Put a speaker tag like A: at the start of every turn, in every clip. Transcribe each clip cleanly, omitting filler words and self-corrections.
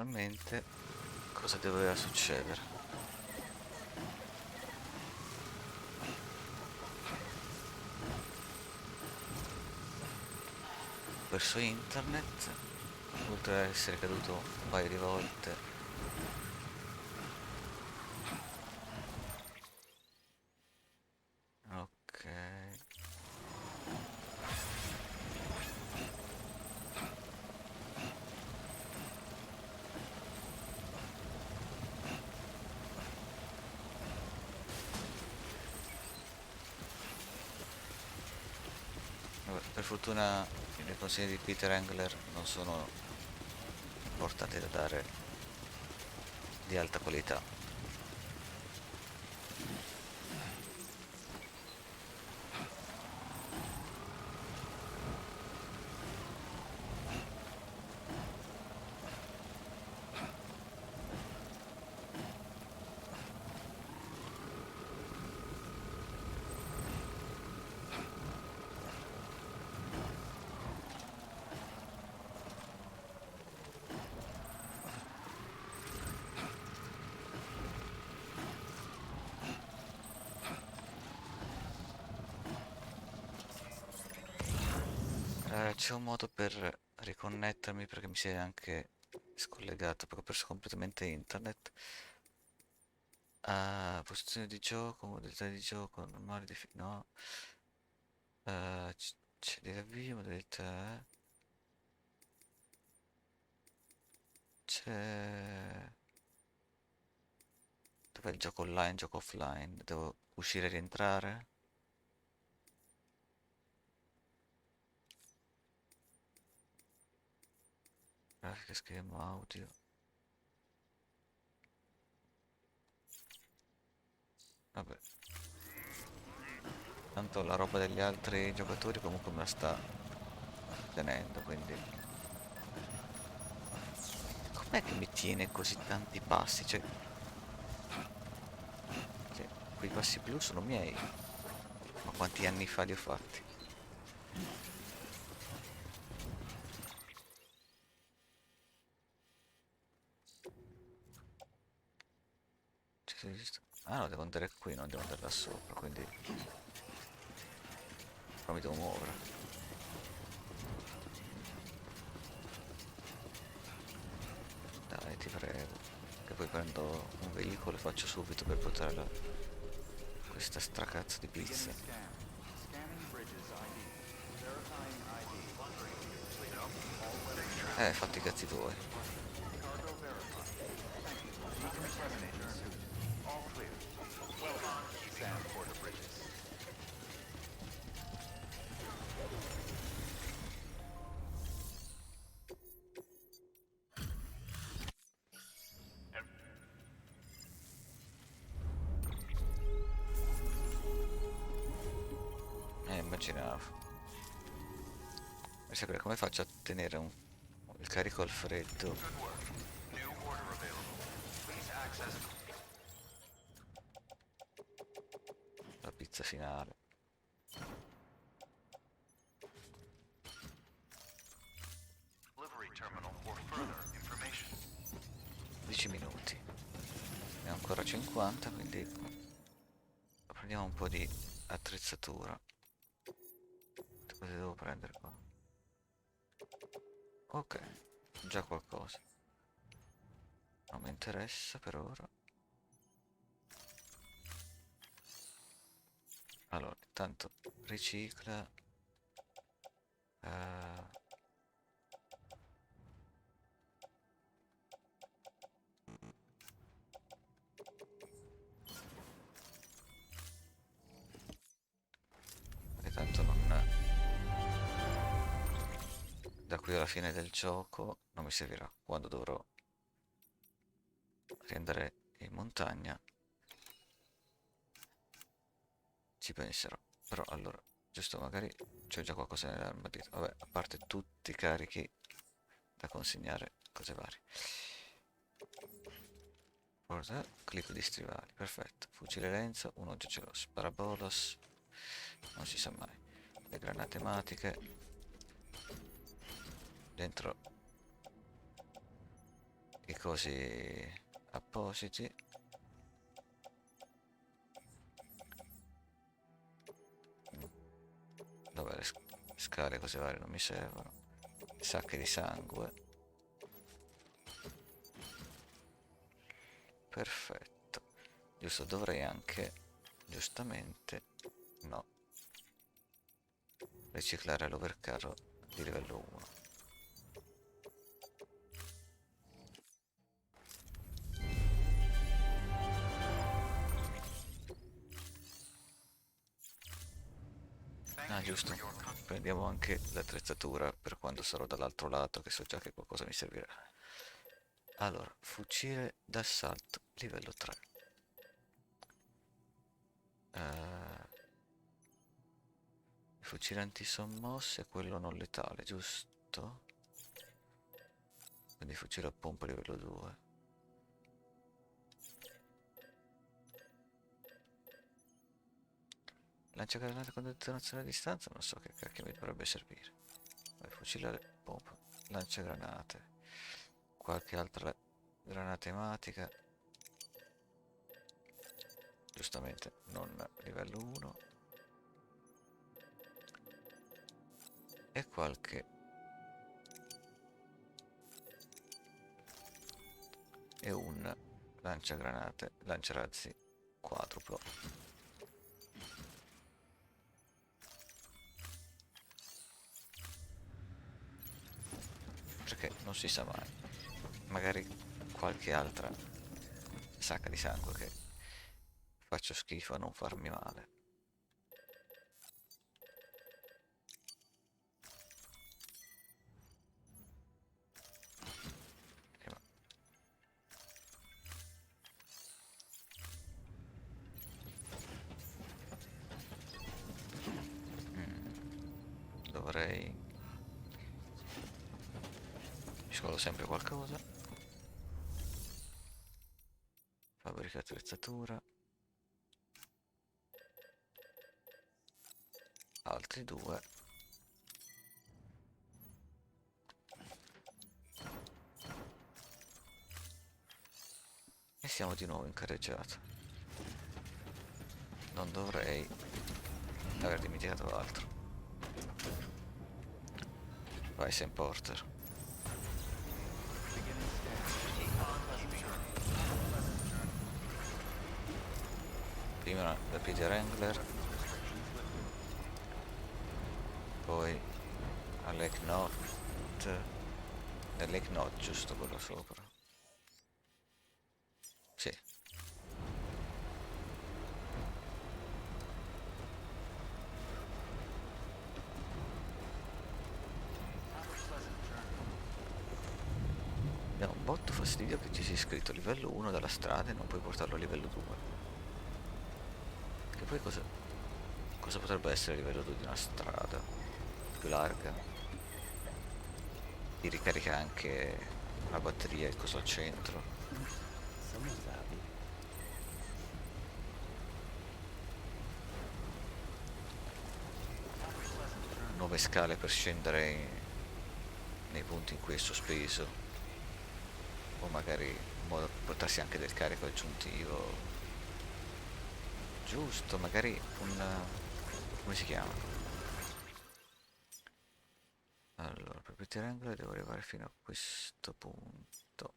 A: naturalmente cosa doveva succedere. Ho perso internet, oltre ad essere caduto un paio di volte. Ok. Vabbè, per fortuna le consigli di Peter Engler non sono portate da dare di alta qualità. C'è un modo per riconnettermi perché mi si è anche scollegato, perché ho perso completamente internet. Posizione di gioco, modalità di gioco, normale, no. C'è di avvio, modalità. C'è... Dov'è il gioco online, gioco offline? Devo uscire e rientrare? Grafica, schermo, audio. Vabbè, tanto la roba degli altri giocatori comunque me la sta tenendo, quindi... Com'è che mi tiene così tanti passi? Cioè, quei passi blu sono miei. Ma quanti anni fa li ho fatti? Ah no, devo andare qui, non devo andare là sopra, quindi... Però mi devo muovere. Dai, ti prego. Che poi prendo un veicolo e faccio subito per portare questa stracazzo di pizza. Fatti i cazzi tuoi. Immaginavo. Mi sa che come faccio a tenere il carico al freddo? La pizza finale. 10 minuti. Ne ho ancora 50, quindi prendiamo un po' di attrezzatura. Cosa devo prendere qua? Ok, già qualcosa. Non mi interessa per ora. Allora, intanto ricicla. eh, e tanto non... Da qui alla fine del gioco non mi servirà. Quando dovrò riandare in montagna ci penserò. Però allora, giusto magari c'è già qualcosa nell'armadio. Vabbè, a parte tutti i carichi da consegnare, cose varie. Clicco di stivali, perfetto. Fucile lenzo, uno già ce l'ho. Sparabolas, non si sa mai. Le granate tematiche, dentro i cosi appositi. Dove le scale cose varie non mi servono. Sacche di sangue. Perfetto. Giusto, dovrei anche, giustamente, no, riciclare l'overcarro di livello 1. Ah, giusto. Prendiamo anche l'attrezzatura per quando sarò dall'altro lato, che so già che qualcosa mi servirà. Allora, fucile d'assalto, livello 3. Fucile antisommosse, quello non letale, giusto? Quindi fucile a pompa livello 2. Lanciagranate con detonazione a distanza, non so che cacchio mi dovrebbe servire. Fucile a pompa, lanciagranate. Qualche altra granata tematica. Giustamente non livello 1. E qualche... e un lanciagranate, lanciarazzi quadruplo. Perché non si sa mai. Magari qualche altra sacca di sangue che faccio schifo a non farmi male. Dovrei... mi scordo sempre qualcosa. Fabbrica attrezzatura. Altri due. E siamo di nuovo in carreggiata. Non dovrei aver dimenticato altro. Vai, Sam Porter. Prima da Peter Wrangler, poi a Lake Knot, nel Lake Knot, giusto quello sopra. Sì. Mi dà un botto fastidio che ci sia scritto livello 1 dalla strada e non puoi portarlo a livello 2. Che poi cosa potrebbe essere a livello 2 di una strada più larga? Ti ricarica anche la batteria e il coso al centro.
B: Sono sapi.
A: 9 scale per scendere nei punti in cui è sospeso. O magari in modo da portarsi anche del carico aggiuntivo. Giusto, magari un... come si chiama? Allora, per Peter Wrangler devo arrivare fino a questo punto.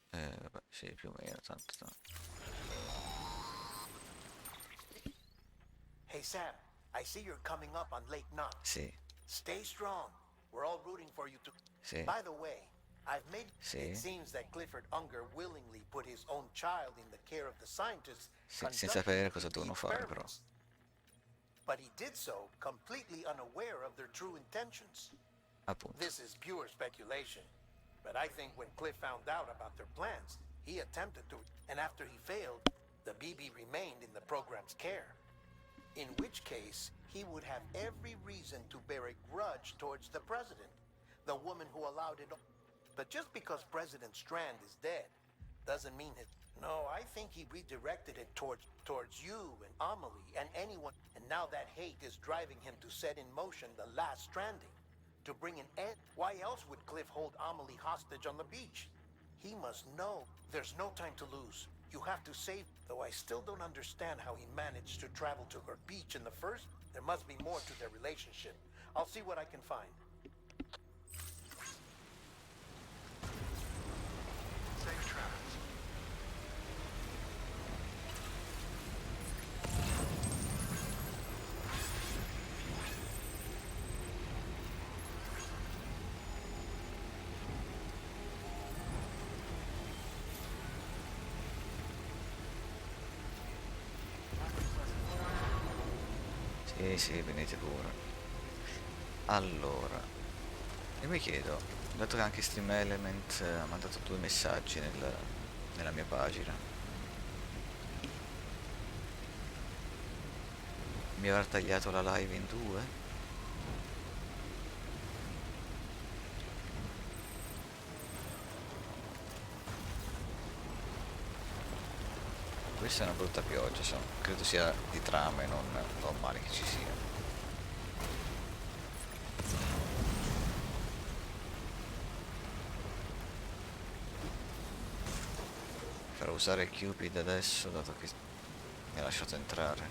A: Vabbè, sì, più o meno, tanto.
C: Hey Sam, I see you're coming up on Lake Knot.
A: Sì,
C: Stay strong. We're all rooting for you to...
A: sì,
C: By the way, I've made...
A: sì,
C: It seems that Clifford Unger willingly put his own child in the care of the scientists
A: sì, senza sapere cosa
C: conducting
A: devono
C: the
A: fare però.
C: experiments. But he did so completely unaware of their true intentions.
A: Appunto.
C: This is pure speculation. But I think when Cliff found out about their plans, he attempted to... And after he failed, the BB remained in the program's care. In which case, he would have every reason to bear a grudge towards the president, the woman who allowed it. But just because President Strand is dead, doesn't mean it. No, I think he redirected it towards you and Amelie and anyone. And now that hate is driving him to set in motion the last stranding. To bring an end. Why else would Cliff hold Amelie hostage on the beach? He must know. There's no time to lose. You have to save. Though I still don't understand how he managed to travel to her beach in the first. There must be more to their relationship. I'll see what I can find. Safe travels.
A: Sì, venite pure. Allora, io mi chiedo, dato che anche Stream Element ha mandato 2 messaggi nella mia pagina, mi avrà tagliato la live in 2? Questa è una brutta pioggia, credo sia di trama e non normale che ci sia. Per usare Cupid adesso, dato che mi ha lasciato entrare.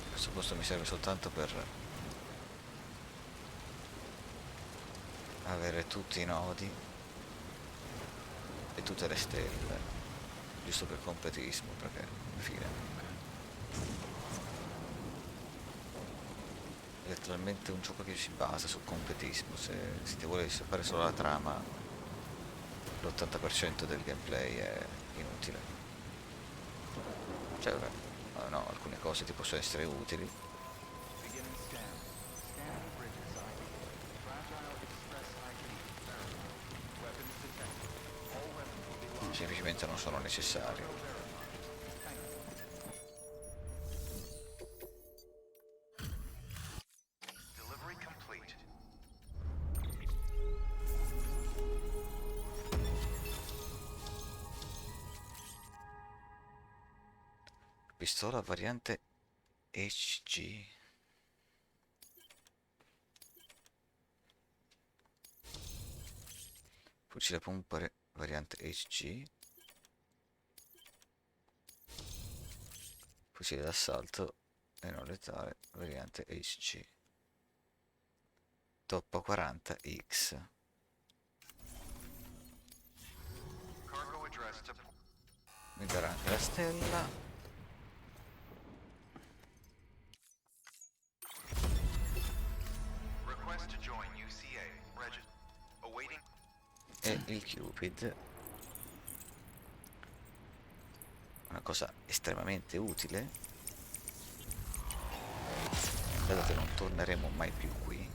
A: Questo posto mi serve soltanto per avere tutti i nodi e tutte le stelle, giusto per completismo, perché alla fine è letteralmente un gioco che si basa sul completismo. Se ti volessi fare solo la trama, l'80% del gameplay è inutile. Cioè, vabbè, no, alcune cose ti possono essere utili.
B: Beginning scan. Scanning bridges ID. Fragile Express ID. Verified. Weapons detected. All weapons will be lost.
A: Semplicemente non sono necessari.
B: Cargo verified. Thank you. Delivery complete.
A: Pistola variante HG. Fucile pompa variante HG. Fucile d'assalto e non letale variante HG. Toppa 40X.
B: Cargo address to
A: Mi darà anche la stella.
B: request to join UCA. Register. Awaiting.
A: E il Cupid. Una cosa estremamente utile, dato che non torneremo mai più qui.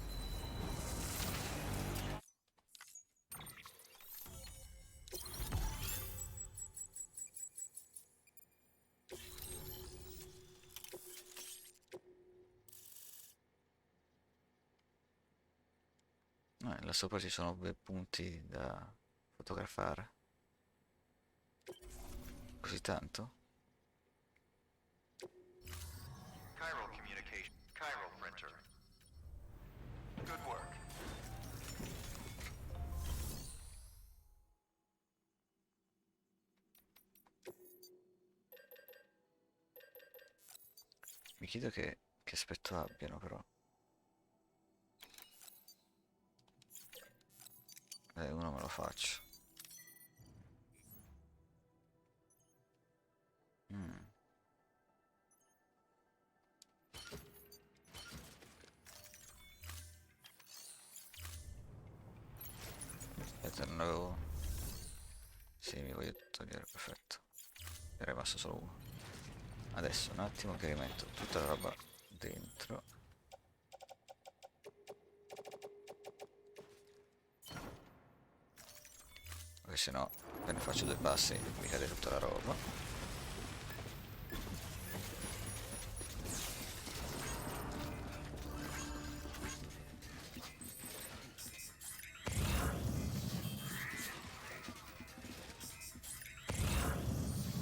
A: Là sopra ci sono 2 punti da fotografare. Così tanto?
B: Chiral communication. Chiral printer. Good work.
A: Mi chiedo che aspetto abbiano però. Uno me lo faccio. Aspetta, non avevo... Sì, mi voglio togliere, perfetto. È rimasto solo uno. Adesso un attimo che rimetto tutta la roba dentro. Perché sennò appena faccio 2 passi mi cade tutta la roba.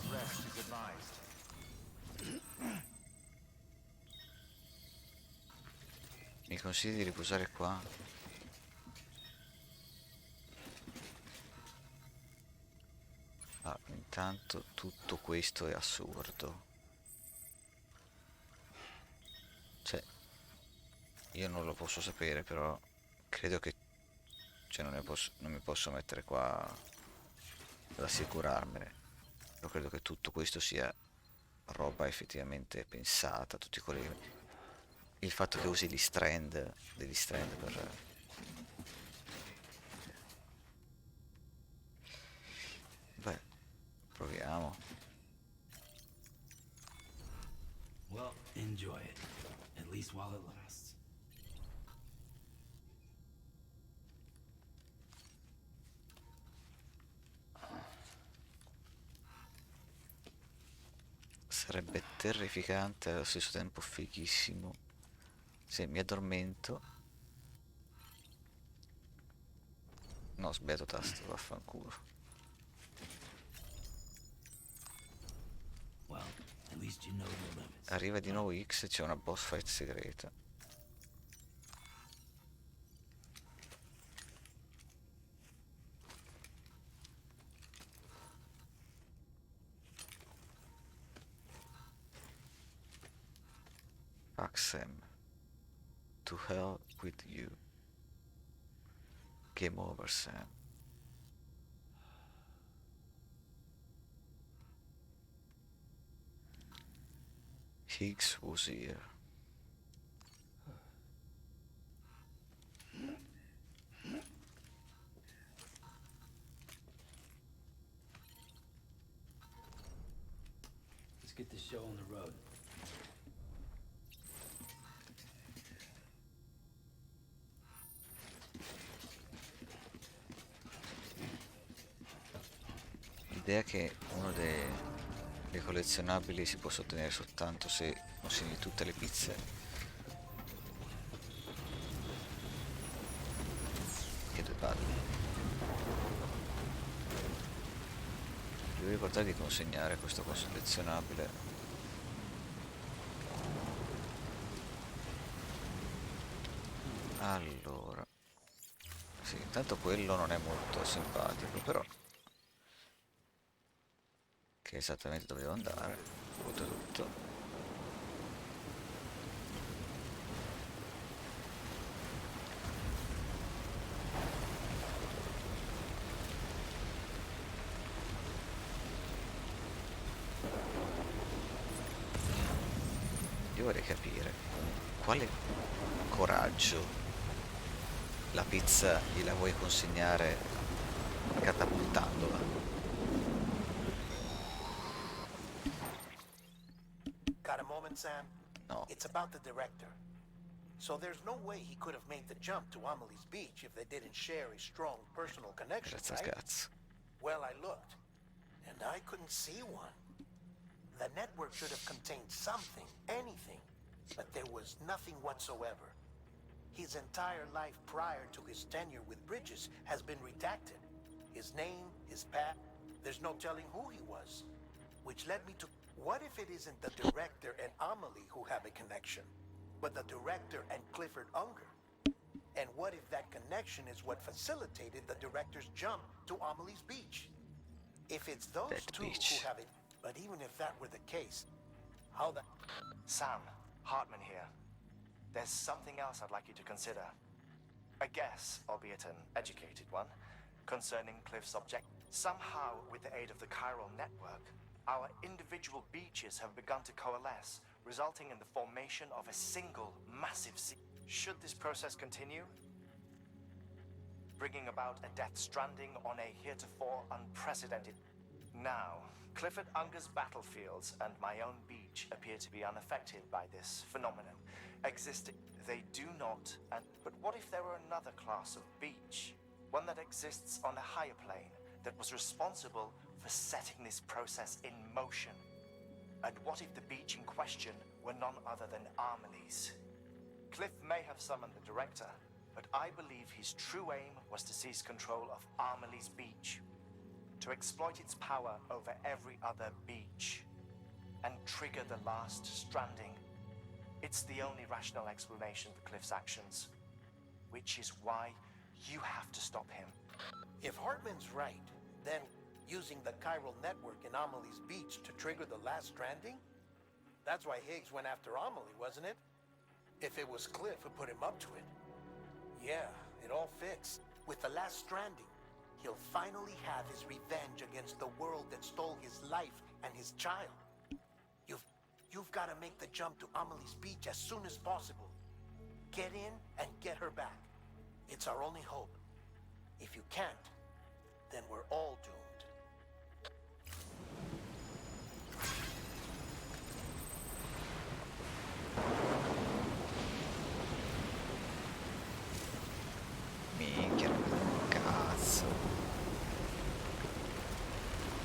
B: Rest is advised.
A: Mi consigli di riposare qua? Ah, intanto tutto questo è assurdo. Cioè, io non lo posso sapere, però credo che... Cioè, non mi posso mettere qua ad assicurarmene. Io credo che tutto questo sia roba effettivamente pensata, tutti quelli... Il fatto che usi degli strand per... Beh, proviamo.
D: Well, enjoy it. At least while it lasts.
A: Sarebbe terrificante e allo stesso tempo fighissimo se mi addormento. No, sbagliato tasto, vaffanculo.
D: Well, at least you know your limits.
A: Arriva di nuovo X e c'è una boss fight segreta. Fuck Sam. To hell with you. Game over, Sam. Higgs was here.
D: Let's get the show on the road.
A: L'idea che uno dei collezionabili si possa ottenere soltanto se consegni tutte le pizze. Che due palle. Devo ricordare di consegnare questo collezionabile. Allora. Sì, intanto quello non è molto simpatico, però... Che esattamente dovevo andare, oltretutto. Io vorrei capire con quale coraggio la pizza gliela vuoi consegnare catapultandola.
C: Got a moment, Sam?
A: No,
C: It's about the director. So there's no way he could have made the jump to Amelie's Beach if they didn't share a strong personal connection,
A: grazie al
C: right?
A: cazzo.
C: Well, I looked, and I couldn't see one. The network should have contained something, anything, but there was nothing whatsoever. His entire life prior to his tenure with Bridges has been redacted. His name, his path, there's no telling who he was. Which led me to, what if it isn't the director and Amelie who have a connection, but the director and Clifford Unger? And what if that connection is what facilitated the director's jump to Amelie's Beach? If it's those
A: That
C: two
A: beach.
C: who have it, but even if that were the case, how the...
B: Sam, Hartman here. There's something else I'd like you to consider. A guess, albeit an educated one, concerning Cliff's object. Somehow, with the aid of the chiral network, our individual beaches have begun to coalesce, resulting in the formation of a single massive sea. Should this process continue, bringing about a death stranding on a heretofore unprecedented... Now, Clifford Unger's battlefields and my own beach appear to be unaffected by this phenomenon. Existing, they do not, but what if there were another class of beach? One that exists on a higher plane, that was responsible for setting this process in motion? And what if the beach in question were none other than Amelie's? Cliff may have summoned the director, but I believe his true aim was to seize control of Amelie's Beach, to exploit its power over every other beach, and trigger the last stranding. It's the only rational explanation for Cliff's actions. Which is why you have to stop him.
C: If Hartman's right, then using the chiral network in Amelie's beach to trigger the last stranding? That's why Higgs went after Amelie, wasn't it? If it was Cliff who put him up to it. Yeah, it all fits. With the last stranding, he'll finally have his revenge against the world that stole his life and his child. You've got to make the jump to Amelie's beach as soon as possible. Get in and get her back. It's our only hope. If you can't, then we're all doomed.
A: Minchia, cazzo.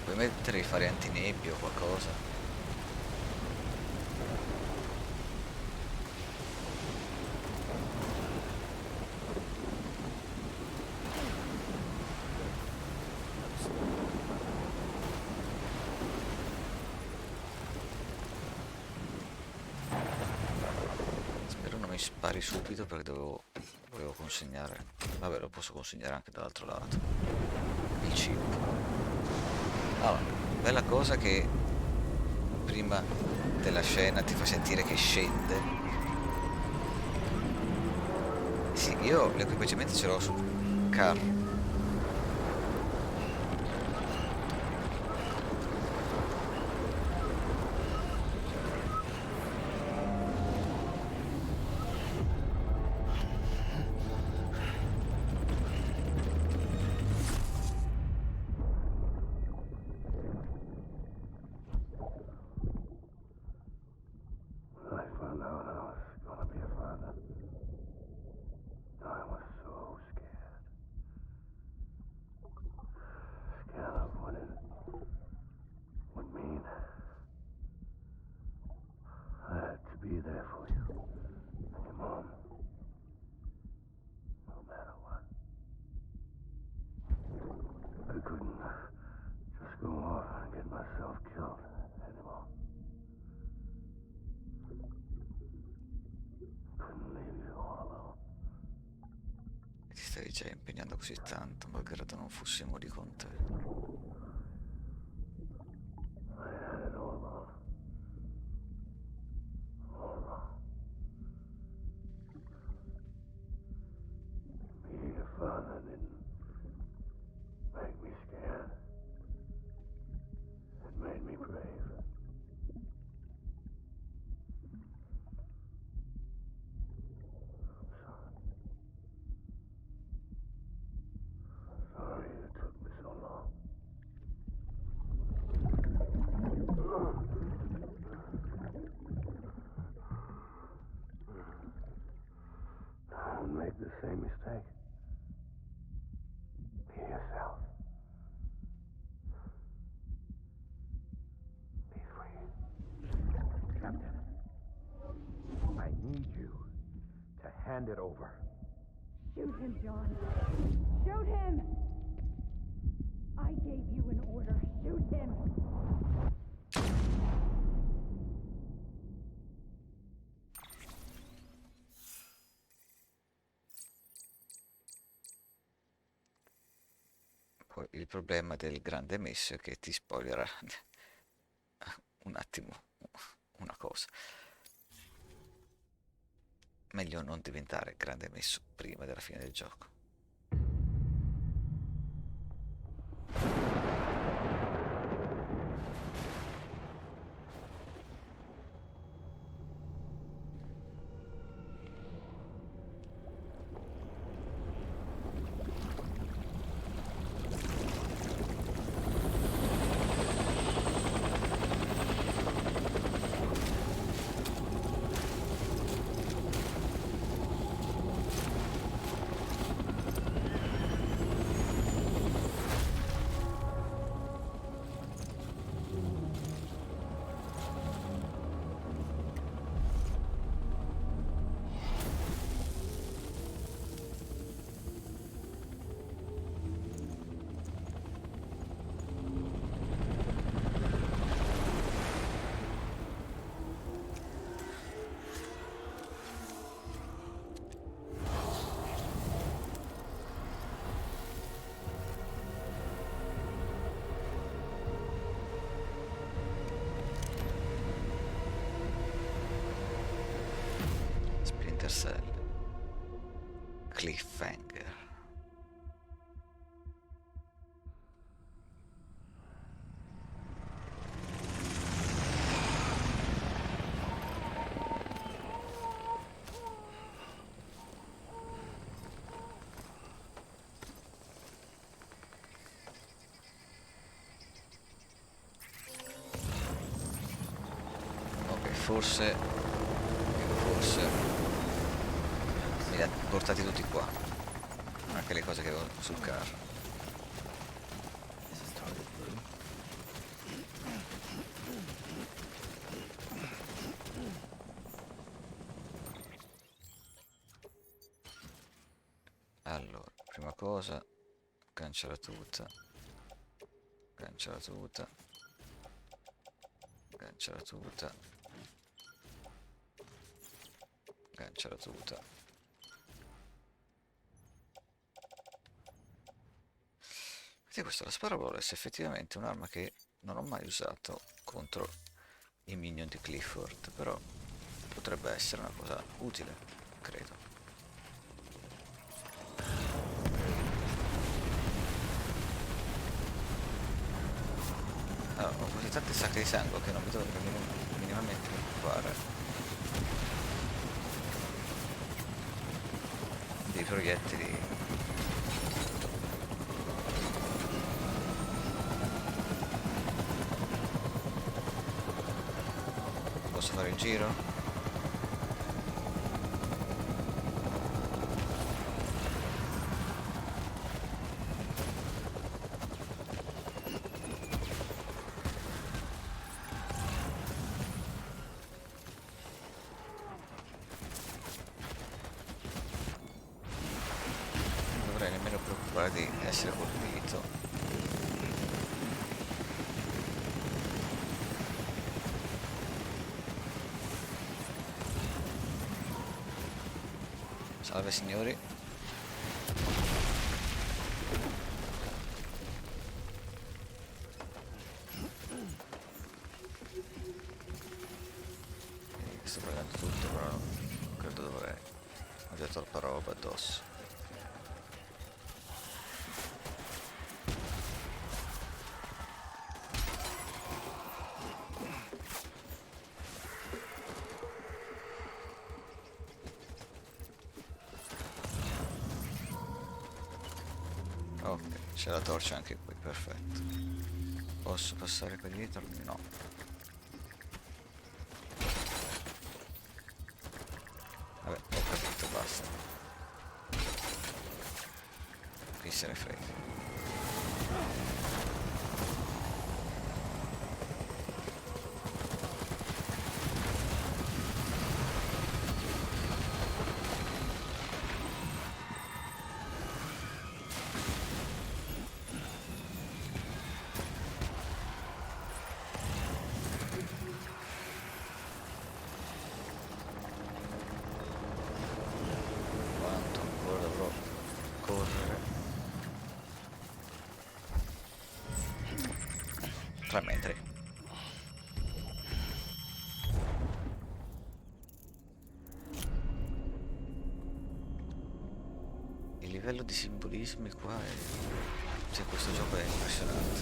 A: Puoi mettere i fari antinebbia o qualcosa? Spero non mi spari subito perché volevo consegnare. Vabbè, lo posso consegnare anche dall'altro lato. Il chip. Allora, bella cosa che prima della scena ti fa sentire che scende. Sì, io l'equipaggiamento ce l'ho sul carro.
E: Be there for you, and your mom, no matter what. I couldn't just go off and get myself killed anymore. Couldn't leave you all alone.
A: Ti stai già impegnando così tanto, malgrado non fossimo lì con te.
E: I had it all wrong. All wrong. Being a father didn't make me scared. It made me brave. Sorry it took me so long. Don't make the same mistake. Be yourself. Be free.
F: Captain, I need you to hand it over.
G: Shoot him, John. Shoot him! I gave you an order. Shoot him!
A: Poi il problema del grande messo è che ti spoilerà un attimo una cosa. Meglio non diventare grande messo prima della fine del gioco. tasselli. Cliffhanger. Ok, forse li ha portati tutti qua, anche le cose che avevo sul carro.
D: This is target blue.
A: Allora, prima cosa, cancella tuta, cancella tuta, cancella tuta, cancella tuta. Vedi, questo, la sparaboles è effettivamente un'arma che non ho mai usato contro i minion di Clifford, però potrebbe essere una cosa utile, credo. Allora, ho così tante sacche di sangue che non mi dovrebbe minimamente preoccupare dei proiettili. Posso fare il giro? Non dovrei nemmeno preoccupare di essere colpito. Salve signori. Sto prendendo tutto, però non credo dovrei. Ho già troppa roba addosso. Ok, c'è la torcia anche qui, perfetto. Posso passare qua dietro? No. Vabbè, ho capito, basta. Chi se ne frega. Quanto ancora dovrò correre? 3 metri. Il livello di simbolismi qua è... cioè, questo gioco è impressionante.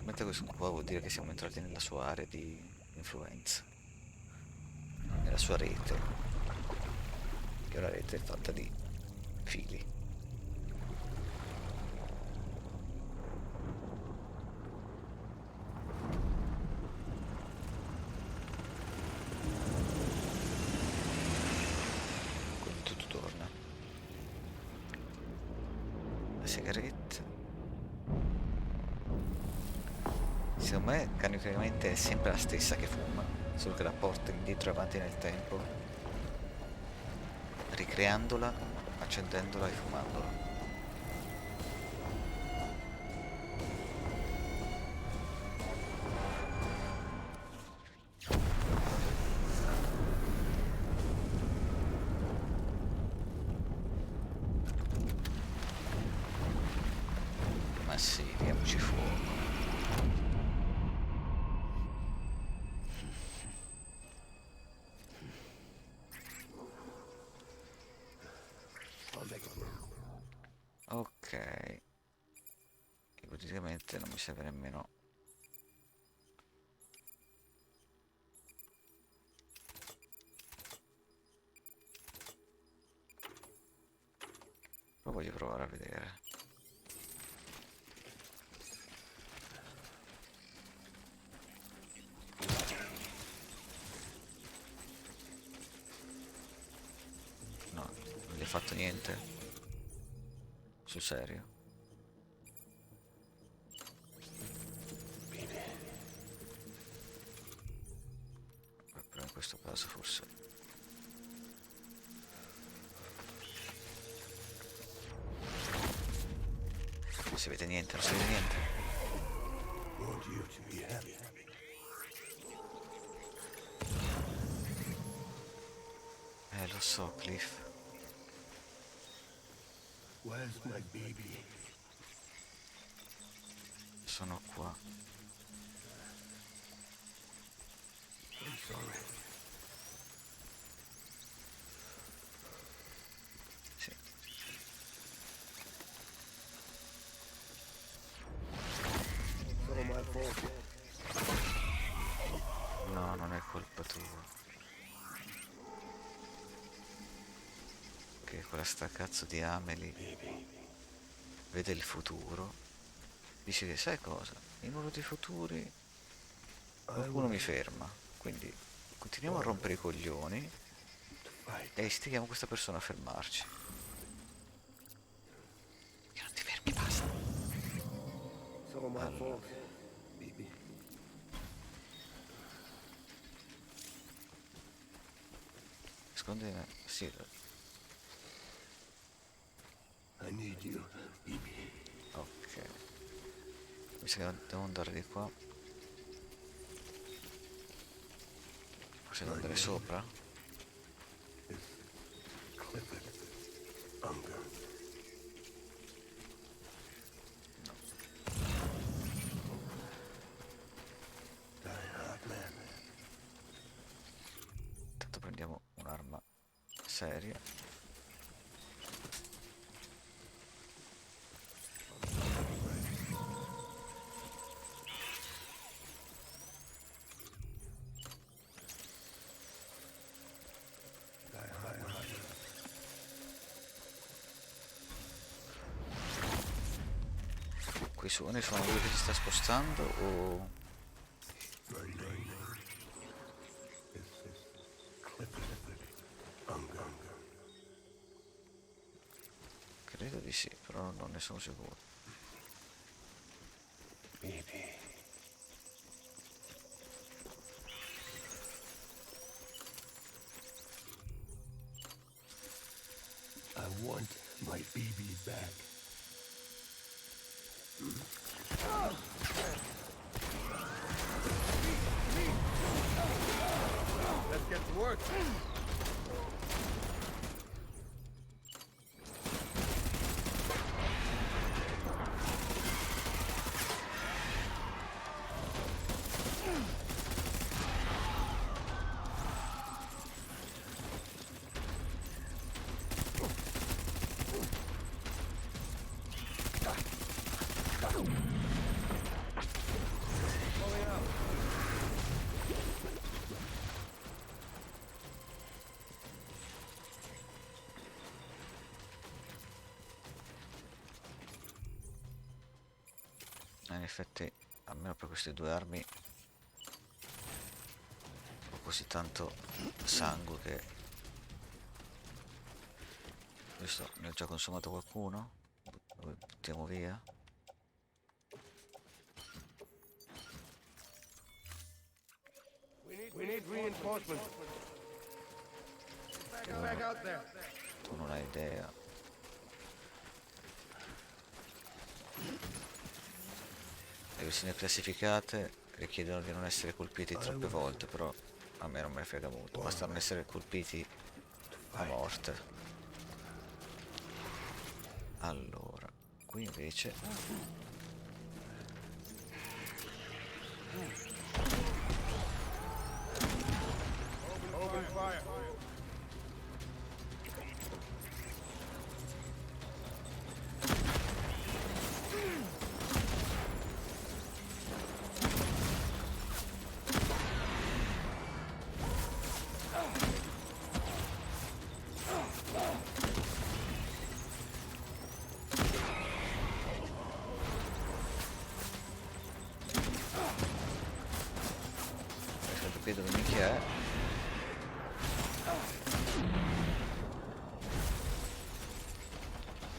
A: Mentre questo qua vuol dire che siamo entrati nella sua area di influenza, nella sua rete, che è una rete fatta di fili. Quindi tutto torna. Le sigarette. Secondo me canonicamente è sempre la stessa che fuma, solo che la porta indietro e avanti nel tempo, ricreandola, accendendola e fumandola. Ma sì, diamoci fuoco. Ok. Ipoteticamente non mi serve nemmeno. Lo voglio provare a vedere. No, non gli ha fatto niente. Sul serio. Però in questo caso forse. Non si vede niente, non si vede niente.
E: Want you to be happy.
A: Lo so, Cliff.
E: Where's my baby?
A: Sono qua.
E: I'm sorry.
A: Sì.
E: It's all my fault.
A: No, non è colpa tua. Che quella sta cazzo di Amelie vede il futuro. Dice che sai cosa? In uno dei futuri qualcuno mi ferma. Quindi continuiamo a rompere i coglioni e istighiamo questa persona a fermarci. Che non ti fermi, basta.
E: It's all my fault, baby.
A: Nasconde. Sì.
E: I need you, baby.
A: Ok. Mi sa che devo andare di qua. Forse devo andare sopra.
E: Clifford Unger.
A: No.
E: Die hard man.
A: Intanto prendiamo un'arma seria. Quei suoni sono lui che si sta spostando o.
E: My name is Clifford Unger.
A: Credo di sì, però non ne sono sicuro.
E: Baby. I want my baby back. Let's get to work.
A: In effetti, almeno per queste due armi ho così tanto sangue che. Visto, ne ho già consumato qualcuno. Lo buttiamo via.
F: We need reinforcements. Get back out there.
A: Tu non hai idea. Le versioni classificate richiedono di non essere colpiti troppe volte, però a me non me ne frega molto, basta non essere colpiti a morte. Allora, qui invece.
F: Open fire.
A: capire dove minchia è.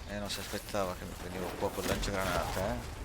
A: E non si aspettava che mi venivo qua con lanciagranate, eh.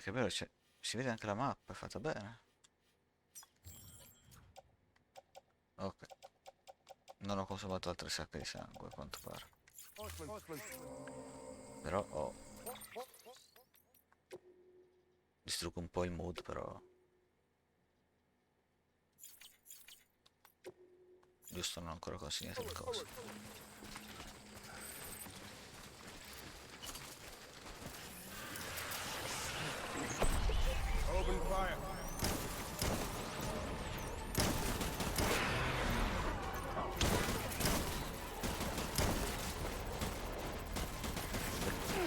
A: Che bello, si vede anche la mappa, è fatta bene. Ok, non ho consumato altre sacche di sangue, a quanto pare. Però distruggo un po' il mood, però. Giusto, non ho ancora consegnato le cose.
F: Open fire.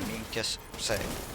A: Minchia, sei.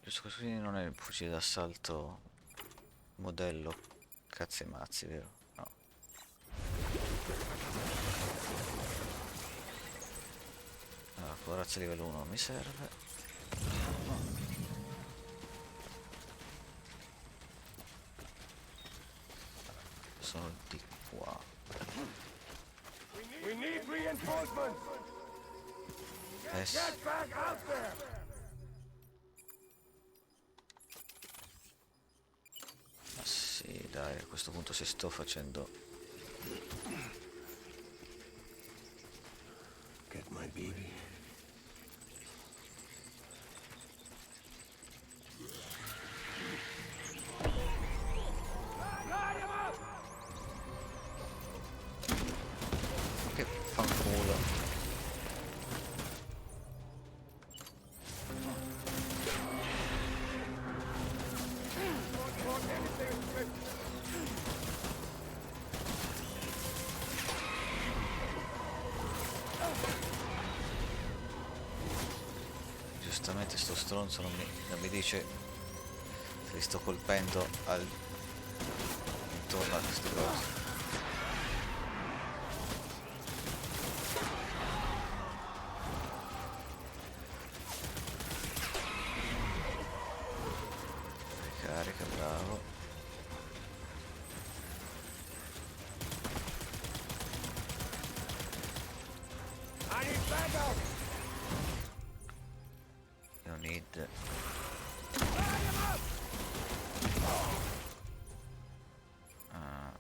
A: Giusto, questo qui non è il fucile d'assalto modello cazzi e mazzi, vero? No. Allora, corazza livello 1 mi serve. Sono di qua.
F: We need reinforcements.
A: Sì.
F: Get back out there.
A: Ma sì, dai, a questo punto se sto facendo.
E: Get my baby.
A: Che fanculo. Giustamente sto stronzo non mi dice se li sto colpendo intorno a queste cose. Carica, bravo.
F: I need backup.
A: No need. Ah.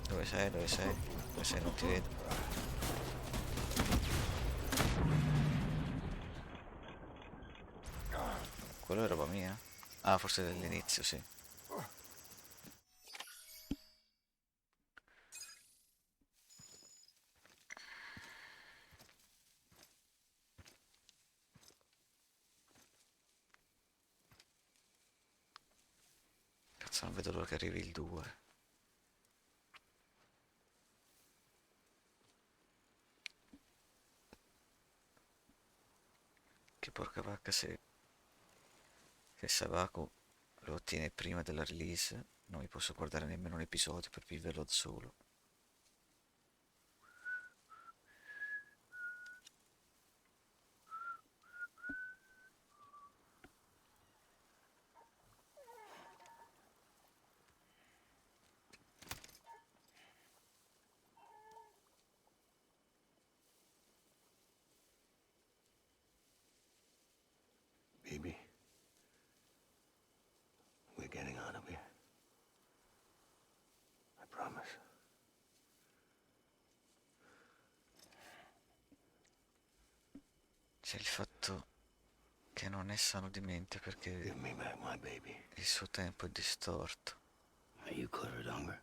A: Dove sei? Dove sei? Dove sei? Non ti vedo. Quello è roba mia? Ah, forse dell'inizio, sì. Cazzo, non vedo l'ora che arrivi il 2. Che porca vacca, se Sabaku lo ottiene prima della release, non mi posso guardare nemmeno un episodio per viverlo da solo.
E: promise.
A: C'è il fatto che non è sano di mente perché
E: Give me back my baby.
A: il suo tempo è distorto.
D: Are you Clifford Unger?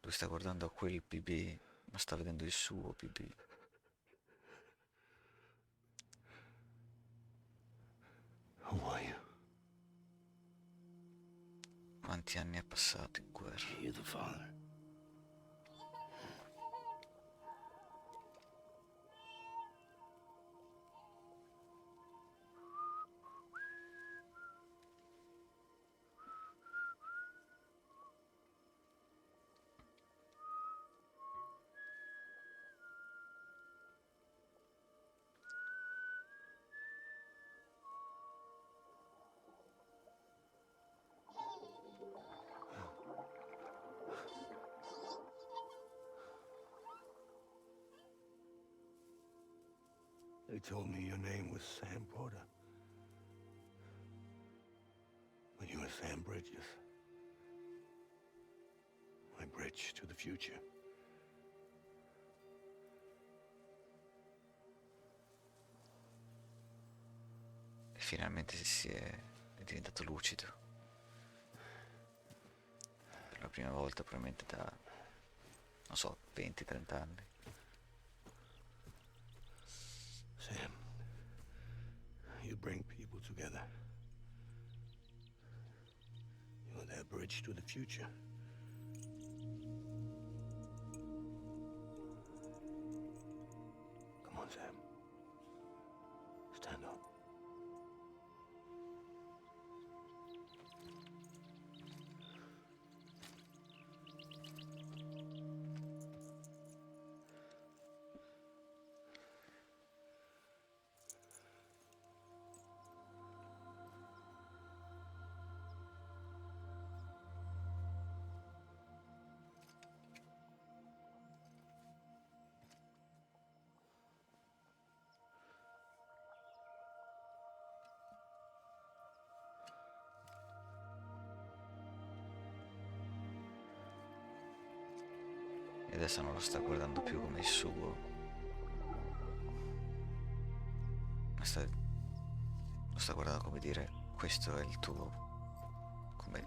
A: Lui sta guardando a quel BB, ma sta vedendo il suo BB.
E: Who are you?
A: Quanti anni ha passato in guerra?
D: You're the father.
E: They told me your name was Sam Porter. But you were Sam Bridges. My bridge to the future.
A: E finalmente è diventato lucido. Per la prima volta probabilmente da, non so, 20-30 anni.
E: Sam, you bring people together. You're their bridge to the future. Come on, Sam. Stand up.
A: E adesso non lo sta guardando più come il suo, ma lo sta guardando come dire, questo è il tuo, come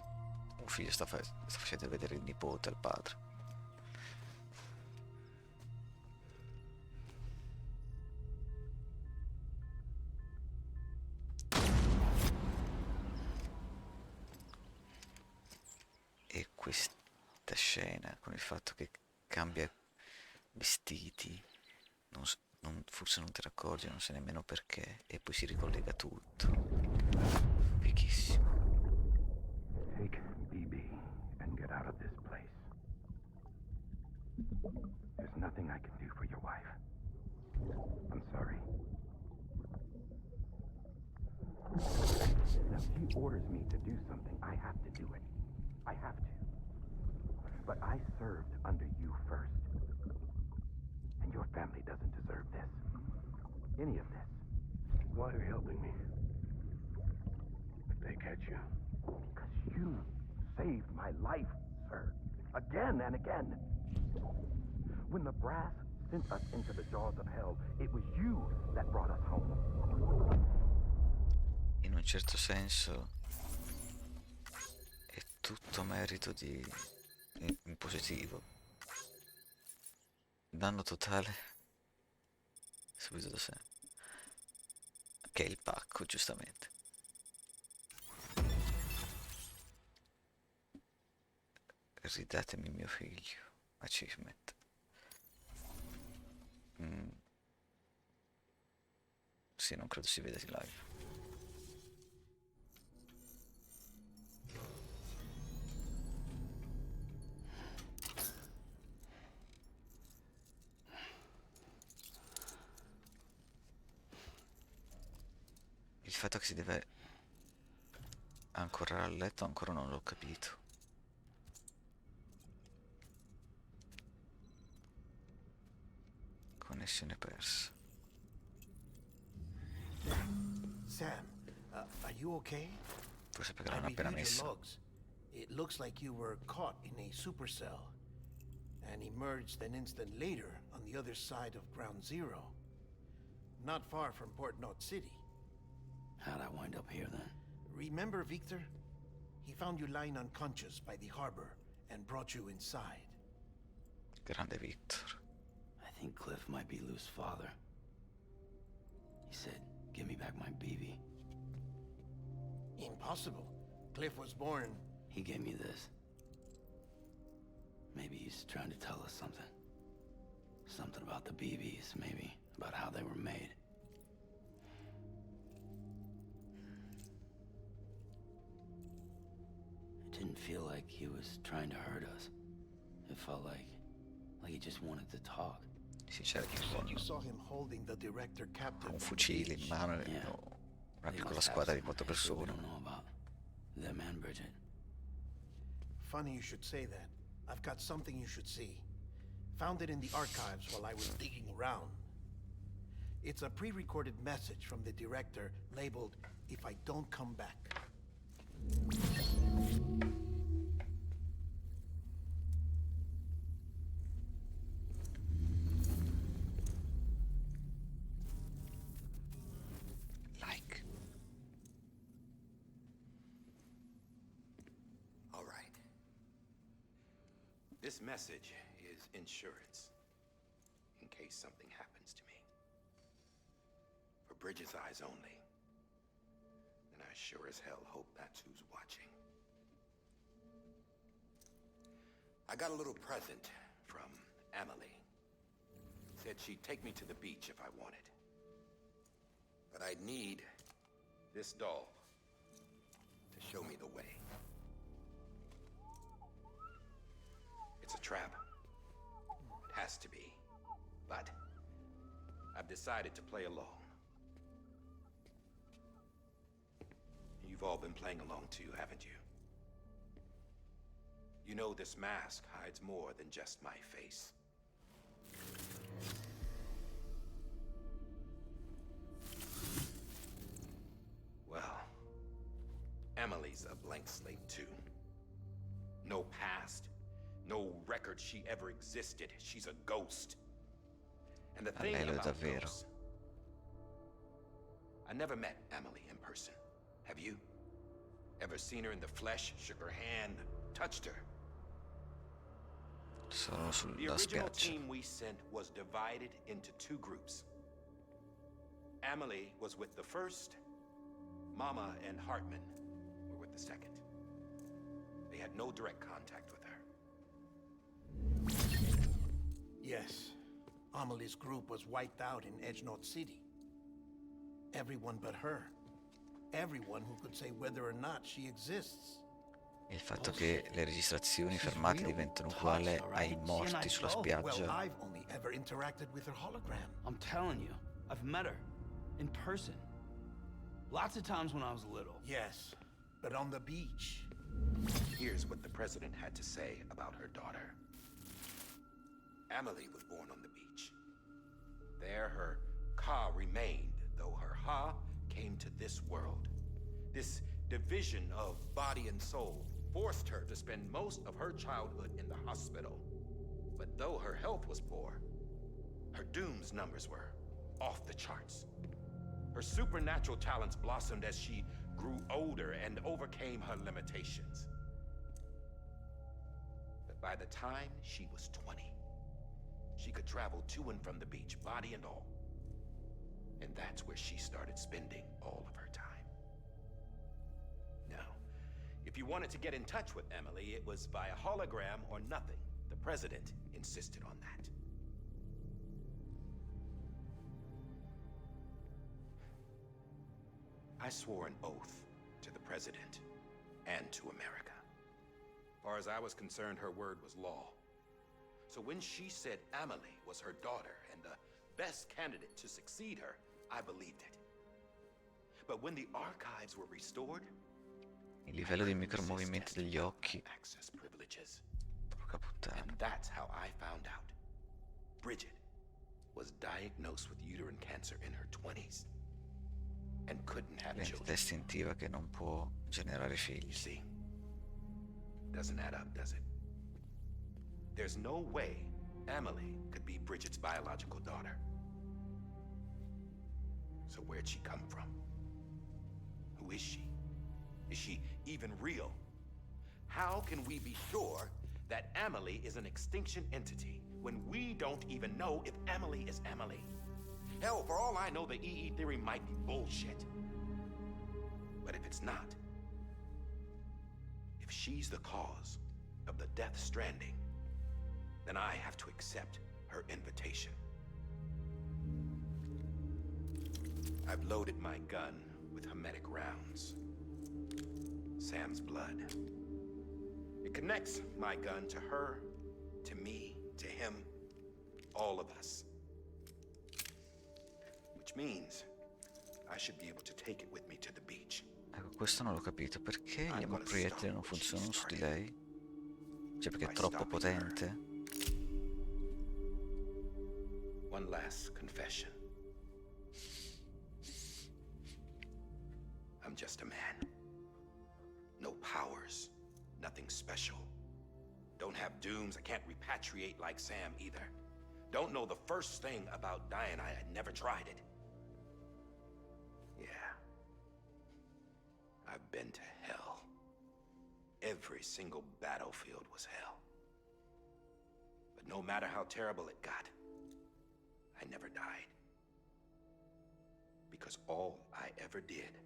A: un figlio sta facendo vedere il nipote al padre. E questa scena, con il fatto che cambia vestiti, forse non te ne accorgi, non sai nemmeno perché, e poi si ricollega tutto. Fighissimo.
F: Take BB and get out of this place. There's nothing I can do for your wife. I'm sorry. Now, she orders me to do something. I have to do it. I have to. But I served under you first. And your family doesn't deserve this. Any of this.
E: Why are you helping me? If they catch you.
F: Because you saved my life, sir. Again and again. When the brass sent us into the jaws of hell, it was you that brought us home.
A: In un certo senso è tutto merito in positivo. Danno totale subito da sé. Che è il pacco, giustamente. Ridatemi mio figlio. Achievement. Sì, non credo si veda in live. Il fatto che si deve ancorare al letto ancora non l'ho capito. Connessione persa.
C: Sam, are you okay?
A: Forse perché
C: I
A: l'hanno appena
C: reviewed your
A: messa.
C: logs. It looks like you were caught in a supercell. and emerged an instant later on the other side of Ground Zero. Not far from Port Knot City.
D: How'd I wind up here then?
C: Remember Victor? He found you lying unconscious by the harbor and brought you inside.
A: Grande Victor.
D: I think Cliff might be Lou's father. He said, give me back my BB.
C: Impossible. Cliff was born...
D: He gave me this. Maybe he's trying to tell us something. Something about the BBs, maybe. About how they were made. It didn't feel like he was trying to hurt us. It felt like he just wanted to talk.
A: Si cerca
C: You
A: con
C: saw him holding the director captive
A: un
C: on the
A: fucile in
C: beach.
A: mano e
D: Yeah.
A: una
D: They
A: piccola
D: must have
A: squadra di
D: some
A: 4
D: history we
A: persone.
D: don't know about. Them and Bridget.
C: Funny you should say that. I've got something you should see. Found it in the archives while I was digging around. It's a pre-recorded message from the director labeled, "If I don't come back."
A: Like.
F: All right. This message is insurance. In case something happens to me. For Bridget's eyes only. And I sure as hell hope that's who's watching. I got a little present from Emily. Said she'd take me to the beach if I wanted. But I'd need this doll to show me the way. It's a trap. It has to be. But I've decided to play along. You've all been playing along too, haven't you? You know this mask hides more than just my face. Well, Emily's a blank slate too. No past, no record she ever existed. She's a ghost. And the thing
A: lei lo è
F: about
A: davvero.
F: ghosts, I never met Emily in person. Have you? Ever seen her in the flesh, shook her hand, touched her?
A: Sono
F: The
A: sulla
F: original
A: spiaggia.
F: team we sent was divided into 2 groups. Emily was with the first. Mama and Hartman were with the second. They had no direct contact with her.
C: Yes. Amelie's group was wiped out in Edge Knot City. Everyone but her. Everyone who could say whether or not she exists.
A: Il fatto che le registrazioni fermate diventano uguali ai morti sulla
C: Well,
A: spiaggia.
C: I've only ever interacted with her hologram.
D: I'm telling you, I've met her. In person. Lots of times when I was little.
C: Yes, but on the beach.
F: Here's what the president had to say about her daughter. Emily was born on the beach. There her Ka remained, though her Ha came to this world. This division of body and soul forced her to spend most of her childhood in the hospital. But though her health was poor, her Doom's numbers were off the charts. Her supernatural talents blossomed as she grew older and overcame her limitations. But by the time she was 20, she could travel to and from the beach, body and all. And that's where she started spending all of her time. Now, if you wanted to get in touch with Emily, it was via hologram or nothing. The president insisted on that. I swore an oath to the president and to America. As far as I was concerned, her word was law. So when she said Emily was her daughter and the best candidate to succeed her, I believed it. But when the archives were restored,
A: Il livello di micromovimenti degli occhi.
F: access privileges.
A: Porca puttana.
F: And that's how I found out. Bridget was diagnosed with uterine cancer in her 20s and couldn't have
A: L'entità
F: children.
A: istintiva che non può generare
F: You
A: figli.
F: see? Doesn't add up, does it?
H: There's no way Amelie could be Bridget's biological daughter. So where'd she come from? Who is she? Is she even real? How can we be sure that Amelie is an extinction entity when we don't even know if Amelie is Amelie? Hell, for all I know, the EE theory might be bullshit. But if it's not, if she's the cause of the Death Stranding, then I have to accept her invitation. I've loaded my gun with hermetic rounds. Sam's blood. It connects my gun to her, to me, to him, all of us. Which means I should be able to take it with me to the beach.
A: Ecco, questo non l'ho capito. Perché gli proiettili non funzionano su di lei? Cioè, perché è troppo potente?
H: One last confession. I'm just a man. No powers, nothing special. Don't have dooms, I can't repatriate like Sam either. Don't know the first thing about dying, I never tried it. Yeah. I've been to hell. Every single battlefield was hell. But no matter how terrible it got, I never died. Because all I ever did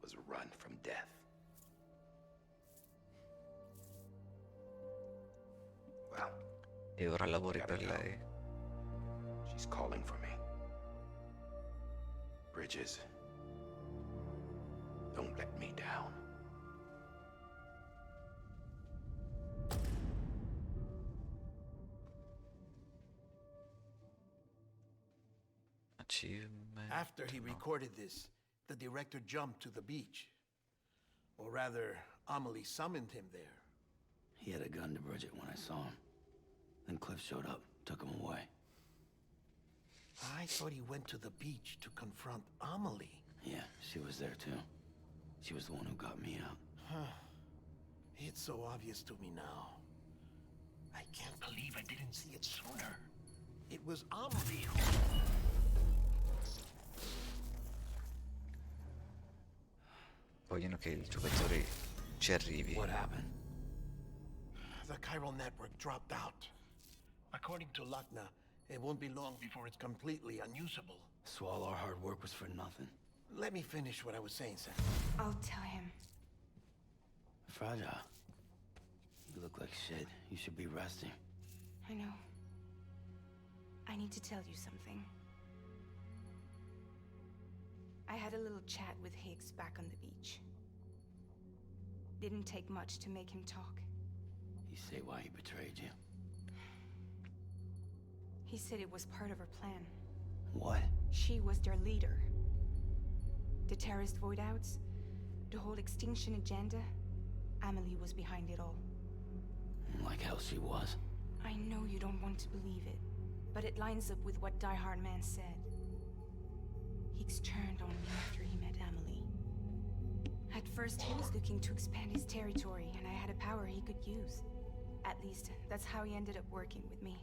H: was run from death. Well,
A: E ora lavori
H: gotta
A: per
H: go.
A: lei.
H: She's calling for me. Bridges, don't let me down.
A: Achievement.
C: After he recorded this, the director jumped to the beach. Or rather, Amelie summoned him there.
D: He had a gun to Bridget when I saw him. Then Cliff showed up, took him away.
C: I thought he went to the beach to confront Amelie.
D: Yeah, she was there too. She was the one who got me out.
C: It's so obvious to me now. I can't believe I didn't see it sooner. It was Amelie who...
A: Vogliono che il giocatore ci arrivi.
D: What happened?
C: The chiral network dropped out. According to Luckna, it won't be long before it's completely unusable.
D: So all our hard work was for nothing.
C: Let me finish what I was saying, Sam.
G: I'll tell him.
D: Fragile. You look like shit. You should be resting.
G: I know. I need to tell you something. I had a little chat with Higgs back on the beach. Didn't take much to make him talk.
D: You say why he betrayed you?
G: He said it was part of her plan.
D: What?
G: She was their leader. The terrorist void outs, the whole extinction agenda, Amelie was behind it all.
D: Like hell she was.
G: I know you don't want to believe it, but it lines up with what Die Hard Man said. Higgs turned on me after he met Amelie. At first, he was looking to expand his territory, and I had a power he could use. At least, that's how he ended up working with me.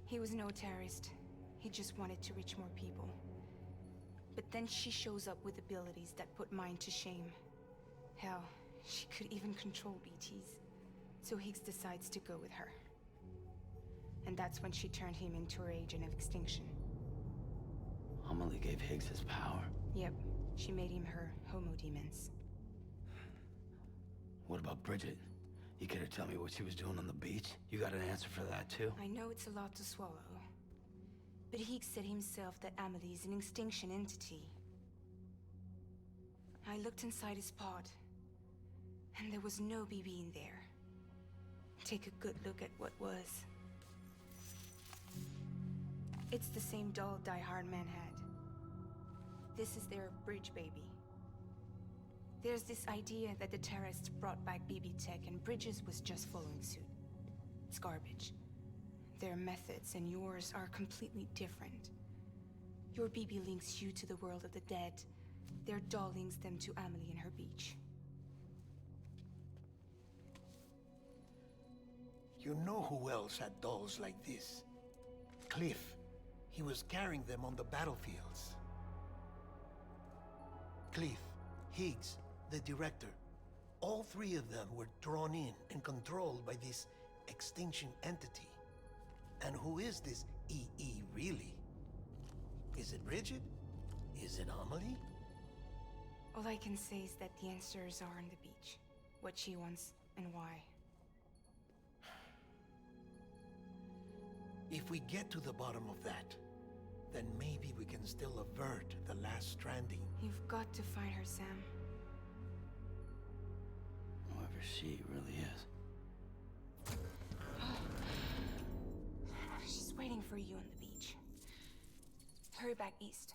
G: He was no terrorist. He just wanted to reach more people. But then she shows up with abilities that put mine to shame. Hell, she could even control BTs. So Higgs decides to go with her. And that's when she turned him into her agent of extinction.
D: Amelie gave Higgs his power.
G: Yep, she made him her homo demens.
D: What about Bridget? You care to tell me what she was doing on the beach? You got an answer for that too?
G: I know it's a lot to swallow. But Higgs said himself that Amelie is an extinction entity. I looked inside his pod, and there was no BB in there. Take a good look at what was. It's the same doll Die Hard Man had. This is their bridge baby. There's this idea that the terrorists brought back BB tech and Bridges was just following suit. It's garbage. Their methods and yours are completely different. Your BB links you to the world of the dead. Their doll links them to Amelie and her beach.
C: You know who else had dolls like this? Cliff. He was carrying them on the battlefields. Cliff, Higgs, the director. All three of them were drawn in and controlled by this extinction entity. And who is this EE really? Is it Bridget? Is it Amelie?
G: All I can say is that the answers are on the beach. What she wants and why.
C: If we get to the bottom of that, then maybe we can still avert the last stranding.
G: You've got to find her, Sam.
D: Whoever she really is.
G: She's waiting for you on the beach. Hurry back east.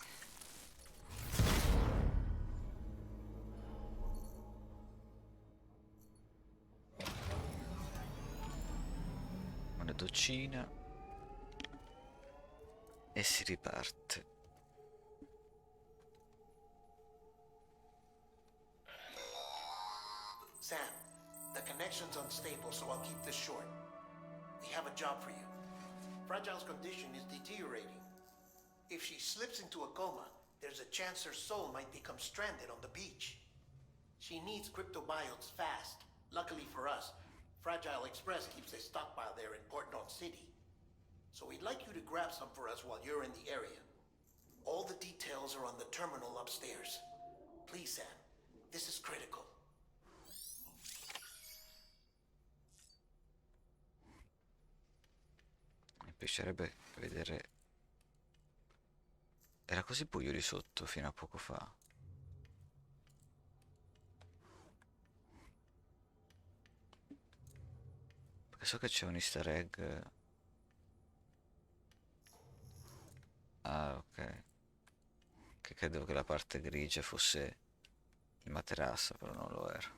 A: Una docina e si riparte.
C: Sam, the connection's unstable, so I'll keep this short. We have a job for you. Fragile's condition is deteriorating. If she slips into a coma, there's a chance her soul might become stranded on the beach. She needs cryptobiotes fast. Luckily for us, Fragile Express keeps a stockpile there in Port North City. So we'd like you to grab some for us while you're in the area. All the details are on the terminal upstairs. Please, Sam, this is critical.
A: Mi piacerebbe vedere... Era così buio di sotto fino a poco fa. Perché so che c'è un easter egg. Ah, ok. Che credevo che la parte grigia fosse il materasso, però non lo era.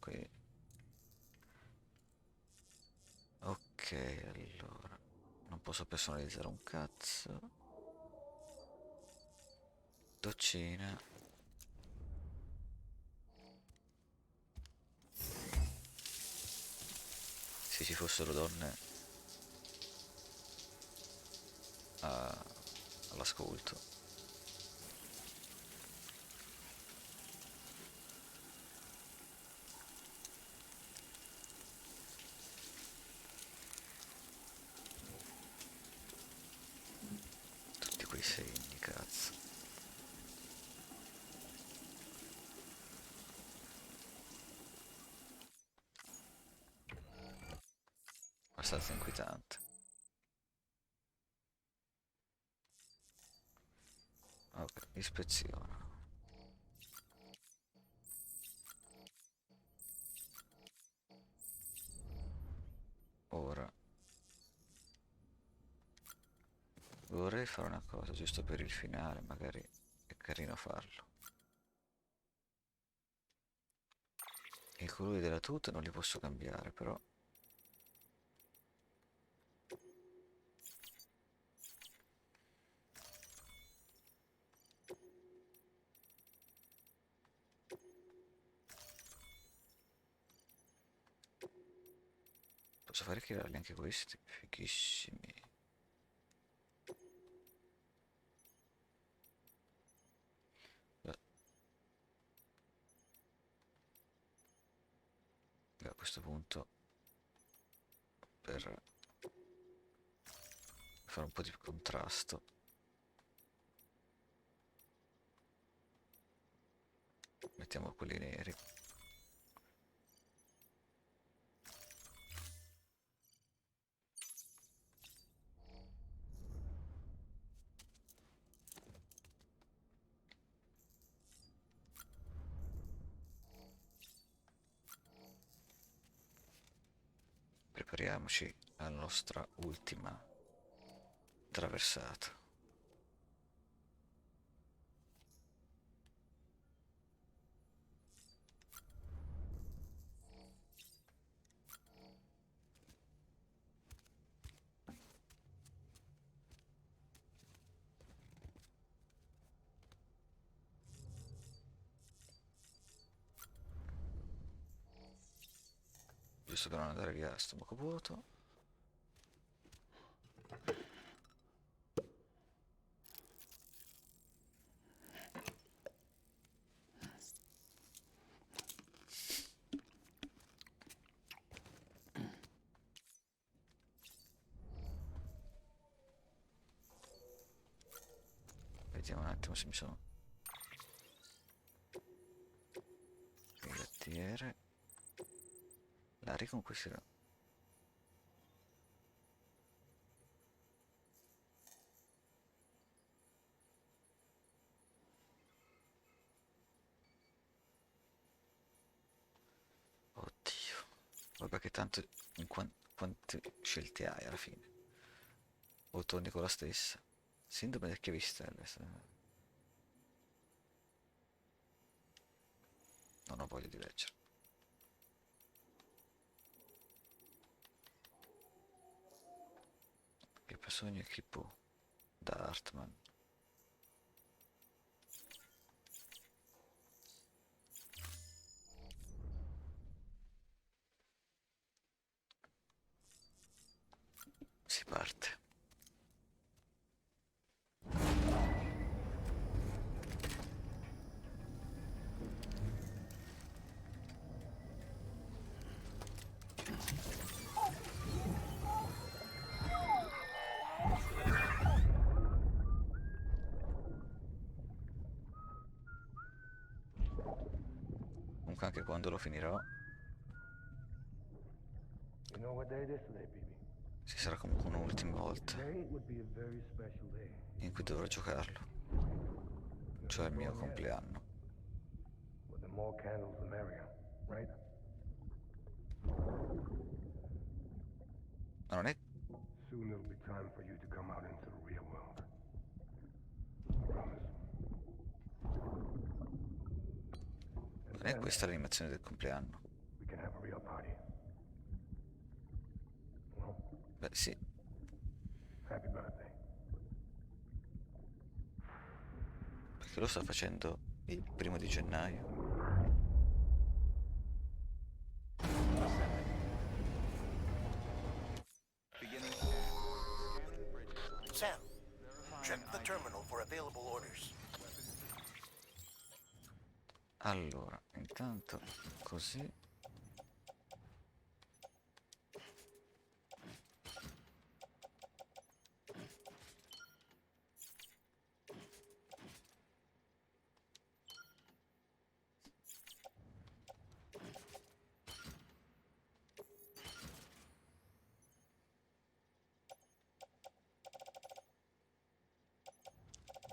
A: Qui. Ok, allora. Non posso personalizzare un cazzo. Docina. Se ci fossero donne all'ascolto. Tutti quei segni, cazzo. Abbastanza inquietante. Ok, ispezione. Ora vorrei fare una cosa giusto per il finale, magari è carino farlo. I colori della tuta non li posso cambiare, però posso fare crearli anche questi, fighissimi. Beh, a questo punto, per fare un po' di contrasto, mettiamo quelli neri. Prepariamoci alla nostra ultima traversata. Giusto per non andare via a stomaco vuoto. Vediamo un attimo se mi sono... Il lettiere. L'aria comunque si... Oddio. Vabbè che tanto quante scelte hai alla fine? O torni con la stessa? Sindrome del chiavistelle. Non ho voglia di leggere. Che per sogno e chi può? Da Hartman. Si parte. Comunque anche quando lo finirò
E: You know what day it is today, baby?
A: ci sarà comunque un'ultima volta
E: Today would be a very special day.
A: in cui dovrò giocarlo, cioè il mio compleanno.
E: Well, the more candles, the merrier, right?
A: Ma non è,
E: Soon it'll be time for you to come out into the real world. Promise. And
A: non è
E: then
A: questa l'animazione del compleanno?
E: we can have a real party. Well,
A: Beh sì,
E: happy birthday.
A: perché lo sta facendo il 1 gennaio.
C: Sam, check the terminal for available orders.
A: Allora, intanto così.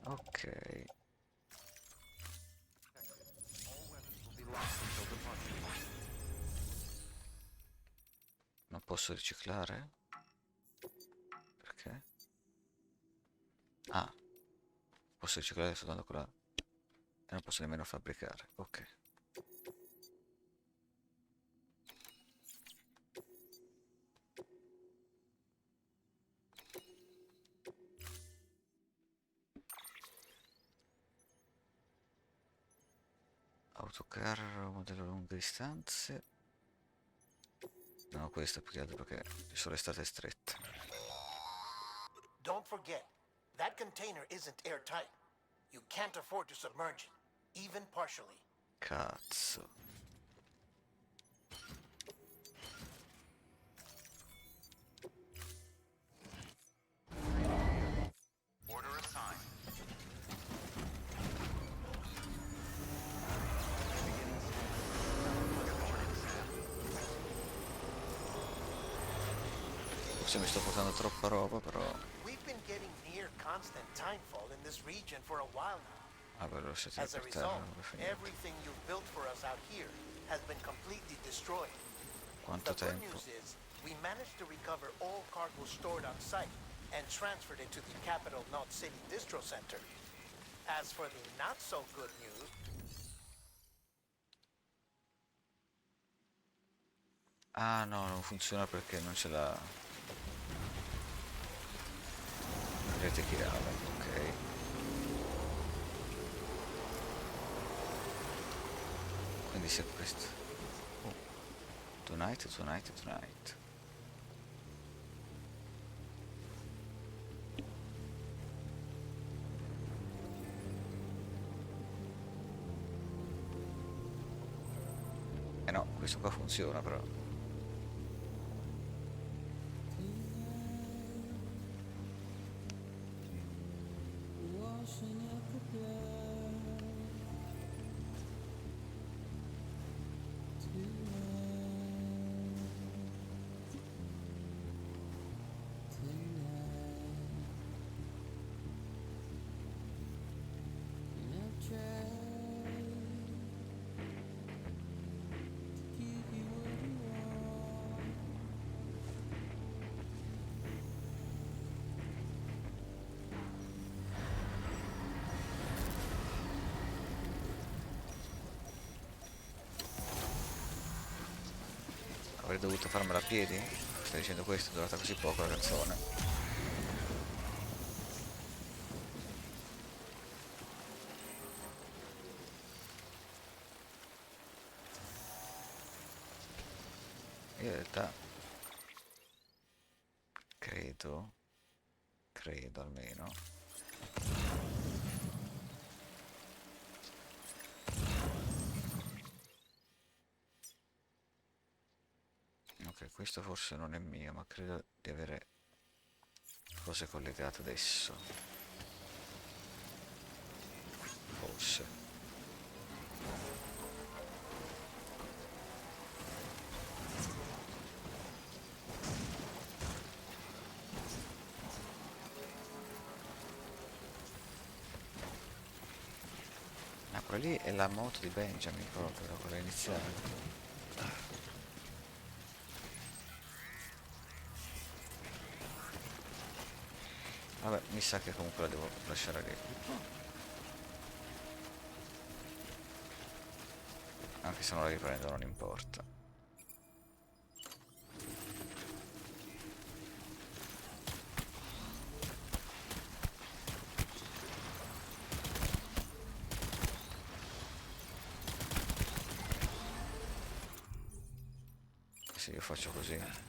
A: Ok. Non posso riciclare? Perché? Ah, posso riciclare soltanto quella... E non posso nemmeno fabbricare. Ok. Autocarro, modello lunghe distanze. No, questo più che altro perché ci sono le strade strette.
C: Don't forget, that container isn't airtight. You can't afford to submerge it, even partially.
A: Cazzo.
B: Order assigned.
A: Forse mi sto portando troppa roba, però...
C: We've been getting near constant timefall in this region for a while now.
A: Ah, ve lo lasciate
C: As a
A: per terra,
C: result,
A: non lo finito.
C: everything you've built for us out here has been completely destroyed.
A: Quanto
C: The good
A: tempo?
C: news is, we managed to recover all cargo stored on site and transferred it to the Capital Knot City Distro Center. As for the not so good news,
A: Ah no, non funziona perché non c'è la rete chiave, ok. Quindi se questo... Oh, Tonight, tonight, tonight. Eh no, questo qua funziona però. Avrei dovuto farmela a piedi? Stai dicendo questo? È durata così poco la canzone. Io in realtà credo almeno. Ok, questo forse non è mio, ma credo di avere cose collegate adesso. Forse. Ah, quella lì è la moto di Benjamin proprio, quella iniziale. Vabbè, mi sa che comunque la devo lasciare lì. Anche se non la riprendo non importa. Se io faccio così.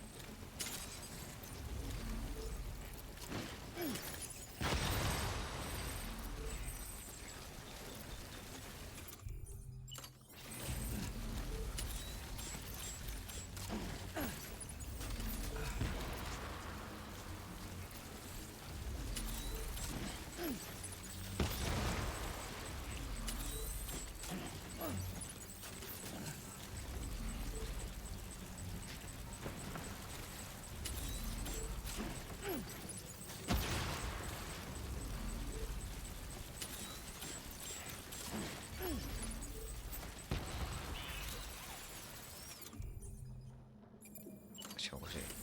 A: Facciamo così.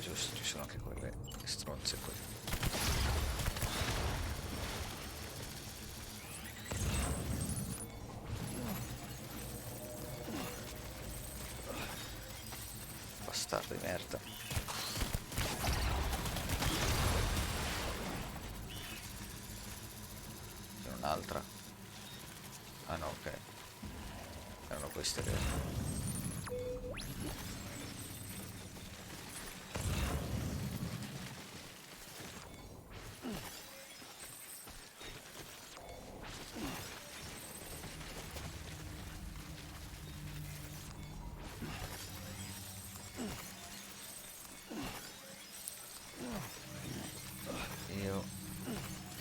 A: Giusto, ci sono anche quelle stronze qui. Bastardo di merda. C'è un'altra. Ah no, ok. Erano queste le... Io,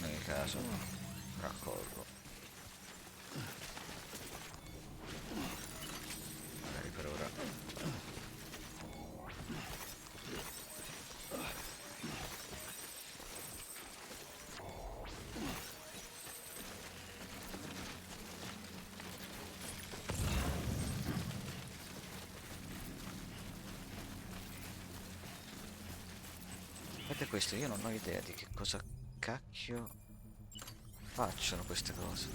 A: nel caso, raccolgo. Magari per ora. Ed è questo, io non ho idea di che cosa cacchio facciano queste cose.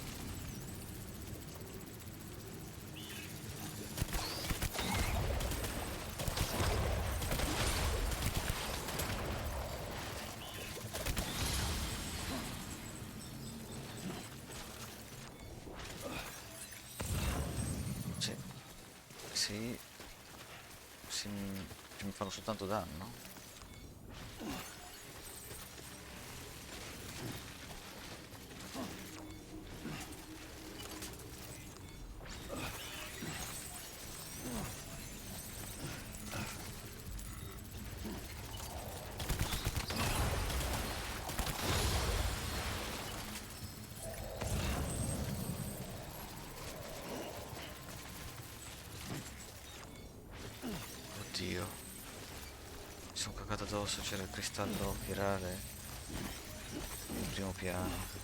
A: Sì, sì, sì, mi fanno soltanto danno. Oddio, mi sono cagato addosso, c'era il cristallo virale in primo piano.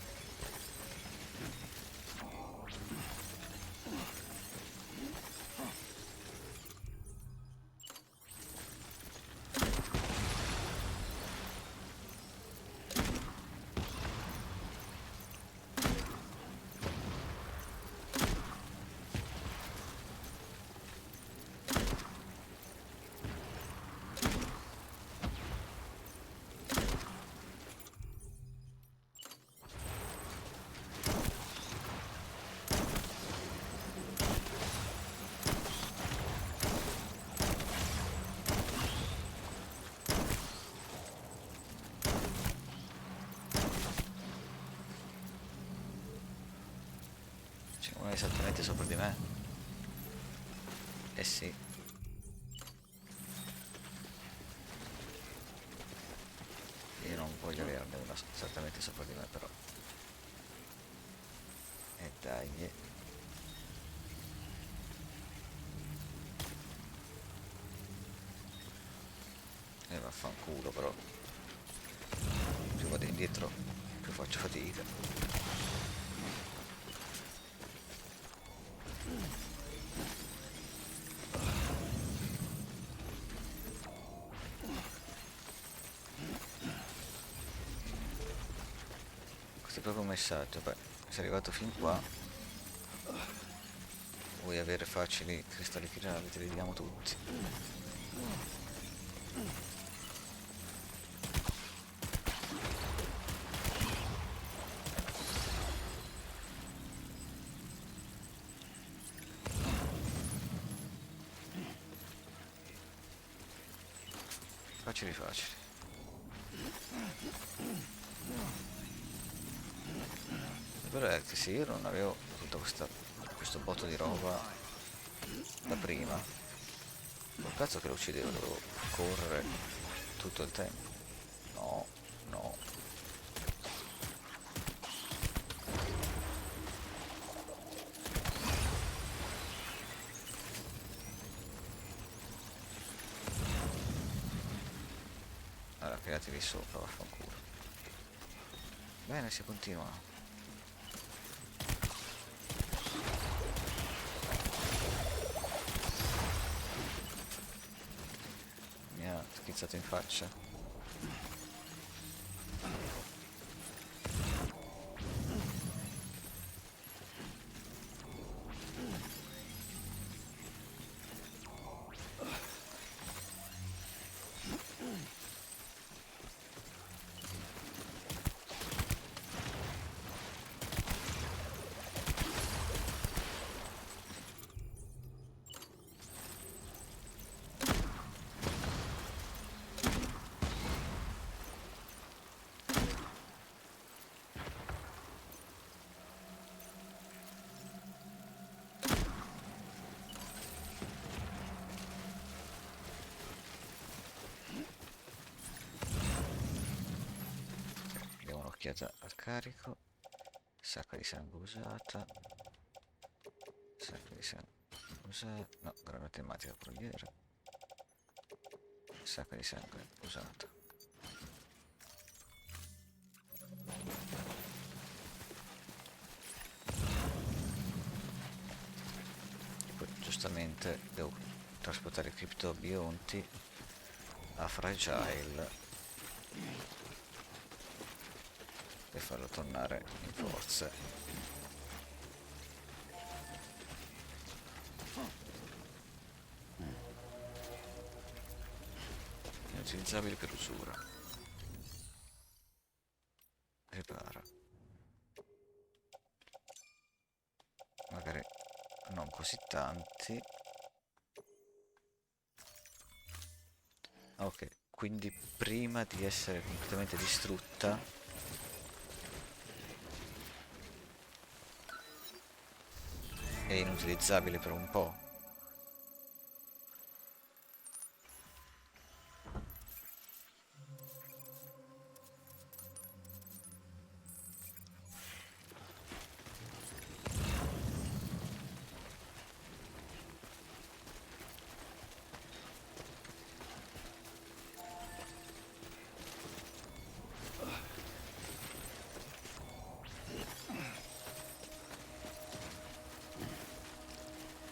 A: C'è uno esattamente sopra di me. Eh sì. Io non voglio averne uno esattamente sopra di me però. E dai. E vaffanculo però. Più vado indietro, più faccio fatica. Questo è proprio un messaggio. Beh, sei arrivato fin qua. Vuoi avere facili cristalli finali, te li diamo tutti. Facili facili. Il vero è che se io non avevo tutto questo botto di roba da prima, col cazzo che lo uccidevo, dovevo correre tutto il tempo. No, no. Allora, creati lì sopra, vaffanculo. Bene, si continua. Mi ha schizzato in faccia. Diamo un'occhiata al carico. Sacca di sangue usata. Sacca di sangue usata. No, granata tematica proiera. Sacca di sangue usata. E poi giustamente devo trasportare i criptobionti a Fragile e farlo tornare in forze. Inutilizzabile per usura. Ripara. Magari non così tanti. Ok, quindi prima di essere completamente distrutta è inutilizzabile per un po'.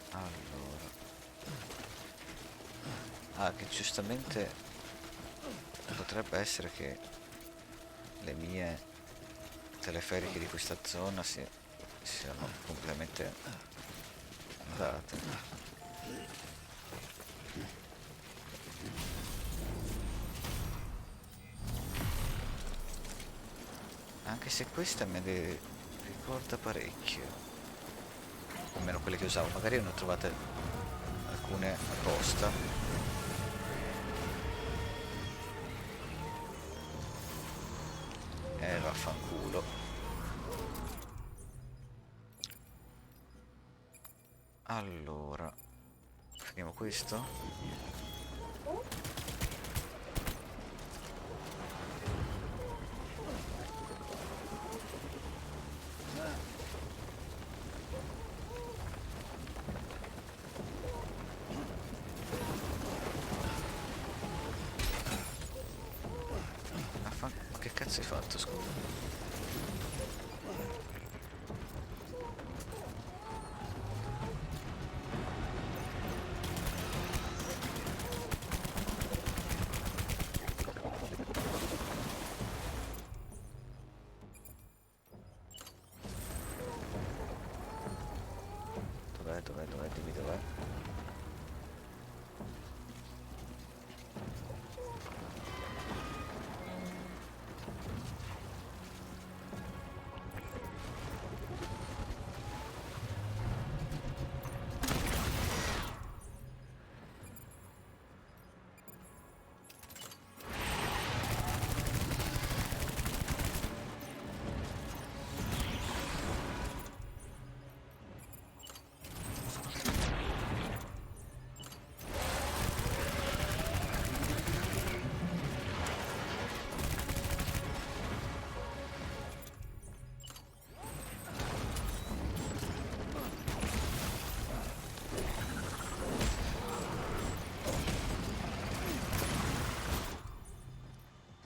A: Allora. Ah, che giustamente potrebbe essere che le mie teleferiche di questa zona siano completamente andate. Anche se questa me ne ricorda parecchio. Almeno quelle che usavo. Magari ne ho trovate alcune apposta. Vaffanculo. Allora, finiamo questo. Che cazzo hai fatto, scusa? Dov'è? Dimmi dov'è.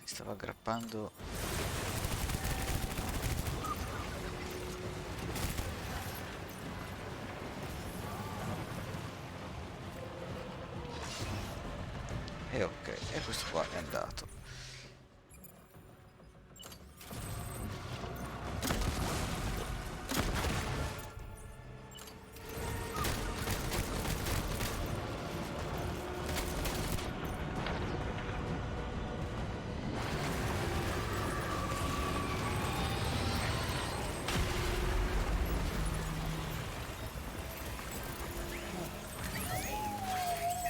A: Stava aggrappando. E ok, e questo qua è andato.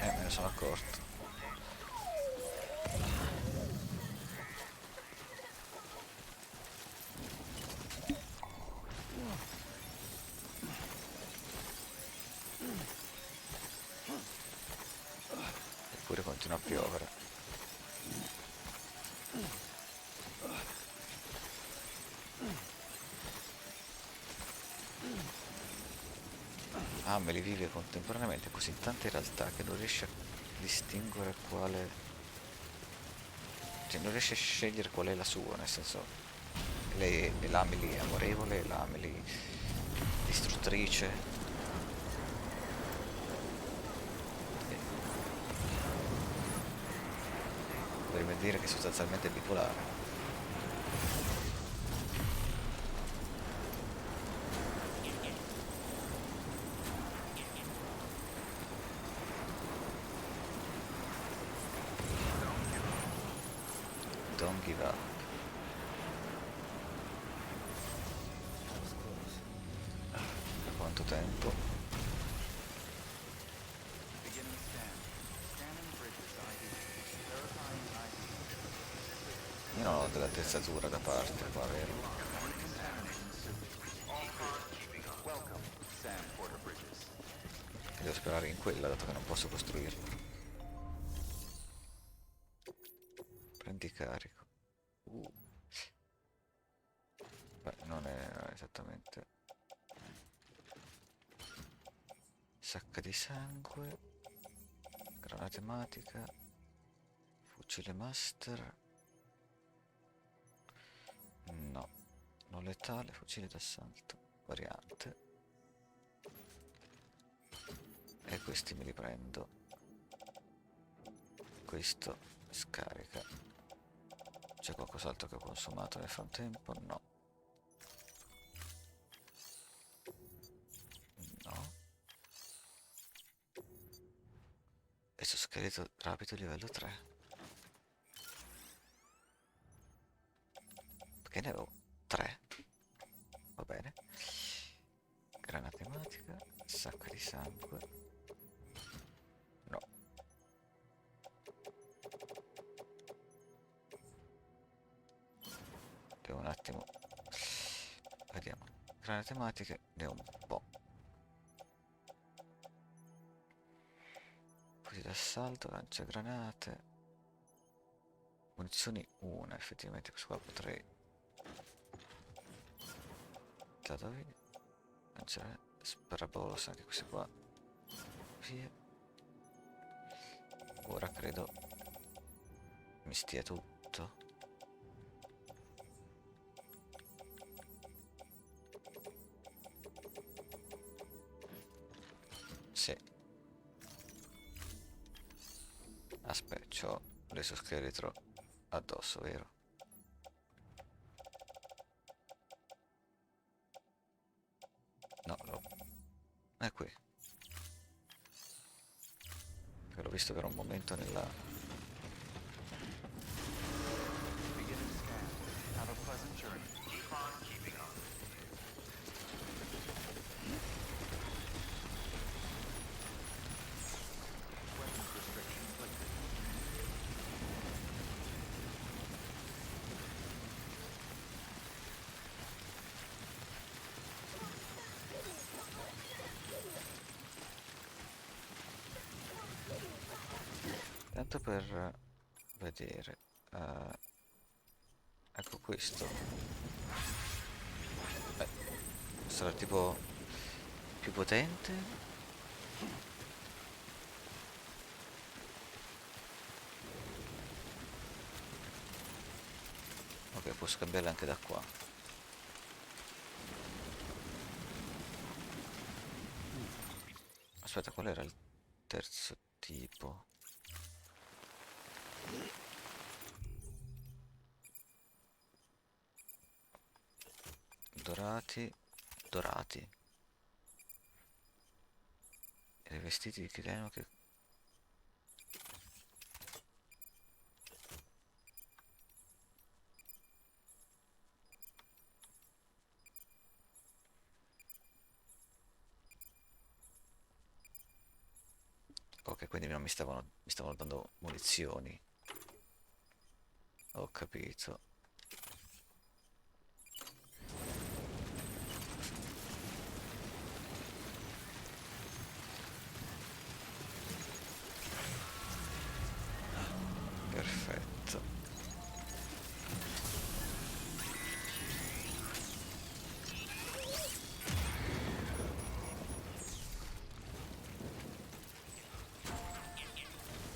A: Me ne sono accorto. Eppure continua a piovere. Ah, me li vive contemporaneamente così tante realtà che non riesce a distinguere quale... Cioè non riesce a scegliere qual è la sua, nel senso... Lei è l'Amelie amorevole, l'Amelie distruttrice. Dovremmo dire che sostanzialmente è bipolare. give up. Da quanto tempo?
I: Beginning scan. Scanning bridges ID. Verifying ID.
A: Io non ho dell'attrezzatura da parte qua, vero?
I: Decontaminating suit. All cars keeping up. Welcome, Sam Porter Bridges.
A: Devo sperare in quella, dato che non posso costruirla. Prendi carico. Beh, non è esattamente... Sacca di sangue. Grana tematica. Fucile master. No. Non letale, fucile d'assalto. Variante. E questi me li prendo. Questo scarica. C'è qualcos'altro che ho consumato nel frattempo? No. No. Esoscheletro rapido livello 3. Perché ne avevo 3. Va bene. Grana tematica. Sacca di sangue. No. Devo un attimo. Vediamo. Grana tematiche ne ho un po'. Così d'assalto, lanciagranate. Munizioni 1, effettivamente questo qua potrei. Da dove? Lanciare sparabolos, anche questi qua. Via. Ora credo mi stia tutto. Sì. Aspetta, c'ho l'esoscheletro addosso, vero? No, è qui. Che l'ho visto per un momento nella...
I: Beginning scan. Have a pleasant journey. Keep on keeping on. Weapons restriction lifted.
A: Tanto per vedere. Ecco questo. Sarà tipo più potente? Ok, posso cambiarla anche da qua. Aspetta, qual era il terzo tipo? Dorati. Dorati. E i vestiti di chileno che... Ok, quindi non mi stavano dando munizioni. Ho capito. Perfetto.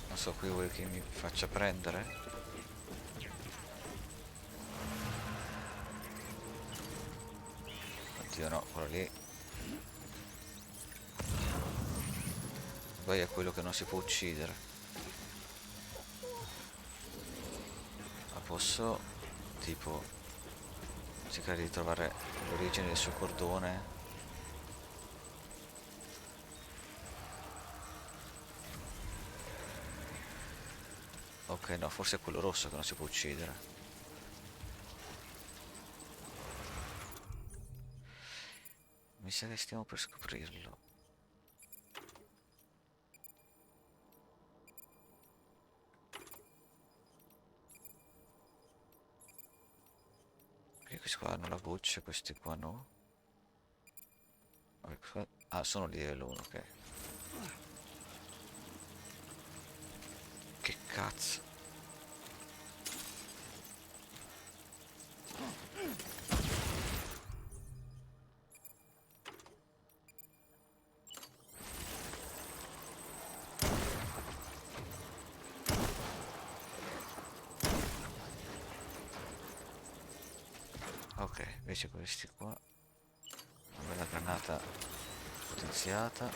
A: Non so, qui vuoi che mi faccia prendere? Oddio no, quello lì. Poi è quello che non si può uccidere. Ma posso, tipo, cercare di trovare l'origine del suo cordone? Ok, no, forse è quello rosso che non si può uccidere. Mi sa che stiamo per scoprirlo. Perché questi qua hanno la voce, questi qua no. Ah, sono di livello 1, ok. Che cazzo. Ok, invece questi qua. Una bella granata potenziata.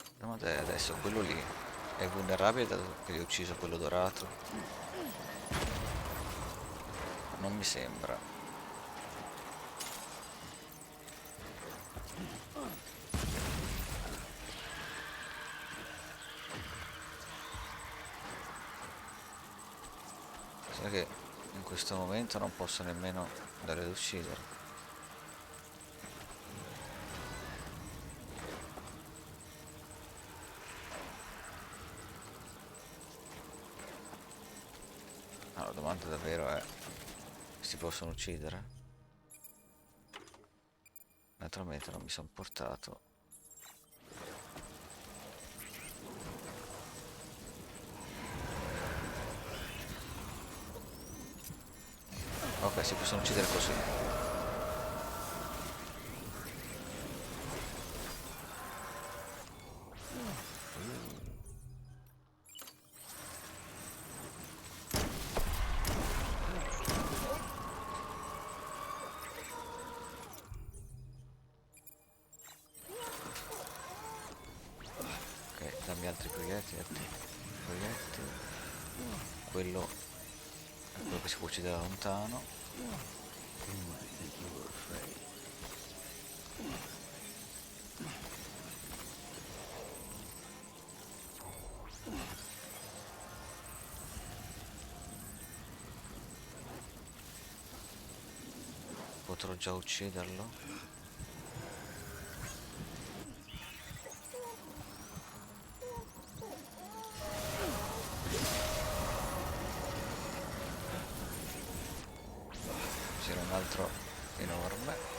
A: La domanda è adesso, quello lì è vulnerabile dato che gli ho ucciso quello dorato? Non mi sembra. Sai che in questo momento non posso nemmeno andare ad uccidere. No, la domanda davvero è: si possono uccidere? Naturalmente non mi sono portato. Ok, si possono uccidere così. Ok, dammi altri proiettili, altri proiettili. Quello è quello che si può uccidere da lontano.
D: I think you were afraid.
A: Potrò già ucciderlo? C'era un altro enorme.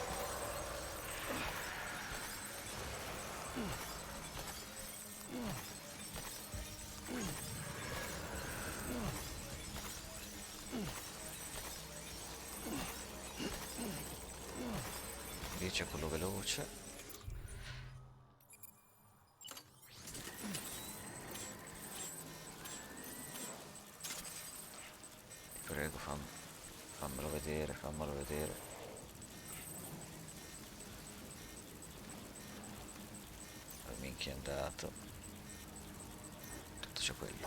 A: Lì c'è quello veloce. Prego, fammelo vedere, fammelo vedere. Minchia è andato. Tutto c'è quello.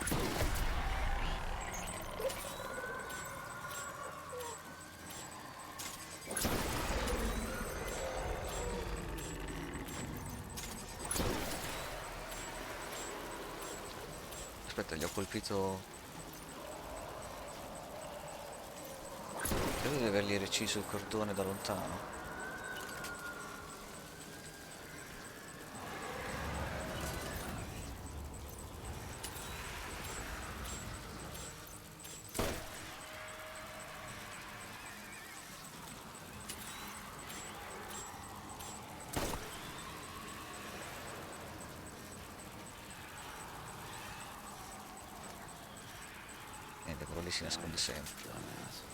A: Aspetta, gli ho colpito. Credo di avergli reciso il cordone da lontano. Niente, quello lì si nasconde sempre.
D: Dumbass.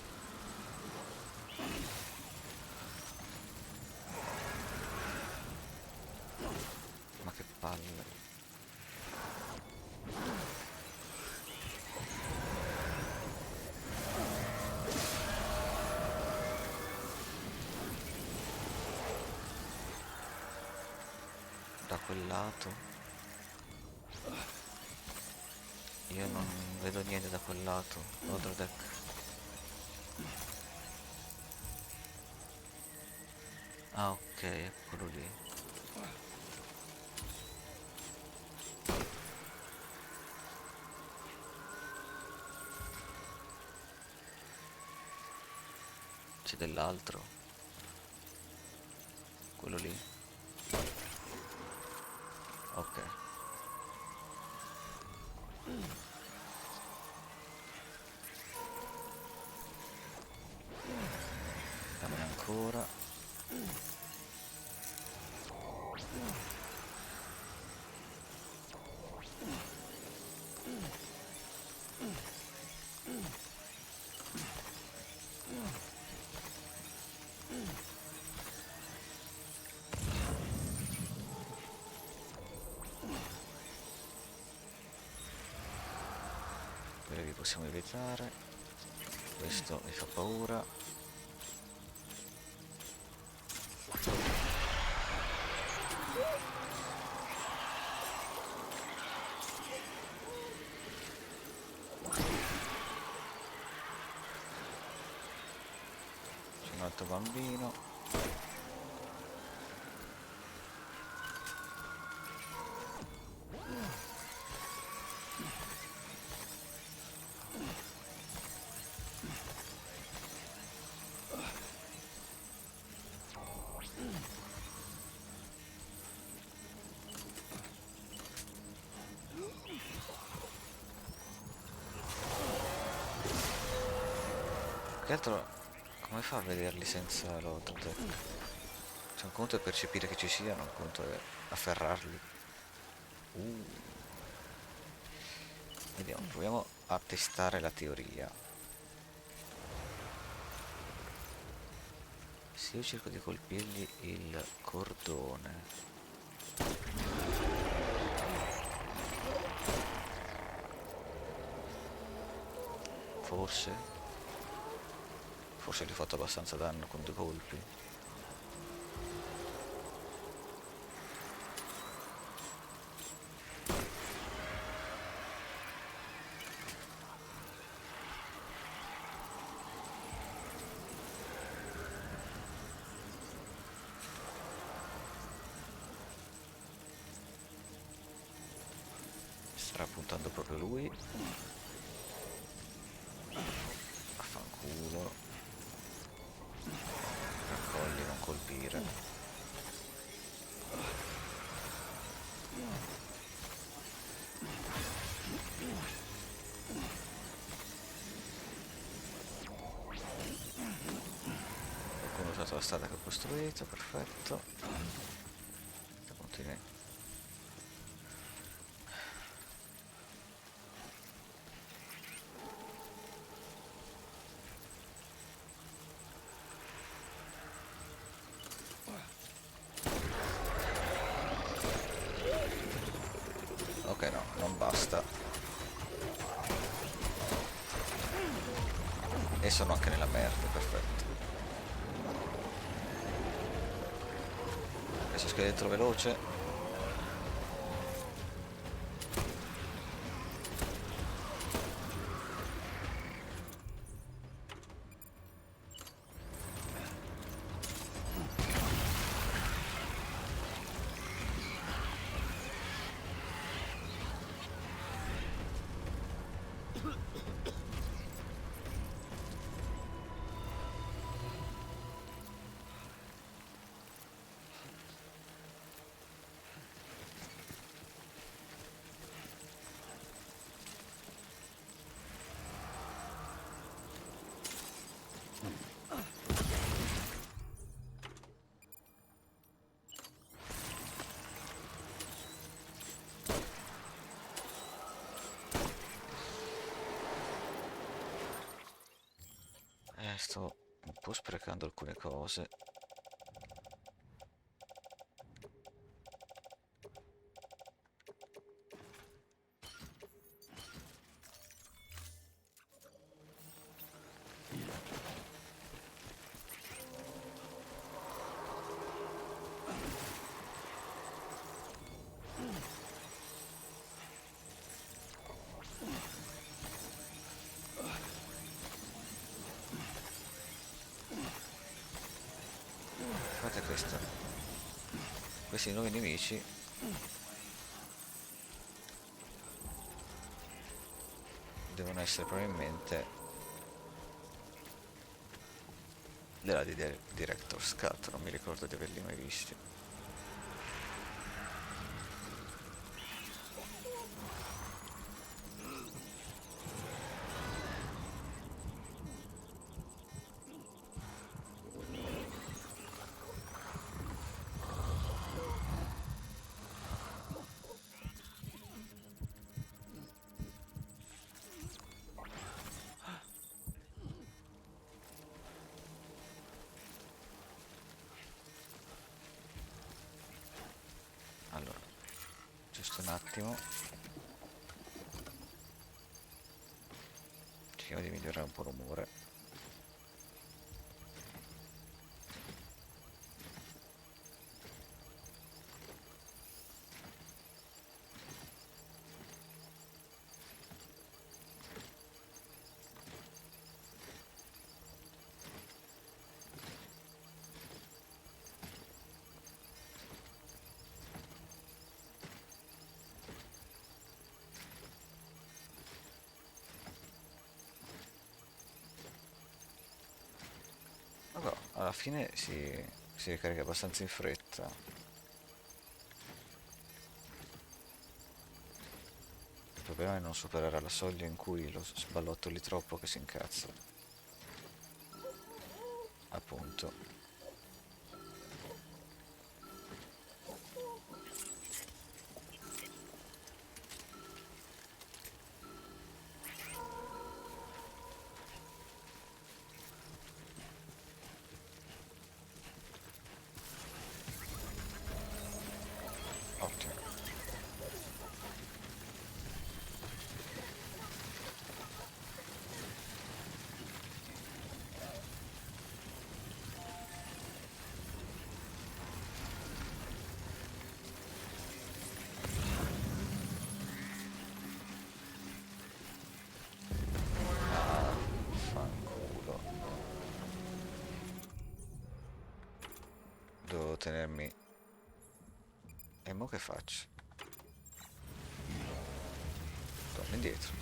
A: Ma che palle. Da quel lato. Io non vedo niente da quel lato. Other deck. Ah, ok, è quello lì. C'è dell'altro. Quello lì. Ok. Dammene ancora. Quelli li possiamo evitare. Questo mi fa paura. C'è un altro bambino. Che altro, come fa a vederli senza l'holodeck? Cioè, un conto è percepire che ci siano, un conto è afferrarli. Uh. Vediamo, proviamo a testare la teoria. Se io cerco di colpirgli il cordone, forse gli ho fatto abbastanza danno con 2 colpi. Starà puntando proprio lui. Affanculo. Raccogli, non colpire. Qualcuno ha usato la strada che ho costruito, perfetto. Continui. Ok, no, non basta. E sono anche nella merda, perfetto. Questo scheletro veloce. Sto un po' sprecando alcune cose. parte questa, questi nuovi nemici devono essere probabilmente della di Director's Cut, non mi ricordo di averli mai visti. Allora, giusto un attimo, cerchiamo di migliorare un po' il rumore. Vabbè, alla fine si ricarica abbastanza in fretta. Il problema è non superare la soglia in cui lo sballottoli troppo che si incazza. Appunto. Ottimo. Ah, fanculo. Devo tenermi... E mo che faccio? Torno indietro.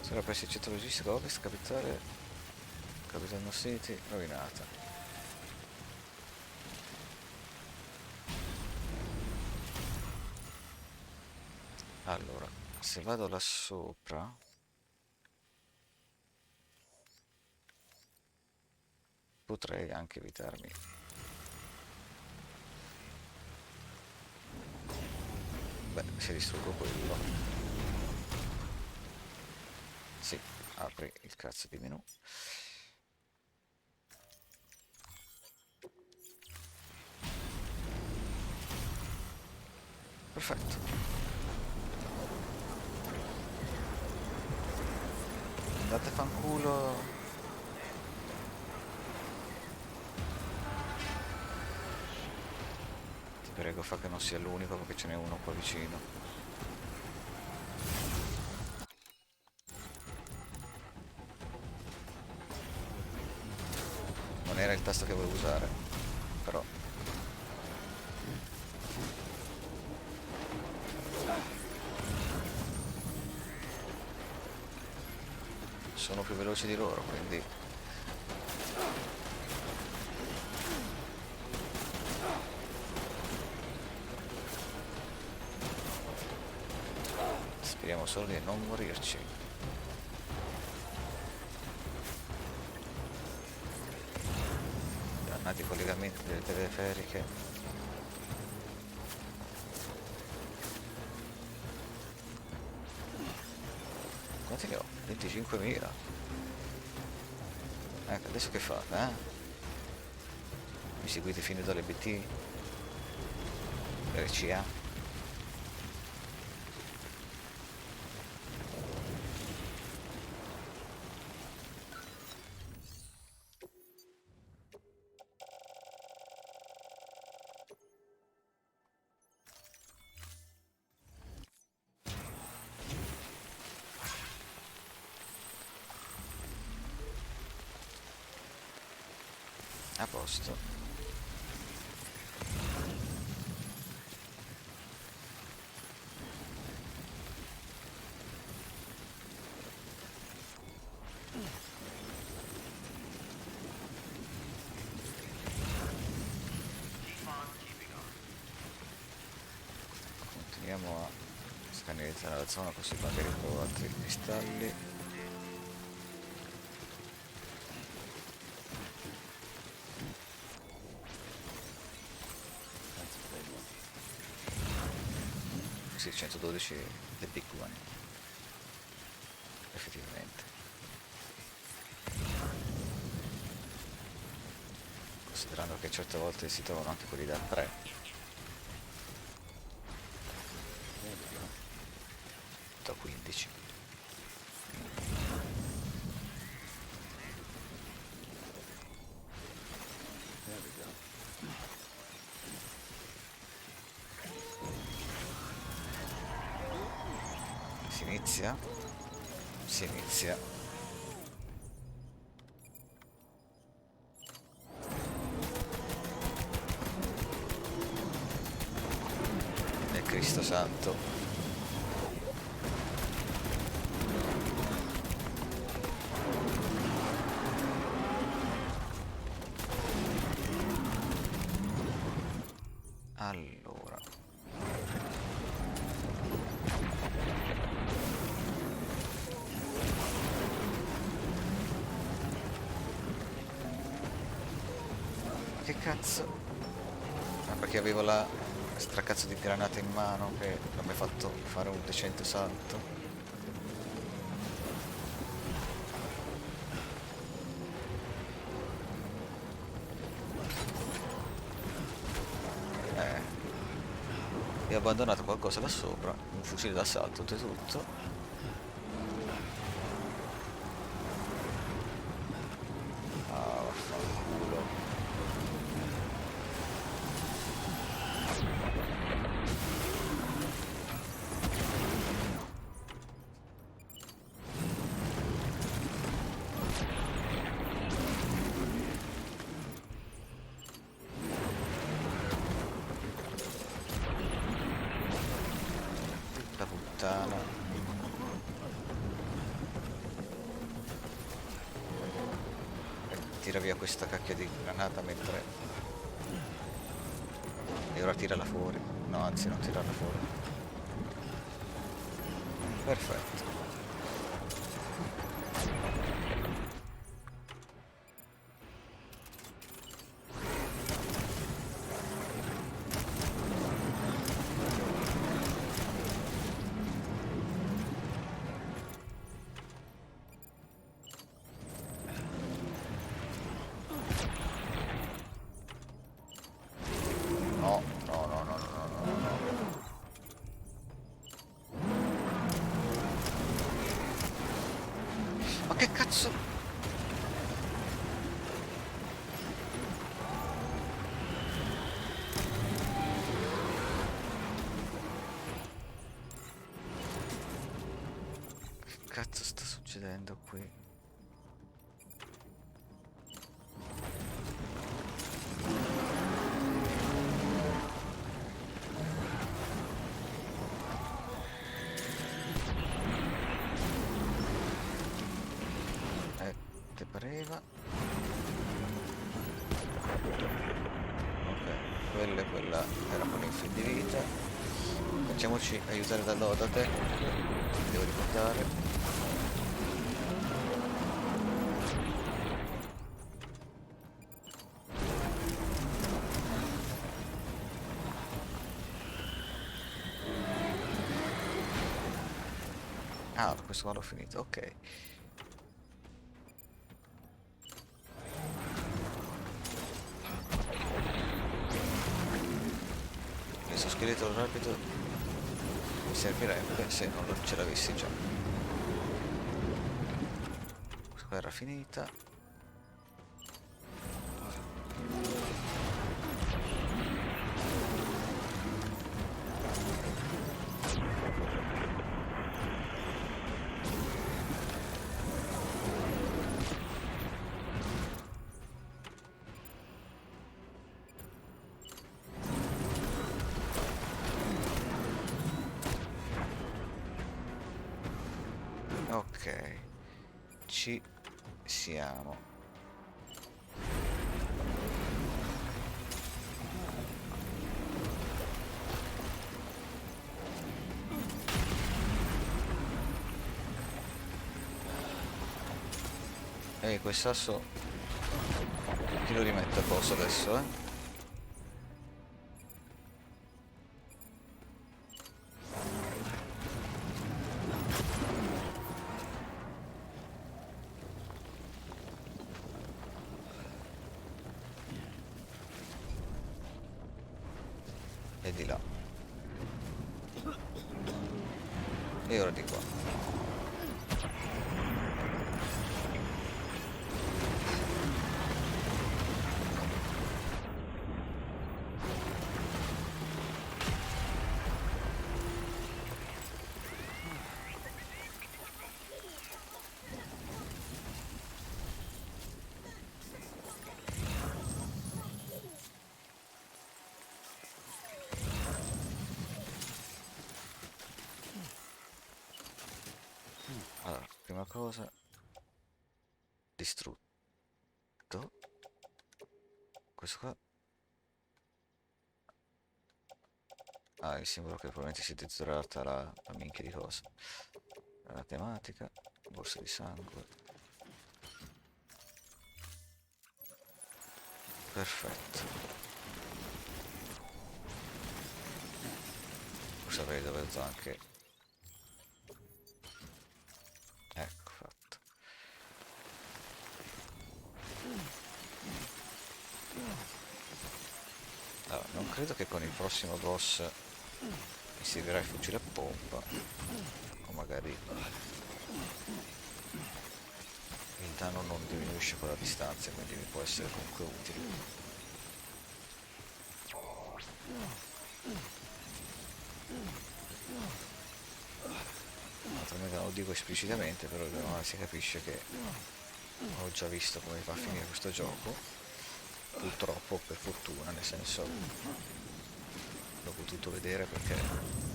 A: Sarà presso il centro logistico Ovest, capitale... Capitano City, rovinata. Allora, se vado là sopra... Potrei anche evitarmi. Beh, se distruggo quello. Sì, apri il cazzo di menu. Perfetto. Andate a fanculo. Ti prego, fa che non sia l'unico perché ce n'è uno qua vicino. Non era il tasto che volevo usare, però... Sono più veloci di loro, quindi... Speriamo solo di non morirci. Dannati collegamenti delle teleferiche. Quanti ne ho? 25.000. Ecco, adesso che fate, eh? Mi seguite fino dall'EBT? RCA? A posto. Continuiamo a scannerizzare la zona così magari trovo altri cristalli. Sì, 112 the big one. Effettivamente. Considerando che certe volte si trovano anche quelli da 3. Da 15. Si inizia? Si inizia. E Cristo santo. Allora. Ma che cazzo? Ah, perché avevo la stracazzo di granata in mano che non mi ha fatto fare un decente salto. E ho abbandonato qualcosa là sopra, un fucile d'assalto oltretutto. Ah, vaffanculo. La puttana. Tira via questa cacchio di granata mentre... E ora tirala fuori. No, anzi non tirarla fuori. Perfetto. No, no, no, no, no, no, no, no. Ma che cazzo? Che cazzo sta succedendo qui? Te pareva? Ok, quella era con l'infin di vita. Facciamoci aiutare dall'Odate. Devo ricordare. Ah, questo qua l'ho finito, ok. Questo scheletro rapido mi servirebbe se non ce l'avessi già. Questa qua era finita. Ok, ci siamo. Ehi, quel sasso chi lo rimette a posto adesso, eh? E di là. E ora di qua. Allora, prima cosa, distrutto. Questo qua. Ah, il simbolo che probabilmente si è deteriorata la minchia di cosa. La tematica, borsa di sangue. Perfetto. Saprei dove anche. Ecco fatto. Allora, non credo che con il prossimo boss mi servirà il fucile a pompa. O magari il danno non diminuisce con la distanza, quindi mi può essere comunque utile. Naturalmente non lo dico esplicitamente, però si capisce che ho già visto come va a finire questo gioco, purtroppo, per fortuna, nel senso l'ho potuto vedere perché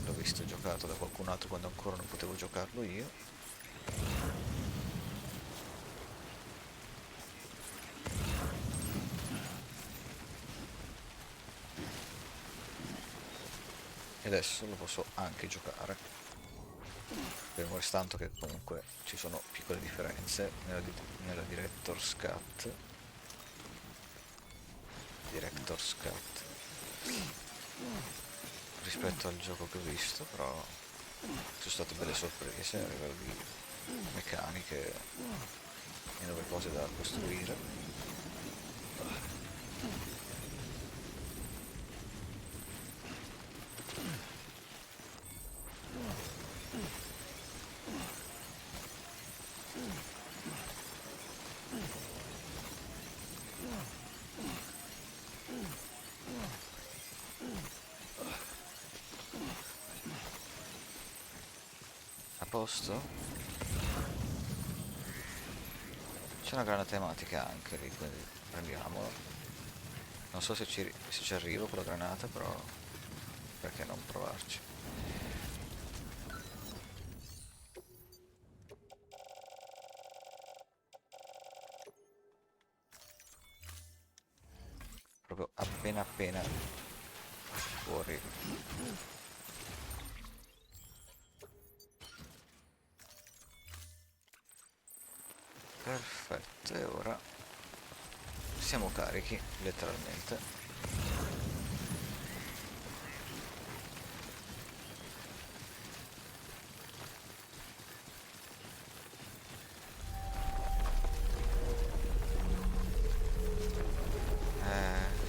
A: l'ho visto giocato da qualcun altro quando ancora non potevo giocarlo io. E adesso lo posso anche giocare, fermo restando che comunque ci sono piccole differenze nella Director's Cut rispetto al gioco che ho visto, però ci sono state belle sorprese a livello di meccaniche e nuove cose da costruire. A posto? C'è una grana tematica anche lì, quindi prendiamola. Non so se ci arrivo con la granata, però perché non provarci? Proprio appena fuori. Perfetto, e ora siamo carichi, letteralmente.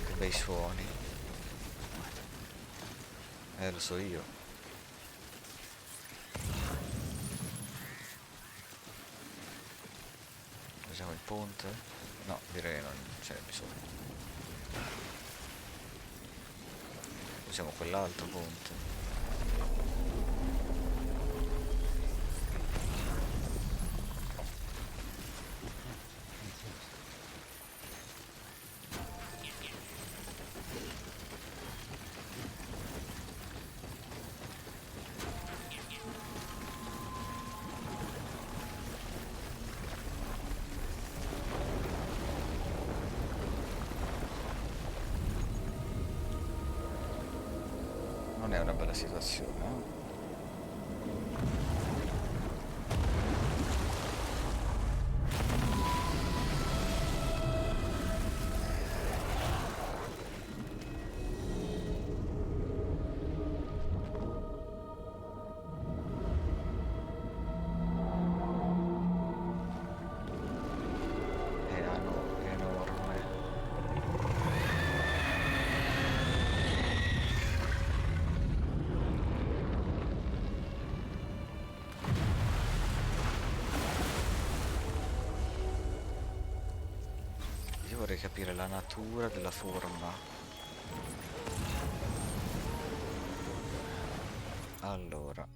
A: Che bei suoni. Lo so io. Usiamo il ponte? No, direi non c'è bisogno. Usiamo quell'altro ponte. Non è una bella situazione, eh? È enorme. Io vorrei capire la natura della forma. Allora,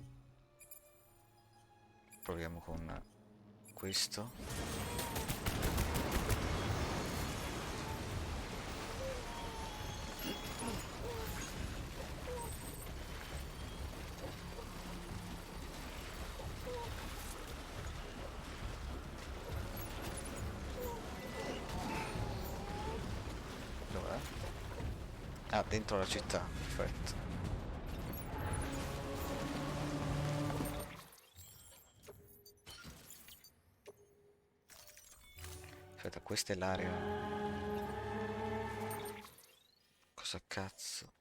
A: proviamo con questo. Dov'è? Ah, dentro la città, perfetto. Aspetta, questa è l'area. Cosa cazzo?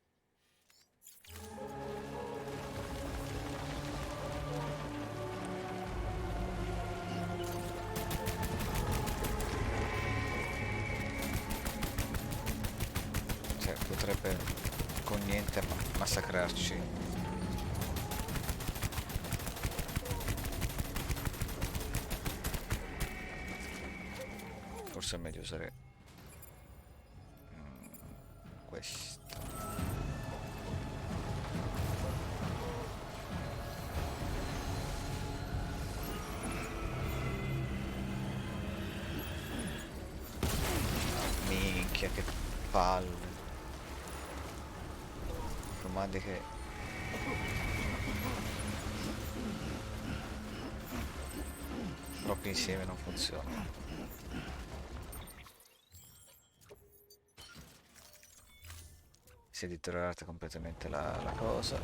A: Cioè, potrebbe con niente massacrarci. Forse è meglio usare questo. Minchia, che palle. Comandi che... troppi insieme non funzionano. Si è deteriorata completamente la cosa.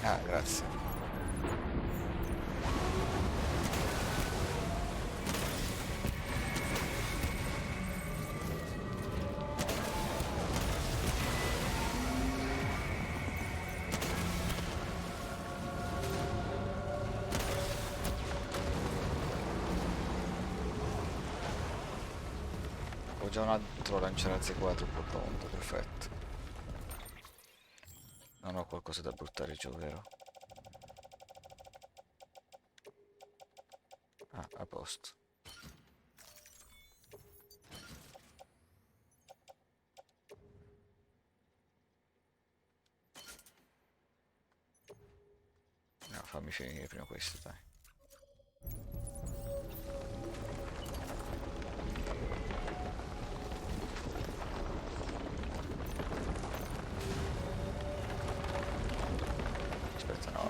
A: Ah, grazie. Ho già un altro lanciarazzi quadruplo pronto, perfetto. Non ho qualcosa da buttare giù, vero? Ah, a posto. No, fammi finire prima questo, dai. Aspetta, no,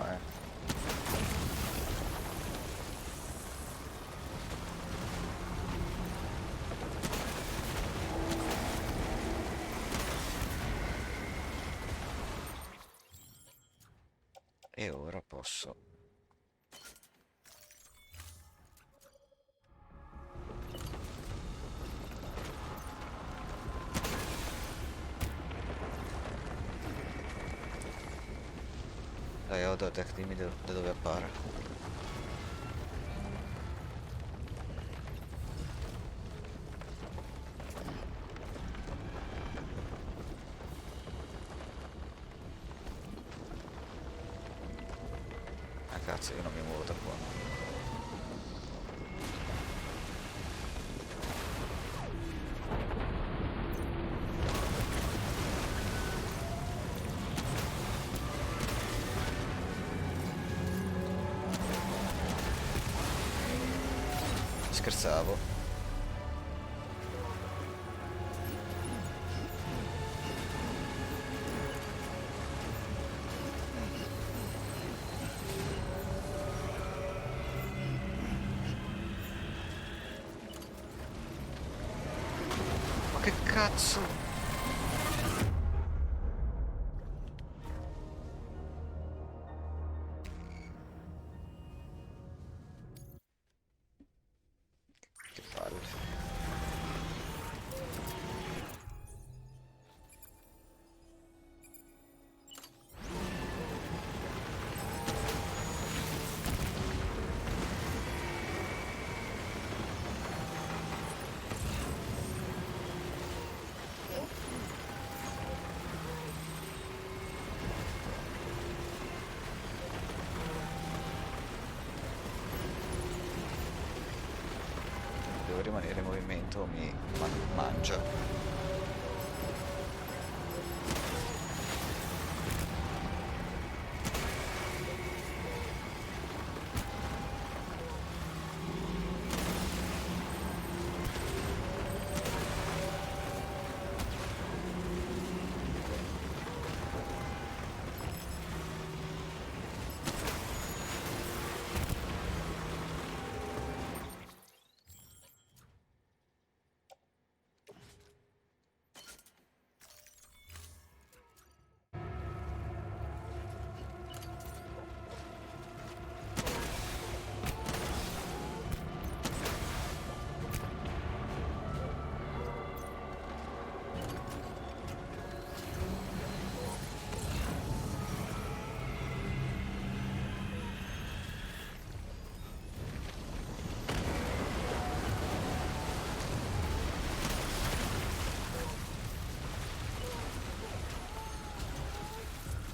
A: E ora posso... Dai, Ododeck, dimmi da dove appare. Ah, cazzo, io non mi muovo da qua. Scherzavo. cazzo! Che palle. Devo rimanere in movimento o mi mangia.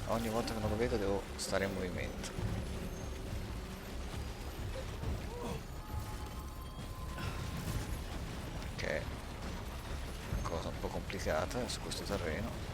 A: Ogni volta che non lo vedo devo stare in movimento. Che è una cosa un po' complicata su questo terreno.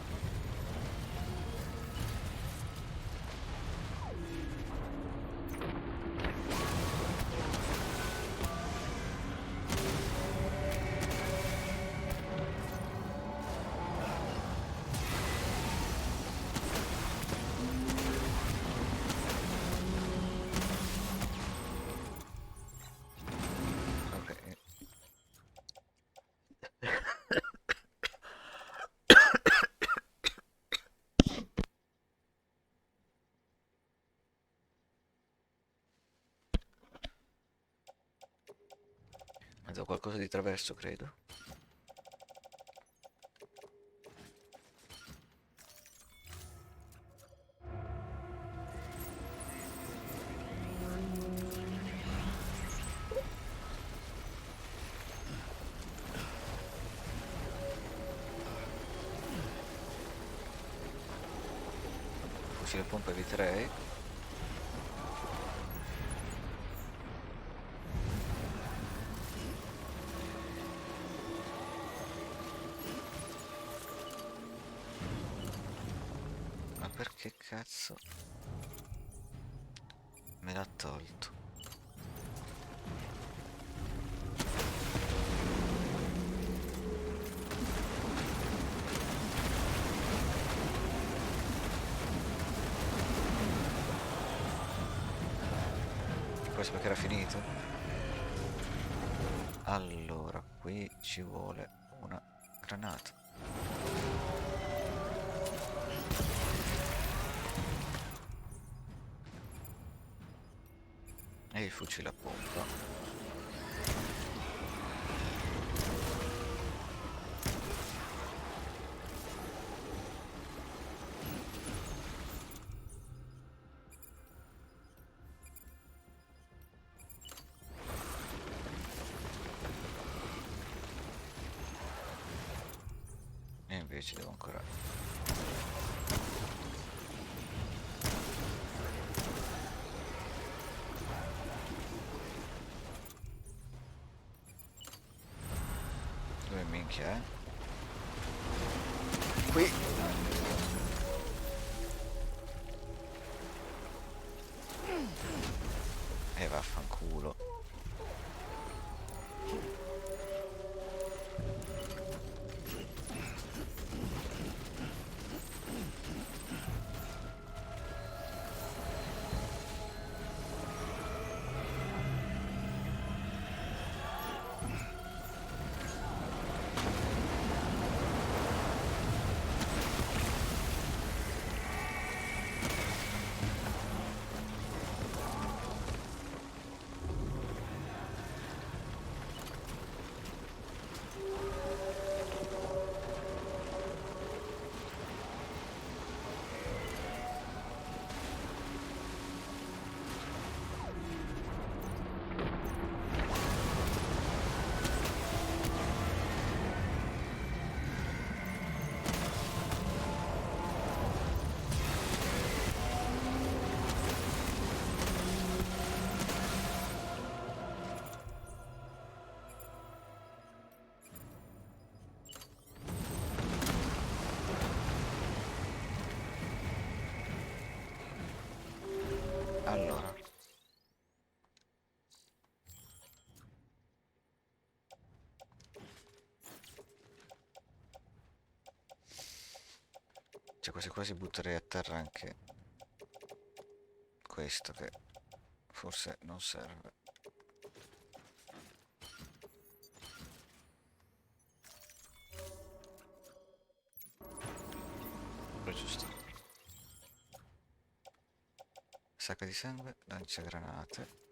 A: Ok. Vedo qualcosa di traverso, credo. Fucile pompa eviterei. Ma perché cazzo me l'ha tolto? Forse perché era finito? Allora, qui ci vuole una granata. E il fucile a pompa. E invece devo ancora... Dove minchia è? Qui! E vaffanculo. quasi quasi butterei a terra anche questo che forse non serve. Però giusto. Sacca di sangue, lanciagranate.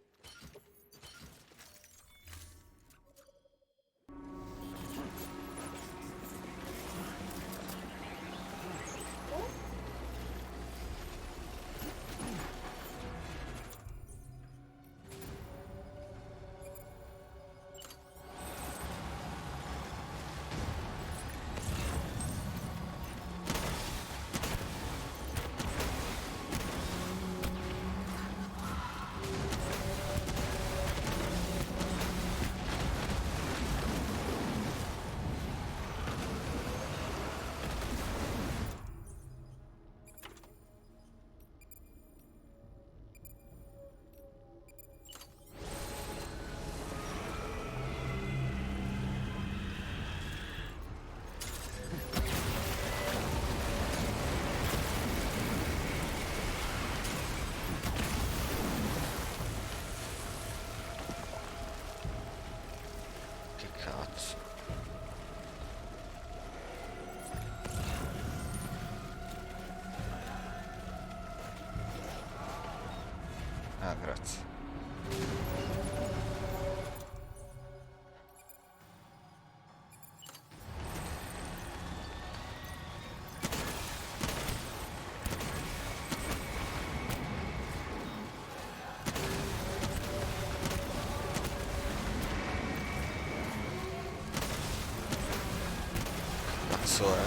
A: Che cazzo. Ah, grazie. Cazzo è?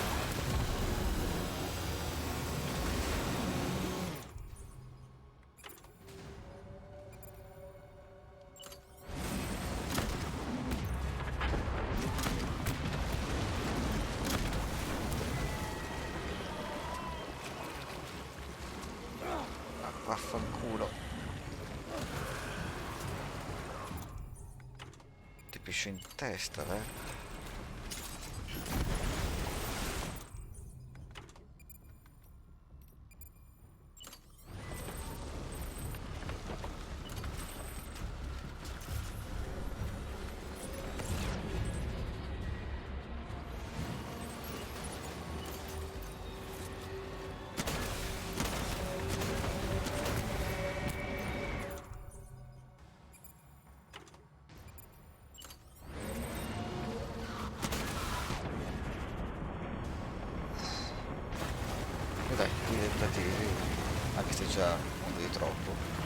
A: Vaffanculo. Ti piscio in testa, eh? E dai, due tentativi, anche se già uno di troppo.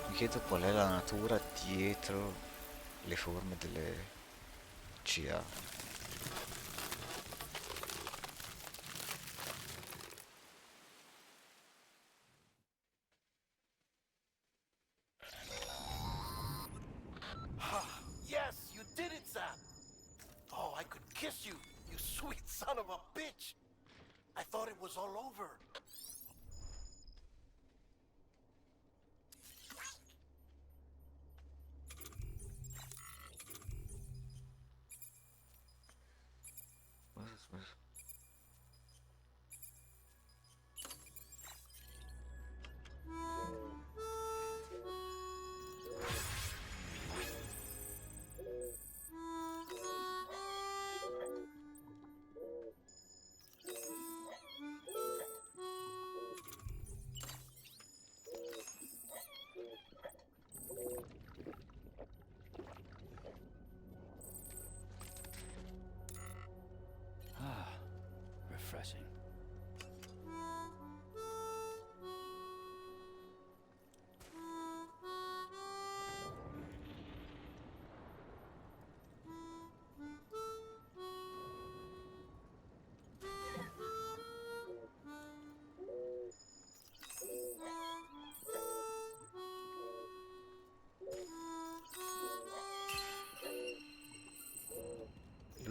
A: Mi chiedo qual è la natura dietro le forme delle CA.
C: Yes, you did it, Sam! Oh, I could kiss you, you sweet son of a bitch! I thought it was all over.
D: Ah, refreshing.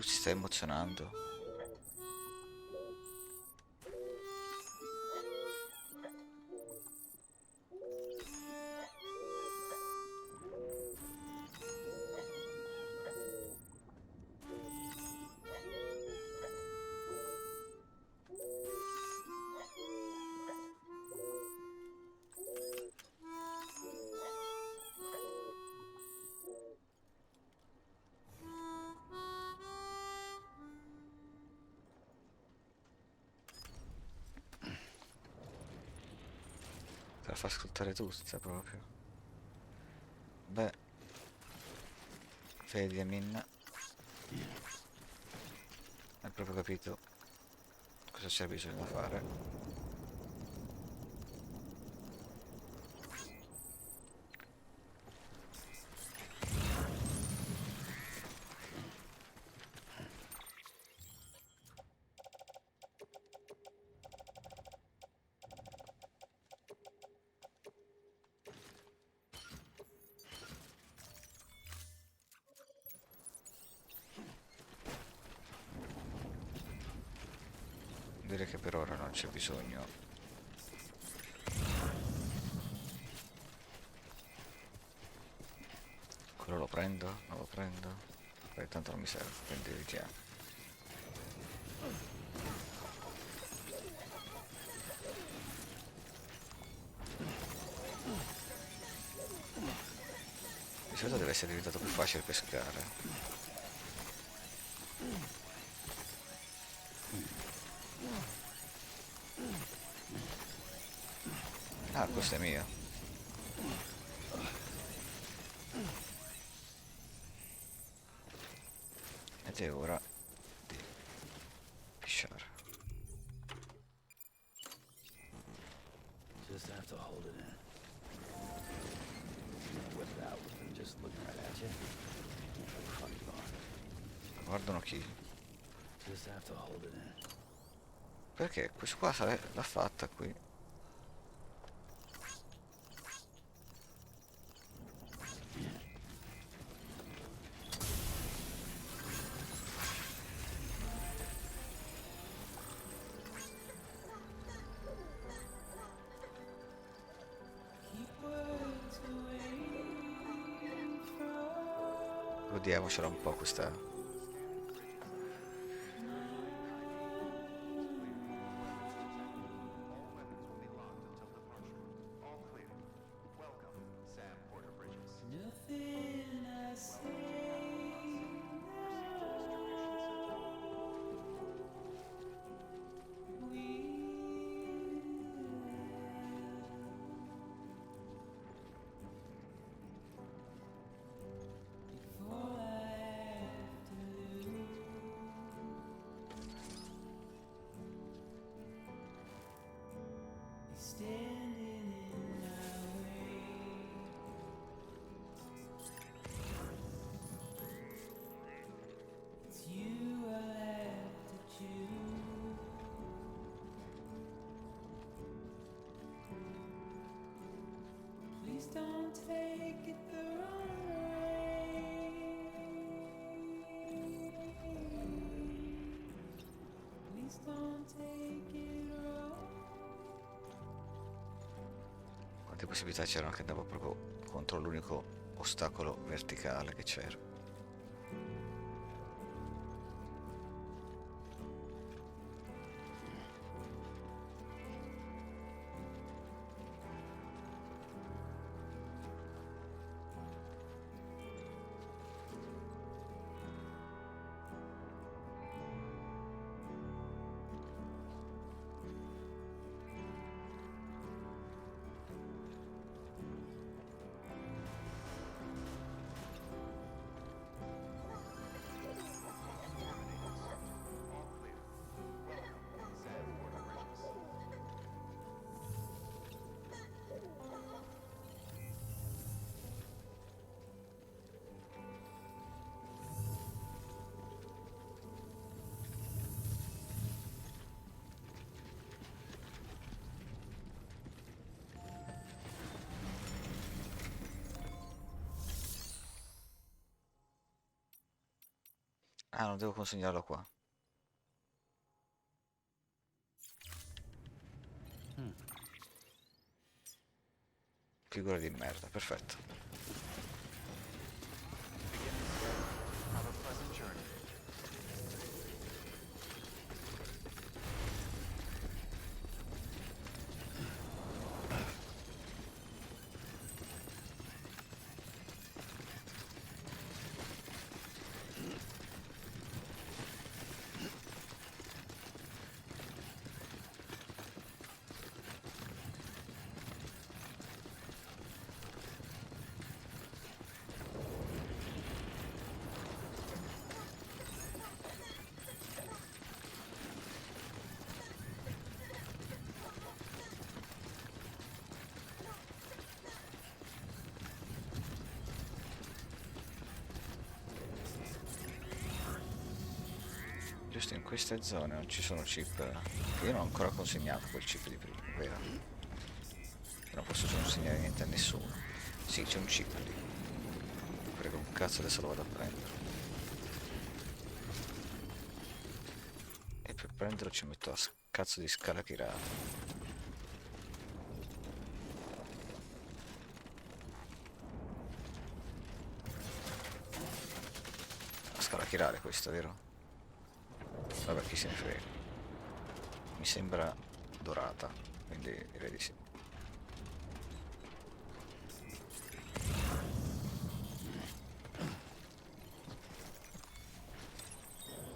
A: Tu si stai emozionando? Te la fa ascoltare tutta proprio. Beh, vedi Amin, hai proprio capito cosa c'è bisogno di fare. Direi che per ora non c'è bisogno. Quello lo prendo? Non lo prendo? Beh, tanto non mi serve, quindi evitiamo. Di solito deve essere diventato più facile pescare. Ah, questo è mio. Ed è ora di pisciare.
D: Just have to hold it in. Whip it out with them just looking right at you. What the fuck you are?
A: Guardano chi?
D: Just have to hold it in.
A: Perché questo qua l'ha fatta qui. Godiamocela un po' questa.
I: All weapons will be locked until departure. All clear. Welcome, Sam Porter Bridges.
J: Nothing I say before I have to lose. You're standing in my way. It's you I have to choose. Please don't take it the wrong way. Please don't take it wrong.
A: Quante possibilità c'erano che andavo proprio contro l'unico ostacolo verticale che c'era. Ah, non devo consegnarlo qua. Figura di merda, perfetto.
I: Have a pleasant journey.
A: Giusto in queste zone non ci sono chip. Che io non ho ancora consegnato quel chip di prima, vero? Non posso consegnare niente a nessuno. Sì, c'è un chip lì. Prego un cazzo, adesso lo vado a prendere. E per prenderlo ci metto la cazzo di scala chirata. La scala chirale questa, vero? Vabbè, chi se ne frega. Mi sembra dorata, quindi direi di sì.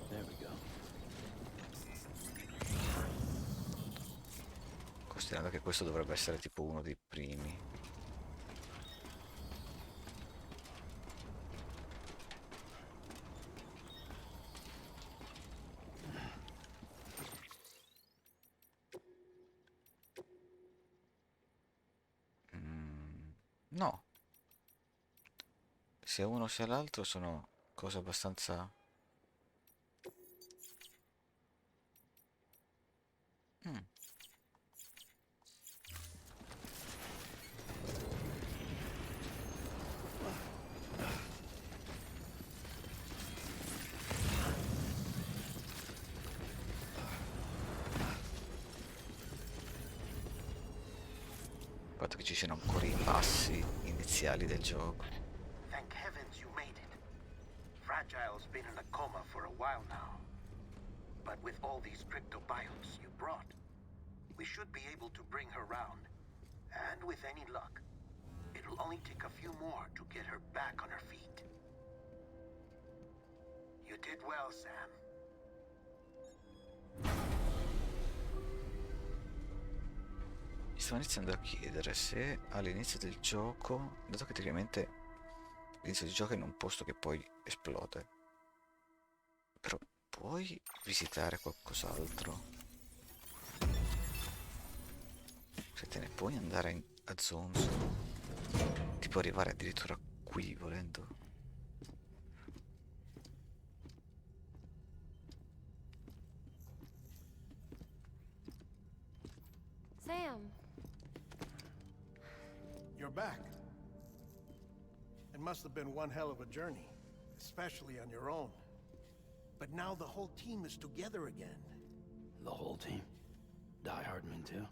D: There we go.
A: Considerando che questo dovrebbe essere tipo uno dei primi. No, sia uno sia l'altro sono cose abbastanza... Mm. Il fatto che ci siano ancora i passi iniziali del gioco.
C: Thank heavens you made it. Fragile's been in a coma for a while now. But with all these cryptobiotes you brought, we should be able to bring her round. And with any luck, it'll only take a few more to get her back on her feet. You did well, Sam.
A: Mi stavo iniziando a chiedere se all'inizio del gioco, dato che tecnicamente l'inizio del gioco è in un posto che poi esplode, però puoi visitare qualcos'altro? Se te ne puoi andare a Zonzo, ti puoi arrivare addirittura qui volendo.
K: Sam,
C: You're back. It must have been one hell of a journey, especially on your own. But now the whole team is together again.
D: The whole team? Die Hardman too?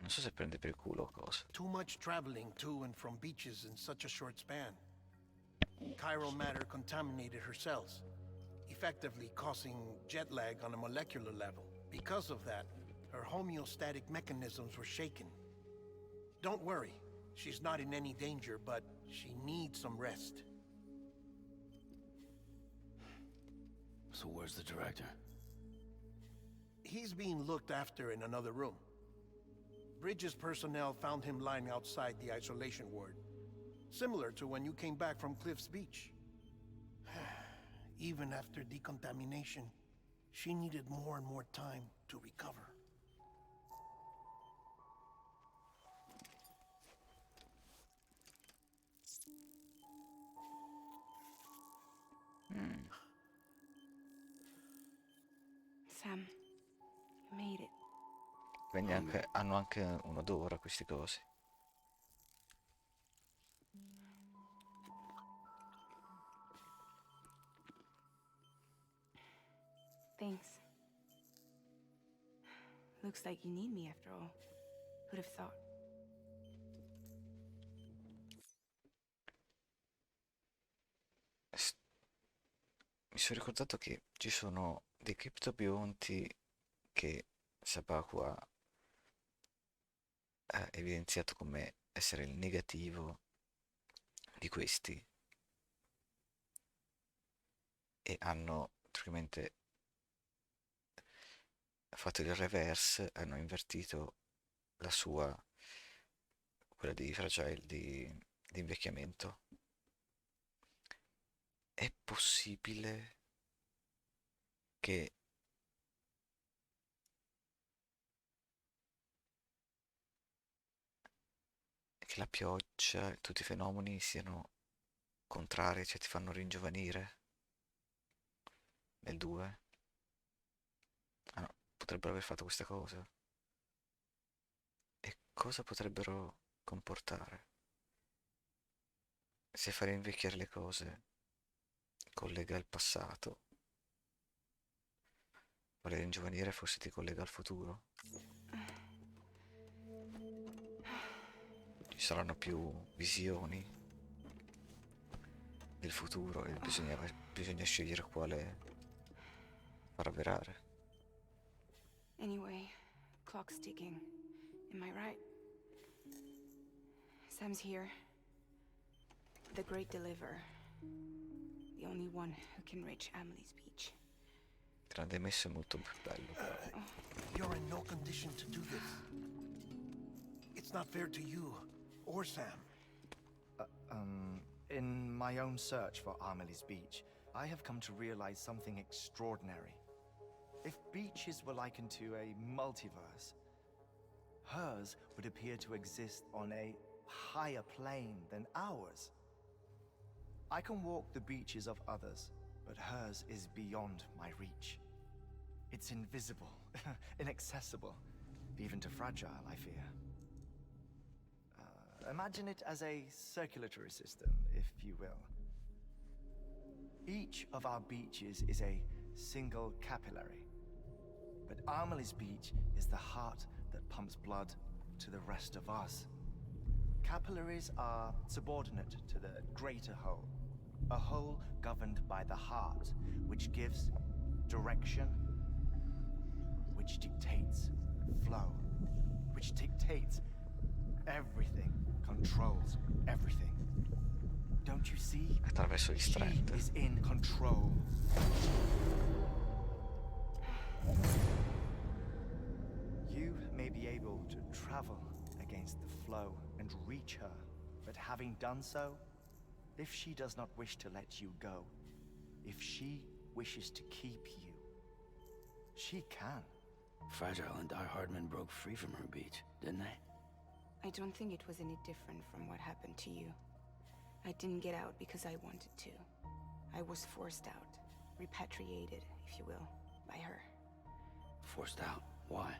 A: Non so se prende per il culo o cosa.
C: Too much traveling to and from beaches in such a short span. Chiral matter contaminated her cells, effectively causing jet lag on a molecular level. Because of that, her homeostatic mechanisms were shaken. Don't worry, she's not in any danger, but she needs some rest.
D: So where's the director?
C: He's being looked after in another room. Bridges personnel found him lying outside the isolation ward. Similar to when you came back from Cliff's Beach. Even after decontamination, she needed more and more time to recover.
G: Sam, you made it.
A: Quindi hanno anche un odore questi cosi.
G: Thanks. Looks like you need me after all. Who'd have thought?
A: Mi sono ricordato che ci sono dei criptobionti che Sabaku ha evidenziato come essere il negativo di questi e hanno praticamente fatto il reverse, hanno invertito la sua, quella di fragile, di invecchiamento. È possibile che la pioggia e tutti i fenomeni siano contrari, cioè ti fanno ringiovanire nel 2? Ah no, potrebbero aver fatto questa cosa. E cosa potrebbero comportare? Se fare invecchiare le cose collega il passato, fare ringiovanire forse ti collega al futuro. Ci saranno più visioni del futuro e bisogna scegliere quale far avverare.
G: Anyway, clock's ticking. Am I right? Sam's here. The Great Deliverer. The only one who can reach Amelie's beach.
A: Grande messo è molto bello.
C: You're in no condition to do this. It's not fair to you or Sam.
K: In my own search for Amelie's Beach, I have come to realize something extraordinary. If beaches were likened to a multiverse, hers would appear to exist on a higher plane than ours. I can walk the beaches of others, but hers is beyond my reach. It's invisible, inaccessible, even to fragile, I fear. Imagine it as a circulatory system, if you will. Each of our beaches is a single capillary. But Amelie's beach is the heart that pumps blood to the rest of us. Capillaries are subordinate to the greater whole. A whole governed by the heart, which gives direction, which dictates flow, which dictates everything, controls everything. Don't you see?
A: Attraverso gli
K: She
A: strand.
K: is in control. You may be able to travel against the flow and reach her, but having done so, if she does not wish to let you go, if she wishes to keep you, she can.
D: Fragile and Die Hardman broke free from her beach, didn't they?
G: I don't think it was any different from what happened to you. I didn't get out because I wanted to. I was forced out, repatriated, if you will, by her.
D: Forced out. Why?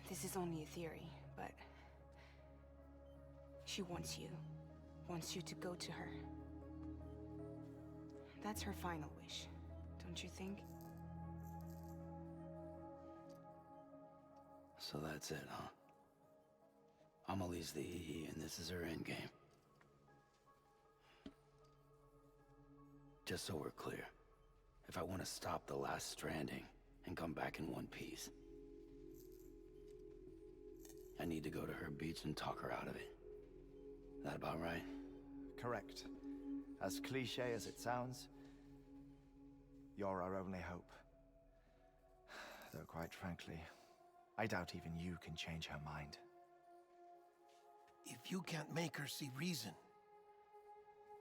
G: This is only a theory, but she wants you to go to her. That's her final wish, don't you think?
D: So that's it, huh? Amelie's the EE, and this is her endgame. Just so we're clear, if I want to stop the last stranding and come back in one piece, I need to go to her beach and talk her out of it. That about right?
K: Correct. As cliche as it sounds, you're our only hope. Though quite frankly, I doubt even you can change her mind.
C: If you can't make her see reason,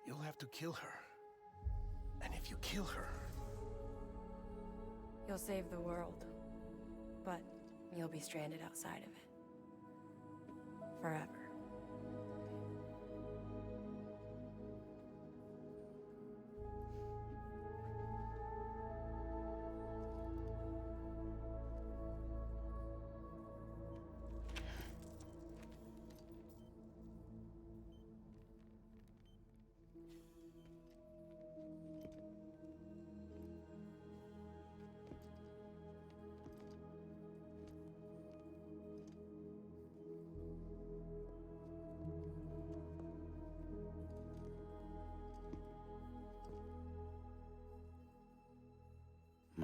C: you'll have to kill her. And if you kill her...
L: You'll save the world, but you'll be stranded outside of it. Forever.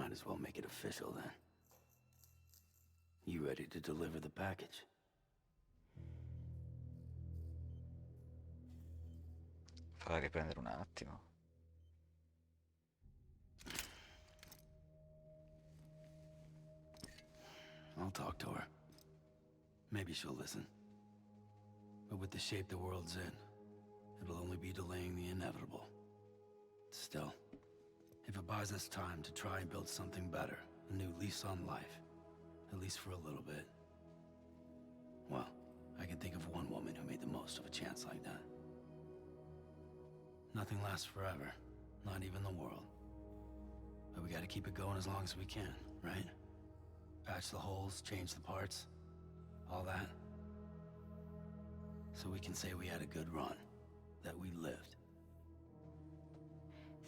D: might as well make it official then. You ready to deliver the package?
A: Falla riprendere un attimo.
D: I'll talk to her. Maybe she'll listen. But with the shape the world's in, it'll only be delaying the inevitable. Still, if it buys us time to try and build something better, a new lease on life, at least for a little bit, well, I can think of one woman who made the most of a chance like that. Nothing lasts forever, not even the world. But we gotta keep it going as long as we can, right? Patch the holes, change the parts, all that. So we can say we had a good run, that we lived.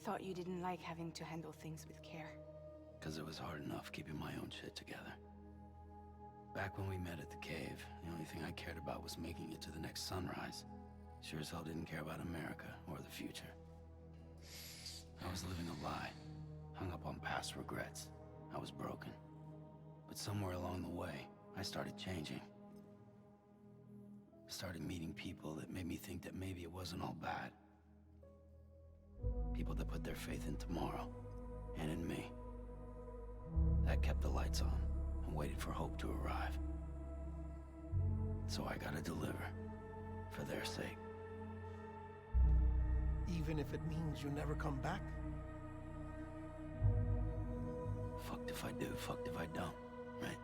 G: Thought you didn't like having to handle things with care.
D: 'Cause it was hard enough keeping my own shit together. Back when we met at the cave, the only thing I cared about was making it to the next sunrise. Sure as hell didn't care about America or the future. I was living a lie, hung up on past regrets. I was broken. But somewhere along the way, I started changing. Started meeting people that made me think that maybe it wasn't all bad. People that put their faith in tomorrow, and in me. That kept the lights on, and waited for hope to arrive. So I gotta deliver, for their sake.
C: Even if it means you never come back?
D: Fucked if I do, fucked if I don't, right?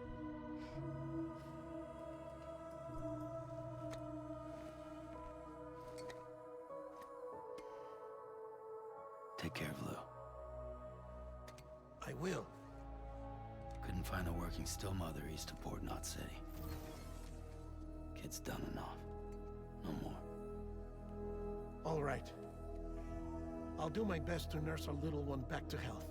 D: Take care of Lou.
C: I will.
D: Couldn't find a working still mother east of Port Knot City. Kid's done enough. No more.
C: All right. I'll do my best to nurse our little one back to health.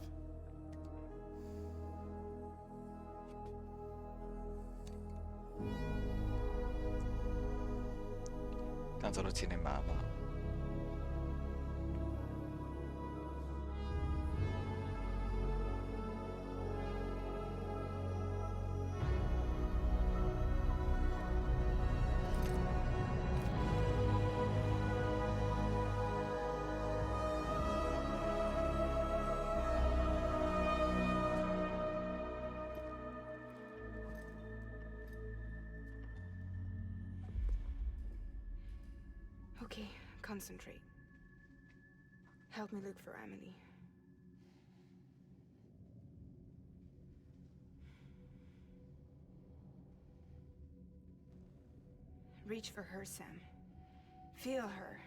A: Tanto lo tiene in mano.
G: Okay, concentrate. Help me look for Emily. Reach for her, Sam. Feel her.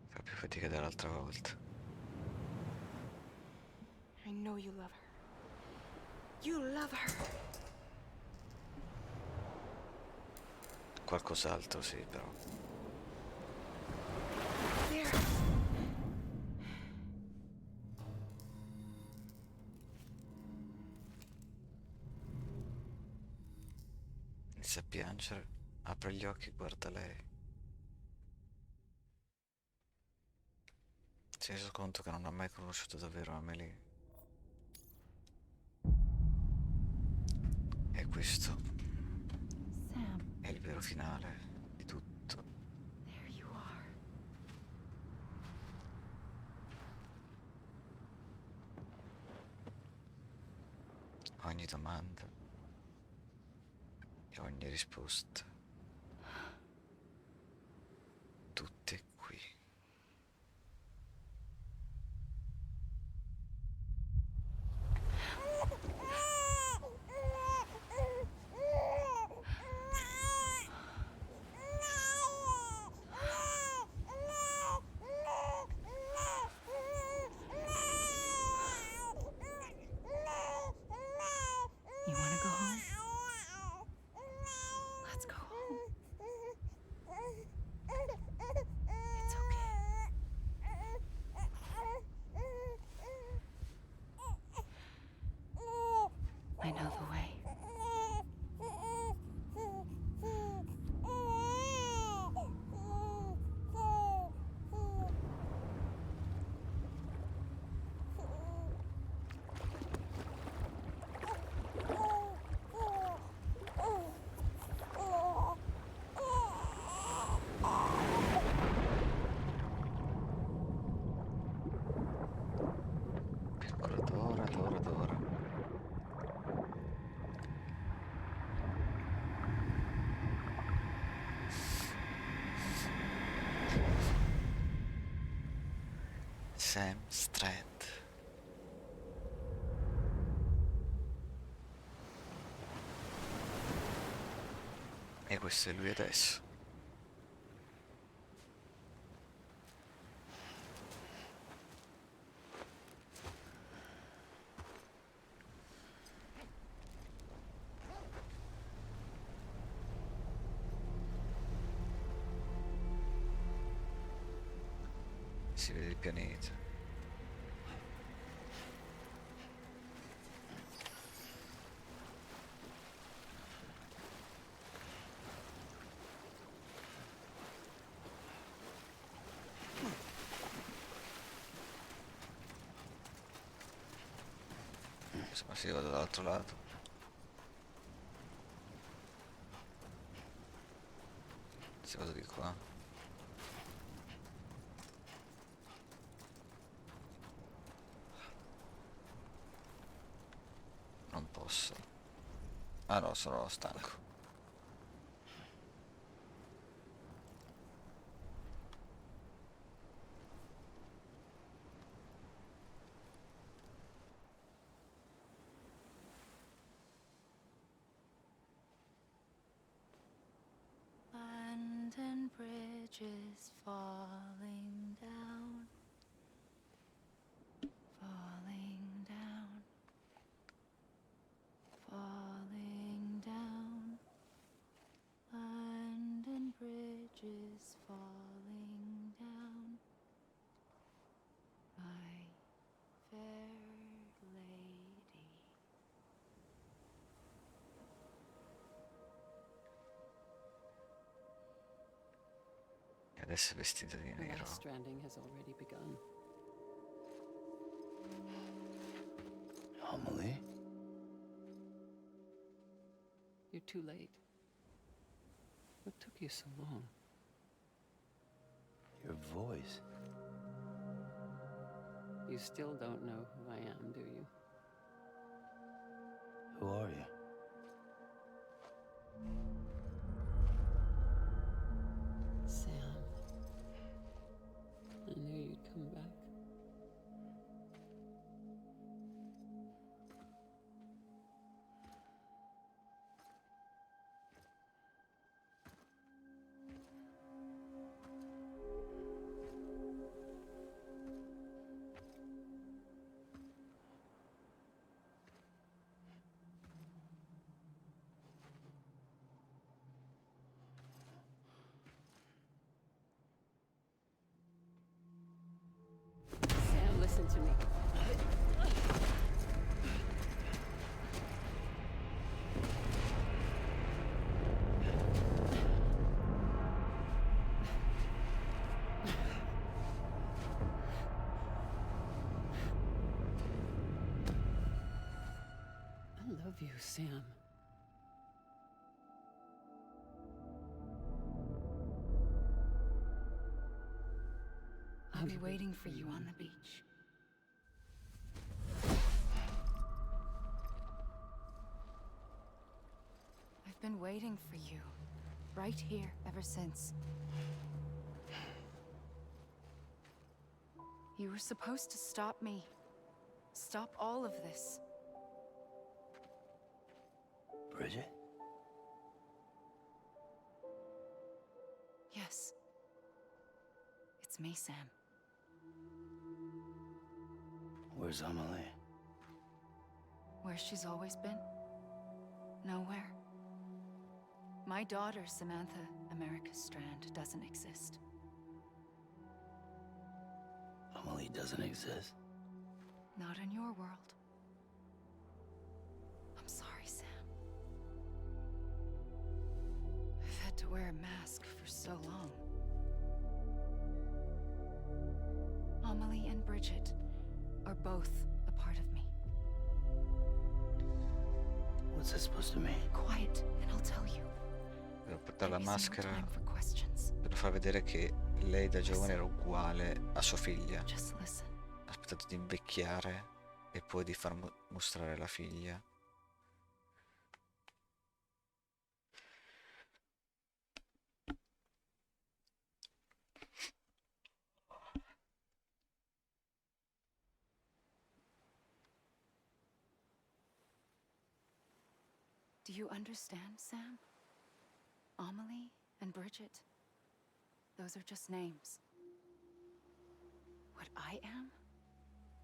A: Fa più fatica dell'altra volta.
G: I know you love her. You love her.
A: Qualcos'altro sì, però.
G: There.
A: Inizia a piangere, apre gli occhi, guarda lei. Si è reso conto che non ha mai conosciuto davvero Amelie. E questo
L: Sam,
A: è il vero finale di tutto.
L: there you are.
A: Ogni domanda e ogni risposta. Tutte qui.
L: You want to go home? Let's go home.
A: Sam Strand. E questo è lui adesso. Si vede il pianeta. Insomma, si va dall'altro lato. Si vado di qua. Non posso. Ah no, sono stanco.
M: Land and bridges falling down, falling down, falling down. Land and bridges falling down, my fair lady.
A: E adesso è vestito di
N: The
A: nero.
N: last stranding has already begun.
D: Amelie?
N: You're too late. What took you so long?
D: Your voice.
N: You still don't know who I am, do you?
D: Who are you?
N: Sam. I knew you'd come back. Sam, listen to me. I love you, Sam.
G: I'll be waiting for you on the beach. I've been waiting for you, right here, ever since. You were supposed to stop me. Stop all of this.
D: Bridget?
G: Yes. It's me, Sam.
D: Where's Amelie?
G: Where she's always been? Nowhere. My daughter, Samantha America Strand, doesn't exist.
D: Amelie doesn't exist?
G: Not in your world. I'm sorry, Sam. I've had to wear a mask for so long. Amelie and Bridget are both a part of me.
D: What's that supposed to mean?
G: Quiet, and I'll tell you.
A: Devo portare la
G: Give me some more
A: maschera
G: time for questions.
A: per far vedere che lei da giovane era uguale a sua figlia.
G: Just listen.
A: Ha aspettato di invecchiare e poi di far mostrare la figlia.
M: Do you understand, Sam? Amelie and Bridget, those are just names. What I am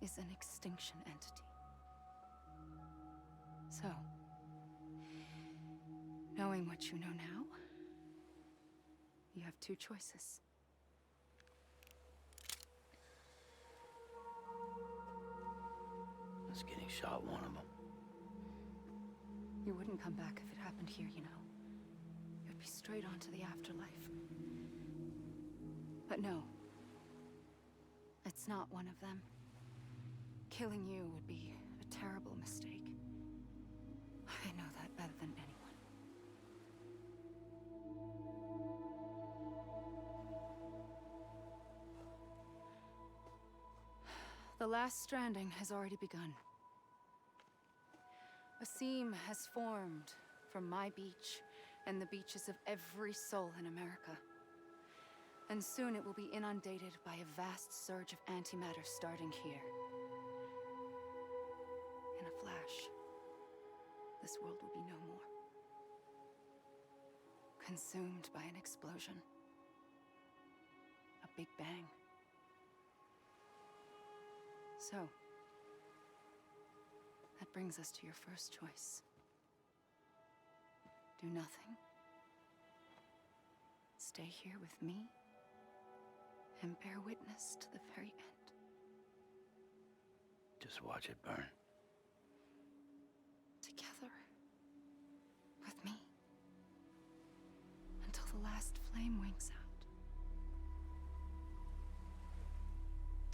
M: is an extinction entity. So, knowing what you know now, you have two choices.
D: Us getting shot one of them.
M: You wouldn't come back if it happened here, you know. You'd be straight on to the afterlife. But no. It's not one of them. Killing you would be a terrible mistake. I know that better than anyone. The last stranding has already begun. A seam has formed from my beach and the beaches of every soul in America. And soon it will be inundated by a vast surge of antimatter starting here. In a flash, this world will be no more. Consumed by an explosion. A big bang. So, that brings us to your first choice. Do nothing. Stay here with me and bear witness to the very end.
D: Just watch it burn.
M: Together. With me. Until the last flame winks out.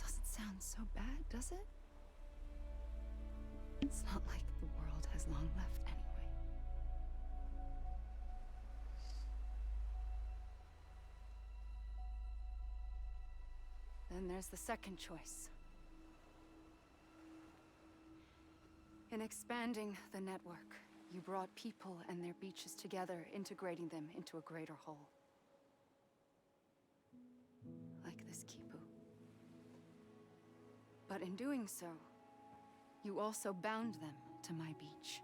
M: Doesn't sound so bad, does it? It's not like the world has long left anyway. Then there's the second choice. In expanding the network, you brought people and their beaches together, integrating them into a greater whole. Like this Kipu. But in doing so, you also bound them to my beach.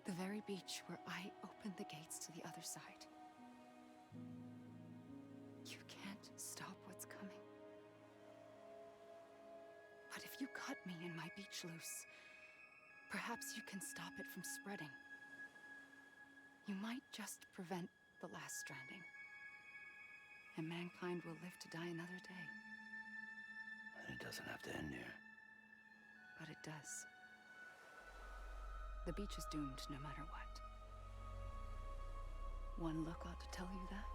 M: The very beach where I opened the gates to the other side. You can't stop what's coming. But if you cut me and my beach loose, perhaps you can stop it from spreading. You might just prevent the last stranding. And mankind will live to die another day.
D: And it doesn't have to end here.
M: But it does. The beach is doomed no matter what. One look ought to tell you that.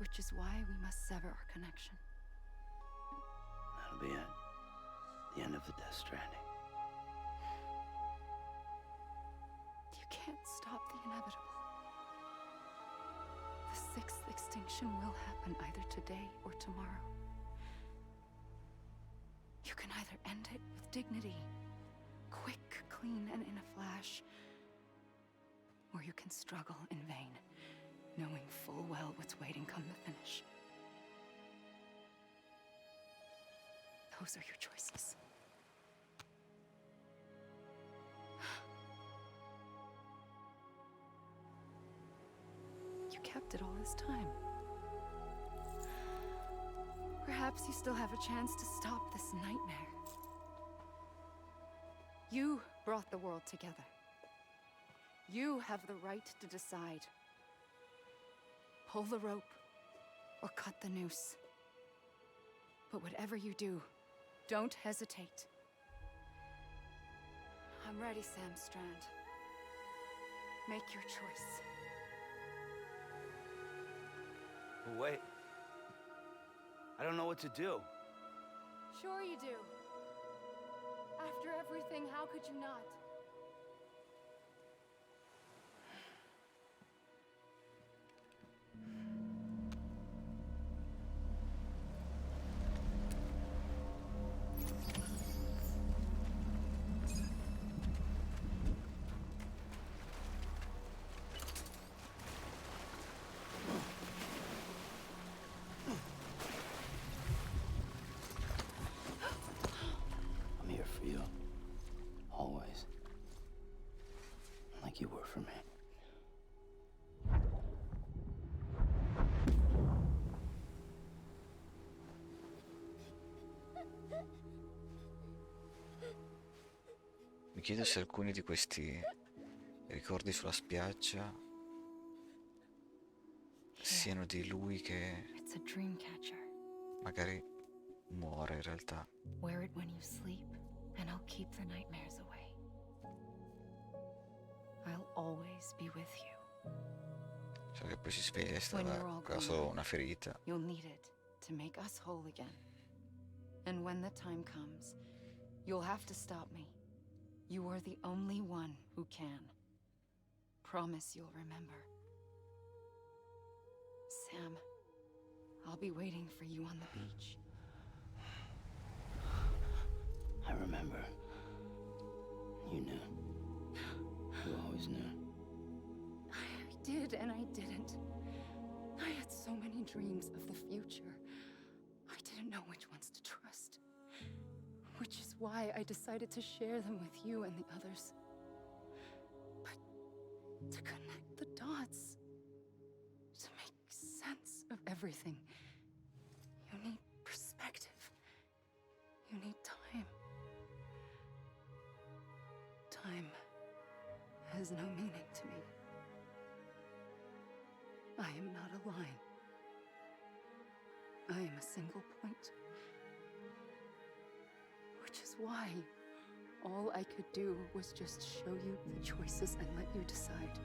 M: Which is why we must sever our connection.
D: That'll be it. The end of the Death Stranding.
M: You can't stop the inevitable. The sixth extinction will happen either today or tomorrow. You can either end it with dignity, quick, clean, and in a flash, or you can struggle in vain, knowing full well what's waiting come the finish. Those are your choices. You kept it all this time. Perhaps you still have a chance to stop this nightmare. You brought the world together. You have the right to decide. Pull the rope or cut the noose. But whatever you do, don't hesitate. I'm ready, Sam Strand. Make your choice.
D: Wait. I don't know what to do.
M: Sure you do. After everything, how could you not?
D: I'm here for you. you were for me.
A: Mi chiedo se alcuni di questi ricordi sulla spiaggia siano di lui che
L: It's a dream catcher.
A: magari muore in realtà.
L: Wear it when you sleep, and I'll keep the nightmares away. I'll always be with you.
A: So che poi si sveglia e
L: When you're
A: stava
L: all
A: aveva solo
L: gone,
A: una ferita.
L: you'll need it to make us whole again. And when the time comes, you'll have to stop me. You are the only one who can. Promise you'll remember. Sam, I'll be waiting for you on the beach.
D: I remember. You knew. You always knew.
M: I did and I didn't. I had so many dreams of the future. I didn't know which ones to trust. Which is why I decided to share them with you and the others. But to connect the dots, to make sense of everything, you need perspective. You need time. Time has no meaning to me. I am not a line. I am a single point. Which is why all I could do was just show you the choices and let you decide.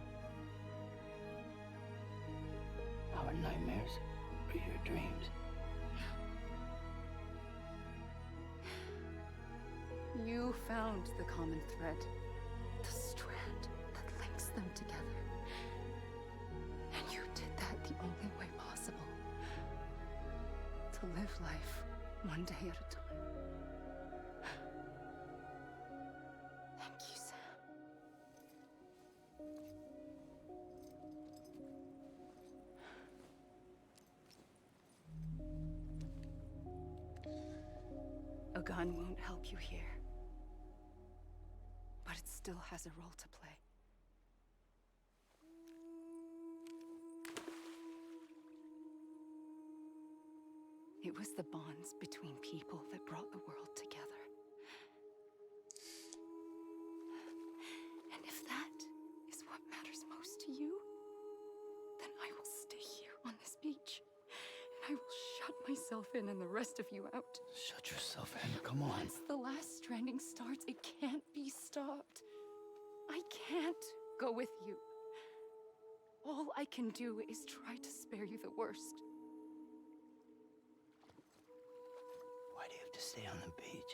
D: Our nightmares are your dreams.
M: You found the common thread, the strand that links them together. And you did that the only way possible. To live life one day at a time. Thank you, Sam. A gun won't help you here. But it still has a role to play. It was the bonds between people that brought the world together. And if that is what matters most to you, then I will stay here on this beach. And I will shut myself in and the rest of you out.
D: Shut yourself in, come on.
M: Once the last stranding starts, it can't be stopped. I can't go with you. All I can do is try to spare you the worst.
D: Why do you have to stay on the beach?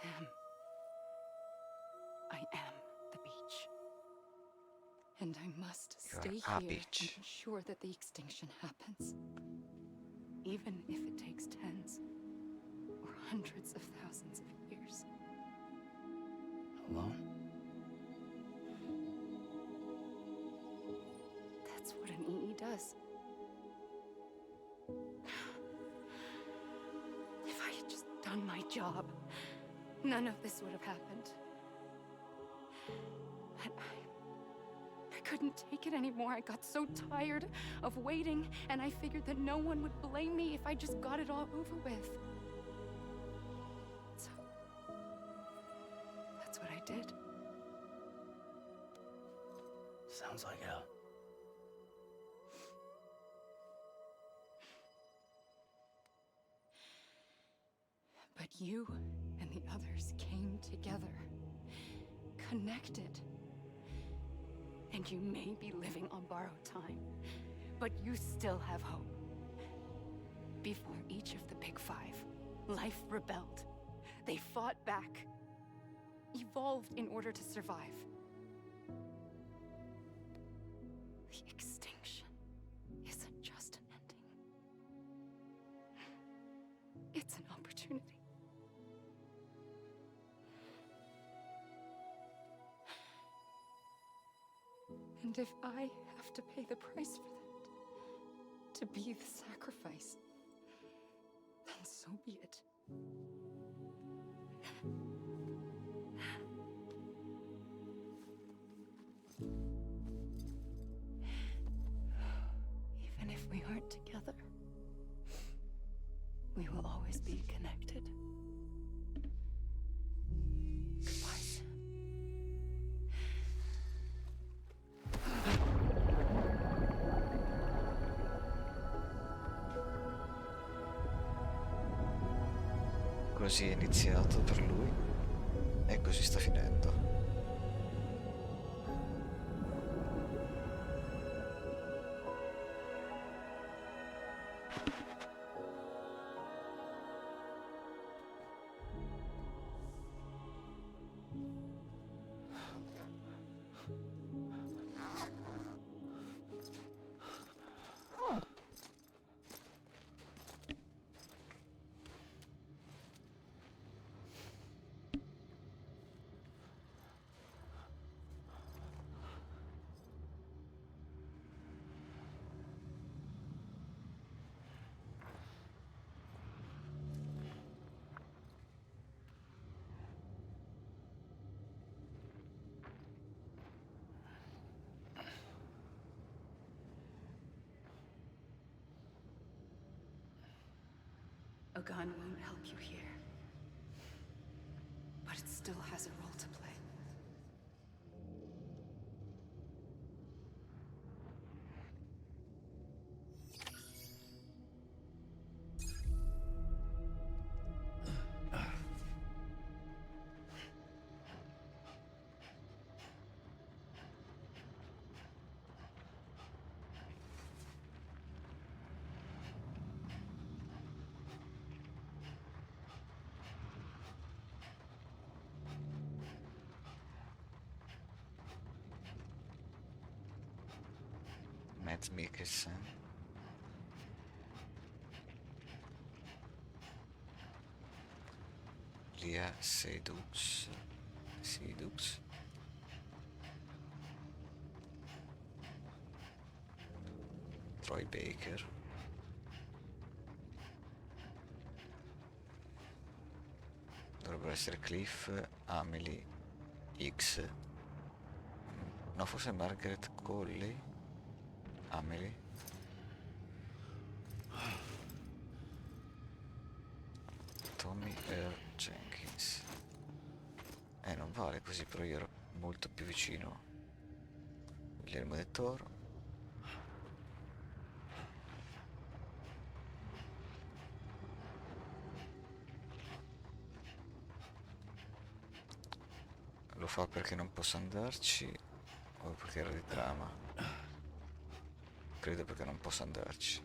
M: Sam, I am the beach. And I must stay
A: You're a
M: here
A: beach.
M: and ensure that the extinction happens. Even if it takes tens or hundreds of thousands of years.
D: Alone?
M: That's what an EE does. If I had just done my job, none of this would have happened. But I couldn't take it anymore. I got so tired of waiting, and I figured that no one would blame me if I just got it all over with. So, that's what I did.
D: Sounds like hell.
M: But you and the others came together, connected. And you may be living on borrowed time, but you still have hope. Before each of the Big Five, life rebelled. They fought back, evolved in order to survive. The extinction isn't just an ending. It's an opportunity. And if I have to pay the price for that, to be the sacrifice, then so be it.
L: if we aren't together, we will always be connected. Goodbye, Sam.
A: Così è iniziato per lui e così sta finendo.
M: A gun won't help you here. But it still has a role to play.
A: Matt Mikkelsen. Lia Seydoux. Troy Baker. Dovrebbero essere Cliff, Amelie, X. No, forse Margaret Colley. Amelie. Tommy Earl Jenkins. Non vale così, però io ero molto più vicino. Guillermo del Toro. Lo fa perché non posso andarci o perché era di trama? Credo perché non posso andarci.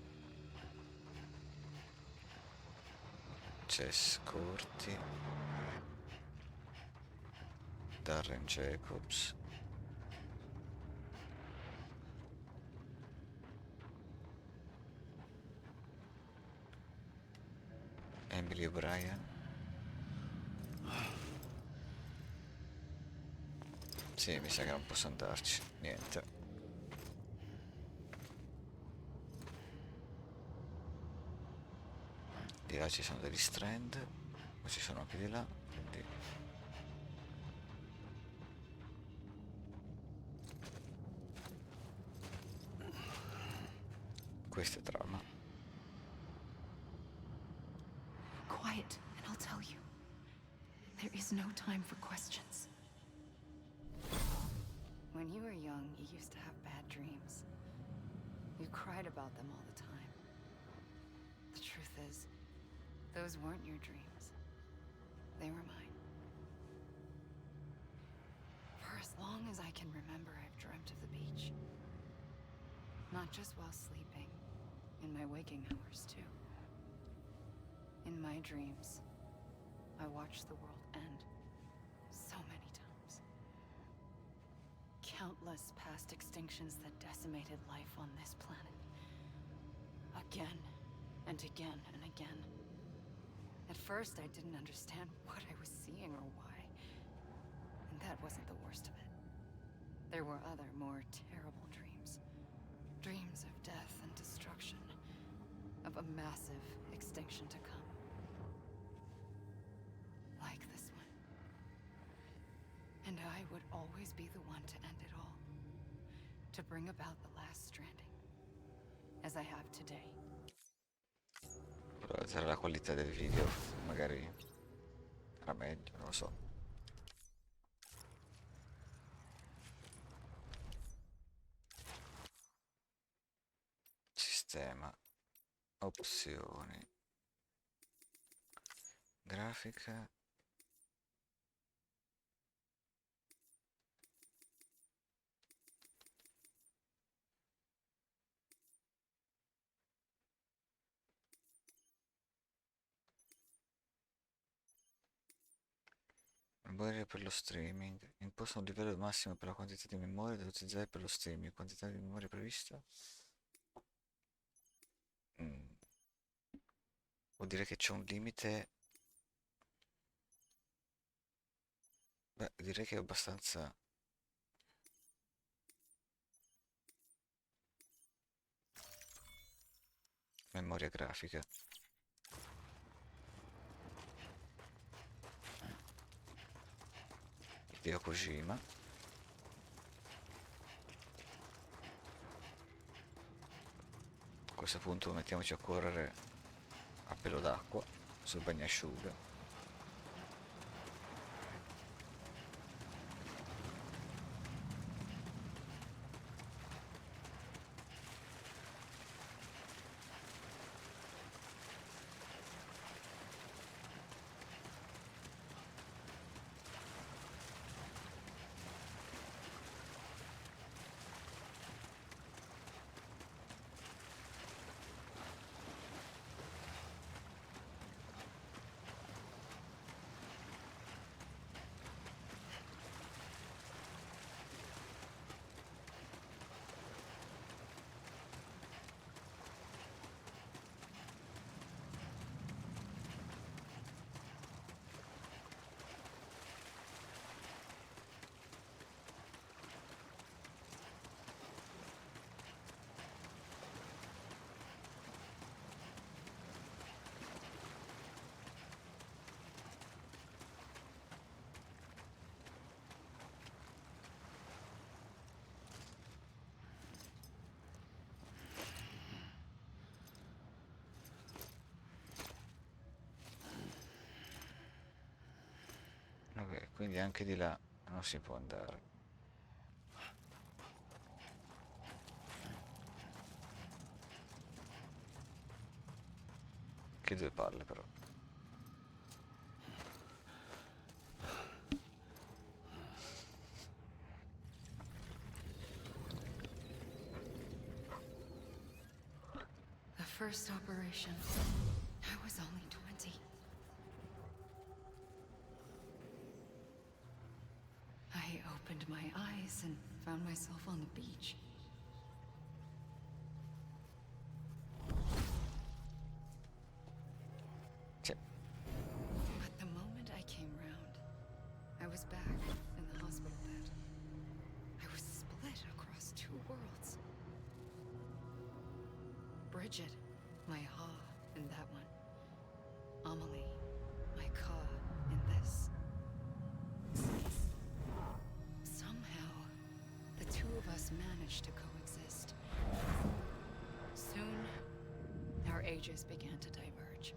A: Jess Corti, Darren Jacobs, Emily O'Brien. Sì, mi sa che non posso andarci. Niente. Di là ci sono degli strand, ma ci sono anche di là, quindi... Questa è trama.
M: Quiet, and I'll tell you. There is no time for questions.
L: When you were young, you used to have bad dreams. You cried about them all the time. The truth is, those weren't your dreams. They were mine. For as long as I can remember, I've dreamt of the beach. Not just while sleeping, in my waking hours too. In my dreams, I watched the world end so many times. Countless past extinctions that decimated life on this planet. Again and again and again. At first, I didn't understand what I was seeing or why. And that wasn't the worst of it. There were other, more terrible dreams. Dreams of death and destruction. Of a massive extinction to come. Like this one. And I would always be the one to end it all. To bring about the last stranding. as I have today.
A: Però alzare la qualità del video magari era meglio, non lo so. Sistema, opzioni, grafica. Memoria per lo streaming. Imposta un livello massimo per la quantità di memoria da utilizzare per lo streaming. Quantità di memoria prevista? Vuol dire che c'è un limite. Beh, direi che è abbastanza. Memoria grafica. Hideo Kojima. A questo punto mettiamoci a correre a pelo d'acqua sul bagnasciuga. Ok, quindi anche di là non si può andare. Che due palle però.
L: The first operation, I was only 20. I opened my eyes and found myself on the beach. But the moment I came round, I was back in the hospital bed. I was split across two worlds. Bridget, my Ha in that one. Amelie, my Ka in this. Somehow, the two of us managed to coexist. Soon, our ages began to diverge.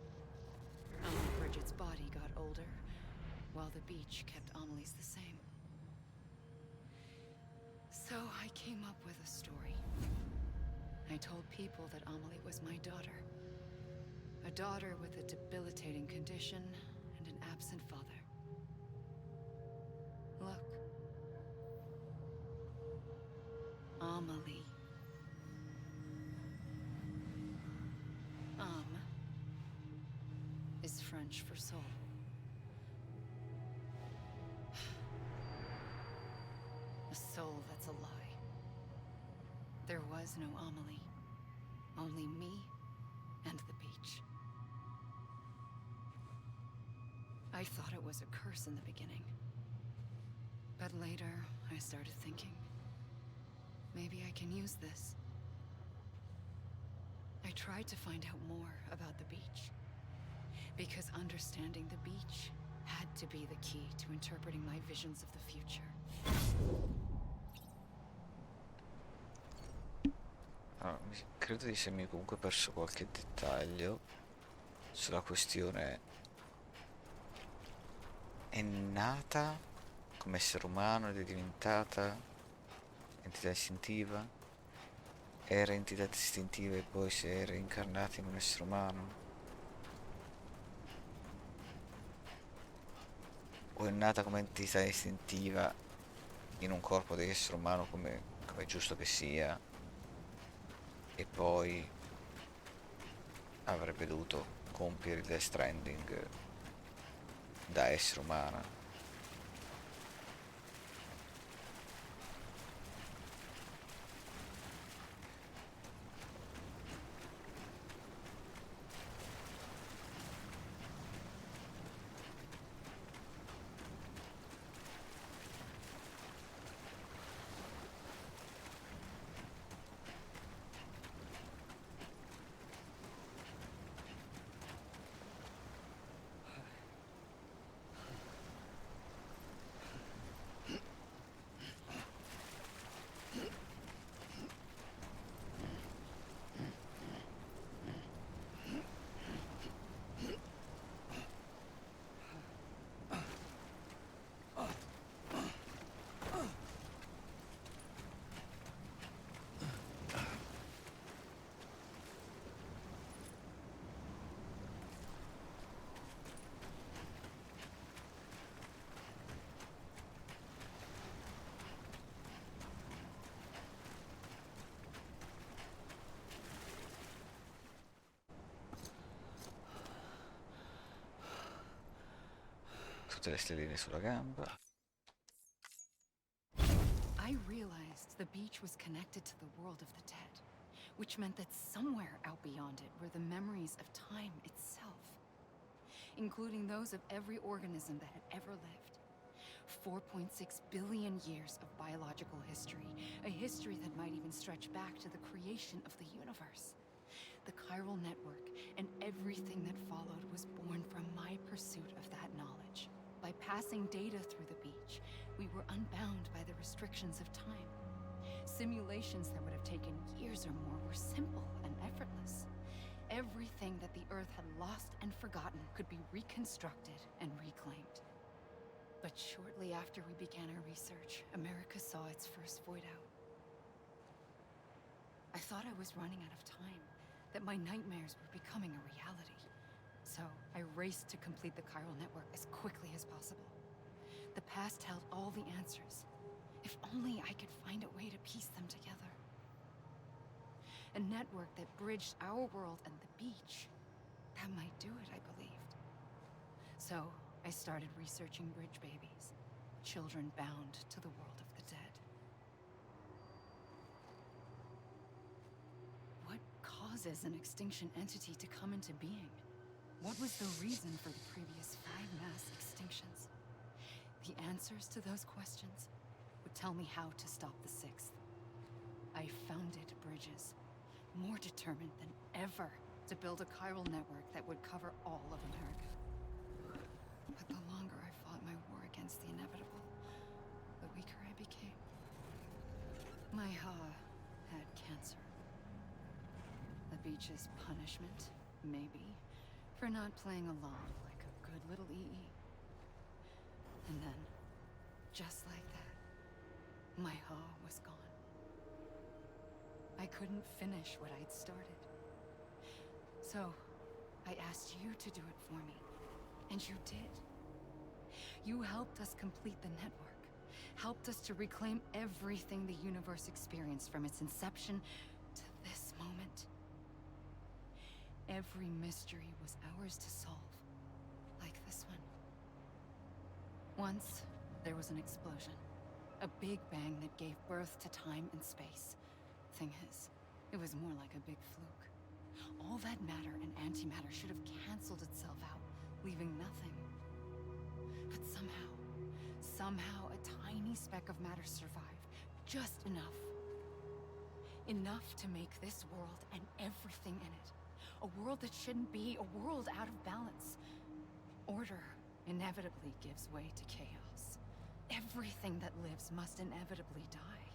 L: Bridget's body got older, while the beach kept Amelie's the same. So I came up with a story. I told people that Amelie was my daughter. A daughter with a debilitating condition and an absent father. Look. Amelie. Is French for soul. A soul that's a lie. There was no Amelie. Only me and the beach. I thought it was a curse in the beginning. But later, I started thinking, maybe I can use this. I tried to find out more about the beach. Because understanding the beach had to be the key to interpreting my visions of the future.
A: Allora, credo di essermi comunque perso qualche dettaglio sulla questione. È nata come essere umano ed è diventata entità istintiva? Era entità istintiva e poi si è reincarnata in un essere umano? O è nata come entità istintiva in un corpo di essere umano come è giusto che sia, e poi avrebbe dovuto compiere il Death Stranding da essere umana? Tutte le stelline sulla gamba.
L: I realized the beach was connected to the world of the dead, which meant that somewhere out beyond it were the memories of time itself, including those of every organism that had ever lived. 4.6 billion years of biological history, a history that might even stretch back to the creation of the universe. The chiral network and everything that followed was born from my pursuit of that knowledge. By passing data through the beach, we were unbound by the restrictions of time. Simulations that would have taken years or more were simple and effortless. Everything that the Earth had lost and forgotten could be reconstructed and reclaimed. But shortly after we began our research, America saw its first void out. I thought I was running out of time, that my nightmares were becoming a reality. So I raced to complete the chiral network as quickly as possible. The past held all the answers. If only I could find a way to piece them together. A network that bridged our world and the beach. That might do it, I believed. So I started researching bridge babies, children bound to the world of the dead. What causes an extinction entity to come into being? What was the reason for the previous 5 mass extinctions? The answers to those questions would tell me how to stop the 6th. I founded bridges, more determined than ever to build a chiral network that would cover all of America. But the longer I fought my war against the inevitable, the weaker I became. My Ha had cancer. The beach's punishment, maybe, for not playing along like a good little EE. And then, just like that, my Ha was gone. I couldn't finish what I'd started. So, I asked you to do it for me. And you did. You helped us complete the network. Helped us to reclaim everything the universe experienced from its inception to this moment. Every mystery was ours to solve. Like this one. Once, there was an explosion. A big bang that gave birth to time and space. Thing is, it was more like a big fluke. All that matter and antimatter should have canceled itself out, leaving nothing. But somehow a tiny speck of matter survived. Just enough. Enough to make this world and everything in it. A world that shouldn't be, a world out of balance. Order inevitably gives way to chaos. Everything that lives must inevitably die.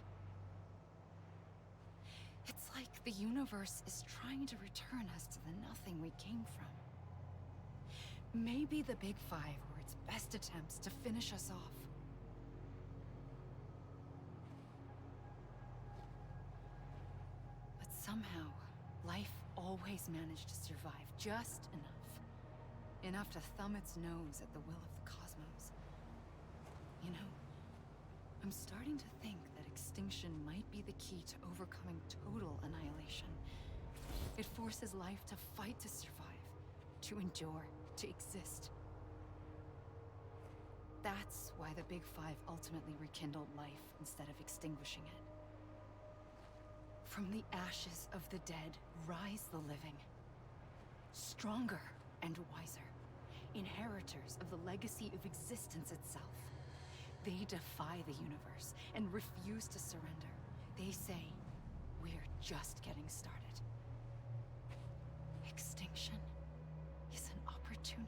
L: It's like
M: The universe is trying to return us to the nothing we came from. Maybe the Big Five were its best attempts to finish us off. But somehow, life always managed to survive just enough. Enough to thumb its nose at the will of the cosmos. You know, I'm starting to think that extinction might be the key to overcoming total annihilation. It forces life to fight to survive, to endure, to exist. That's why the Big Five ultimately rekindled life instead of extinguishing it. From the ashes of the dead rise the living. Stronger and wiser. Inheritors of the legacy of existence itself. They defy the universe and refuse to surrender. They say, we're just getting started. Extinction is an opportunity.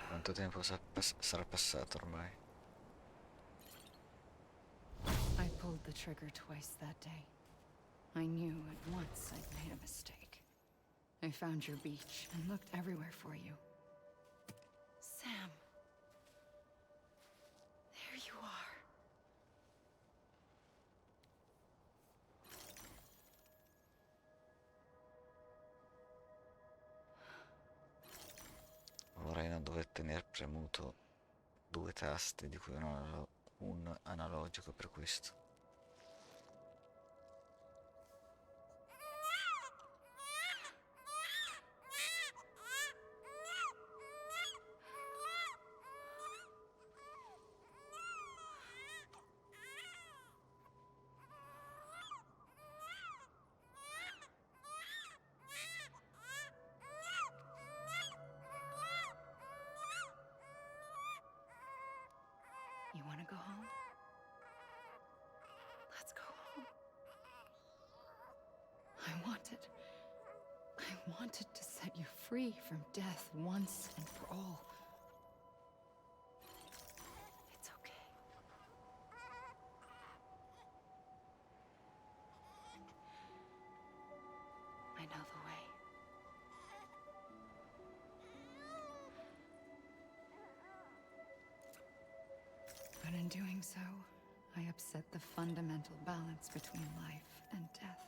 A: Quanto tempo sarà passato ormai?
M: I pulled the trigger twice that day. I knew at once I'd made a mistake. I found your beach and looked everywhere for you. Sam. There you are.
A: Vorrei non dover tenere premuto due tasti di cui un analogico per questo.
M: You want to go home? Let's go home. I wanted to set you free from death once and for all. It's okay. I know the way. But in doing so, I upset the fundamental balance between life and death.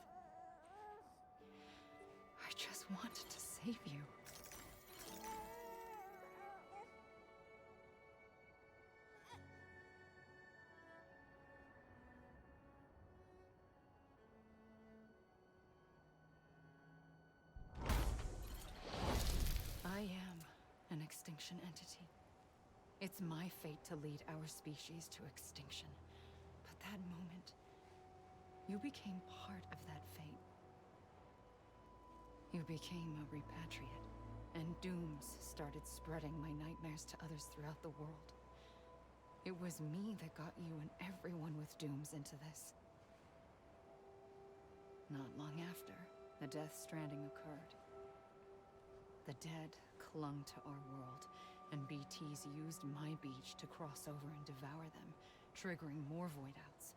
M: I just wanted to save you. I am an extinction entity. It's my fate to lead our species to extinction. But
L: At that moment, you became part of that fate. You became a repatriate, and dooms started spreading my nightmares to others throughout the world. It was me that got you and everyone with dooms into this. Not long after, the Death Stranding occurred. The dead clung to our world, and BTs used my beach to cross over and devour them, triggering more void-outs.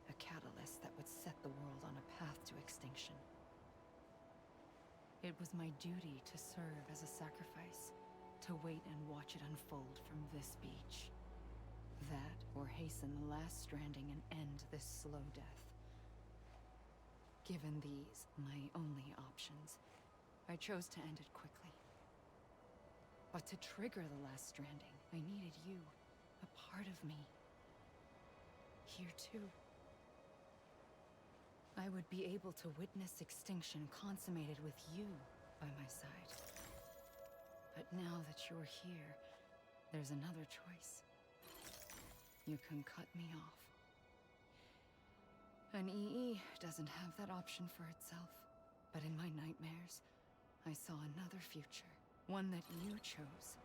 L: A catalyst that would set the world on a path to extinction. It was my duty to serve as a sacrifice, to wait and watch it unfold from this beach. That, or hasten the last stranding and end this slow death. Given these, my only options, I chose to end it quickly. But to trigger the last stranding, I needed you, a part of me. Here too. I would be able to witness extinction consummated with you by my side. But now that you're here, there's another choice. You can cut me off. An EE doesn't have that option for itself. But in my nightmares, I saw another future. One that you chose.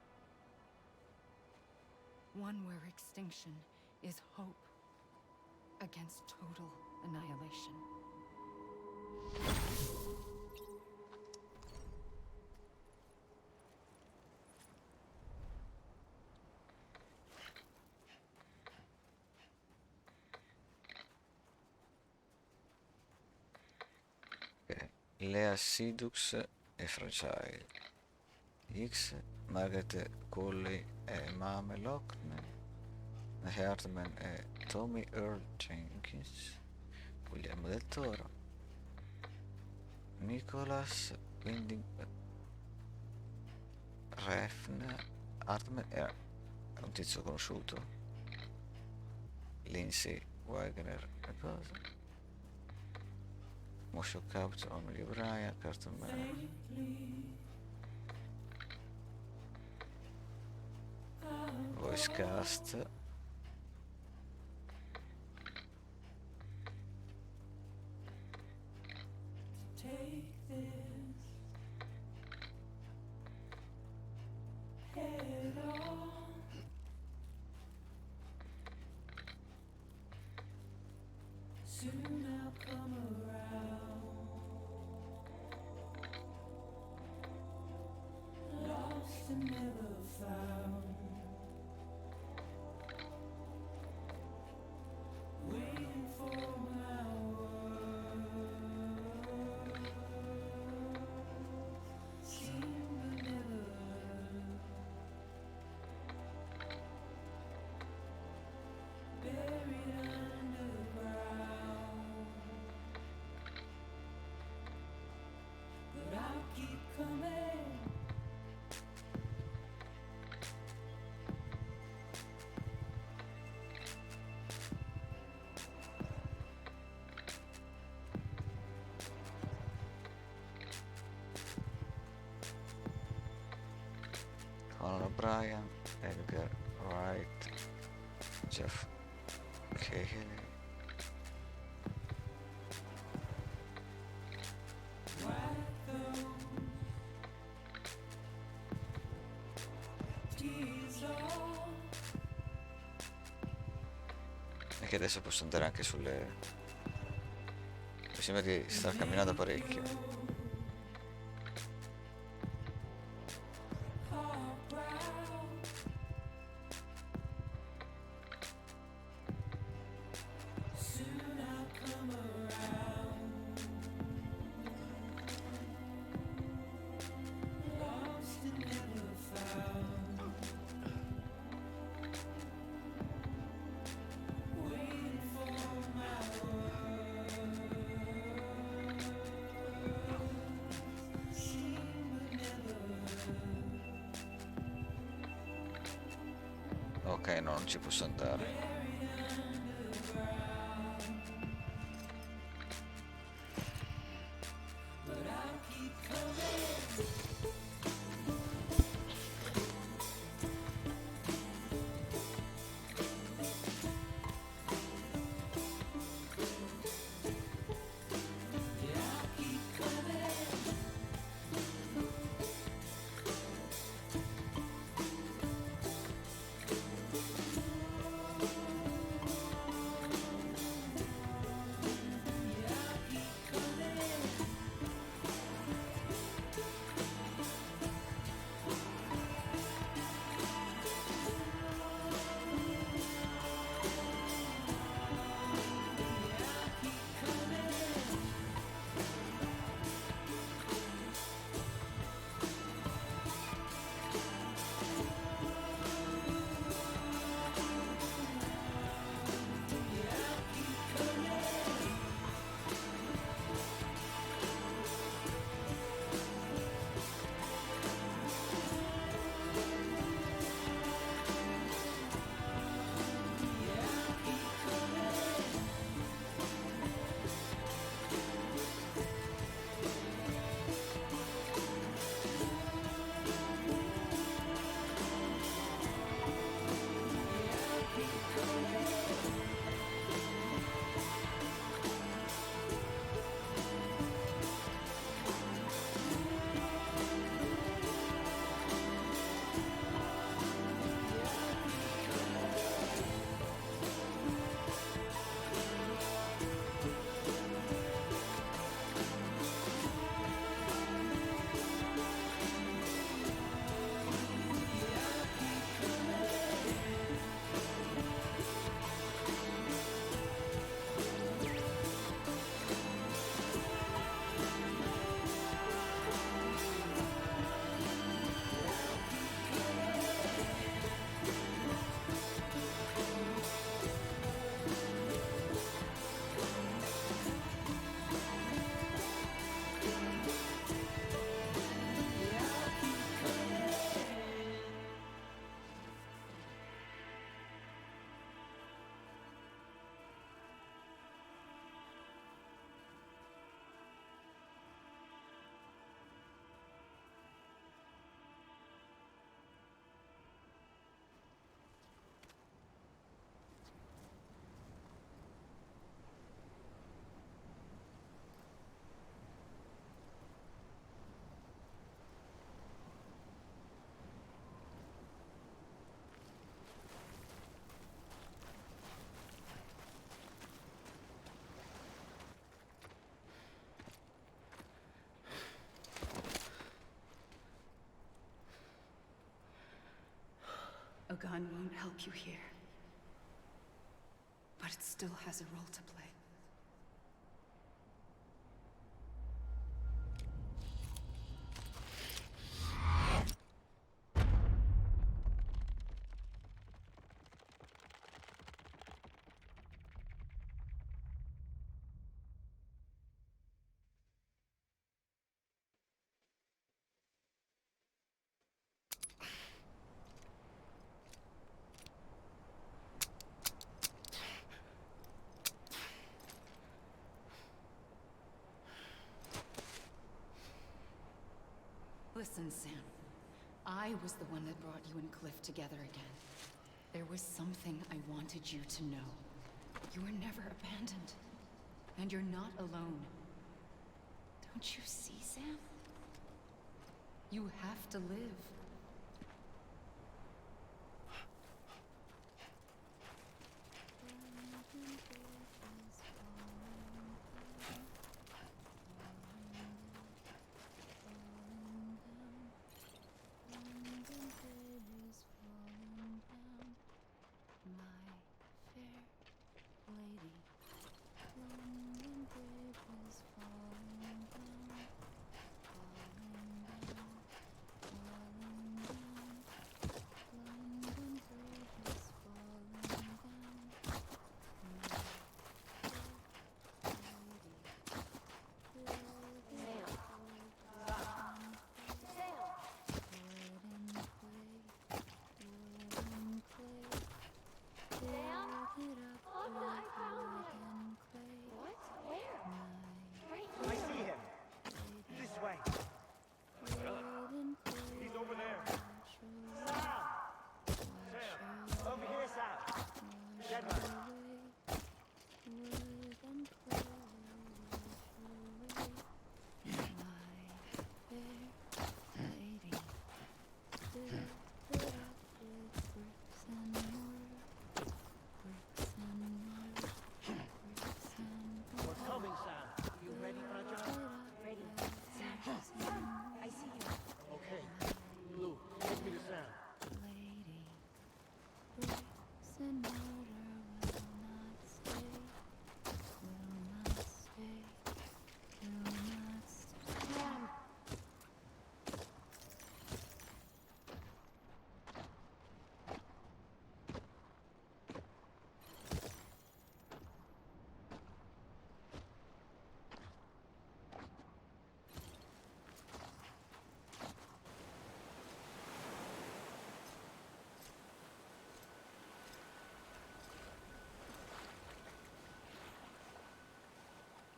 L: One where extinction is hope against total annihilation.
A: Ok. Lea Sidux e Fragile. X, Margaret Colley e Mame Lockman. Hartman e Tommy Earl Jenkins. Guglielmo del Toro. Nicholas Winding Refn. Hartman è un tizio conosciuto. Lindsay Wagner e cosa? Motion Capture, Emily O'Brien, Carton Man. Voice cast.
J: Take this head on. Soon I'll come around. Lost and never found. Waiting for my words. Seen but never heard. Buried underground. But I'll keep coming.
A: Conan O'Brien, Edgar Wright, Jeff Cahill. E che adesso posso andare anche sulle... Mi sembra di star camminando parecchio. Ok, no, non ci posso andare.
M: gun won't help you here. But it still has a role to play. Listen, Sam. I was the one that brought you and Cliff together again. There was something I wanted you to know. You were never abandoned. And you're not alone. Don't you see, Sam? You have to live.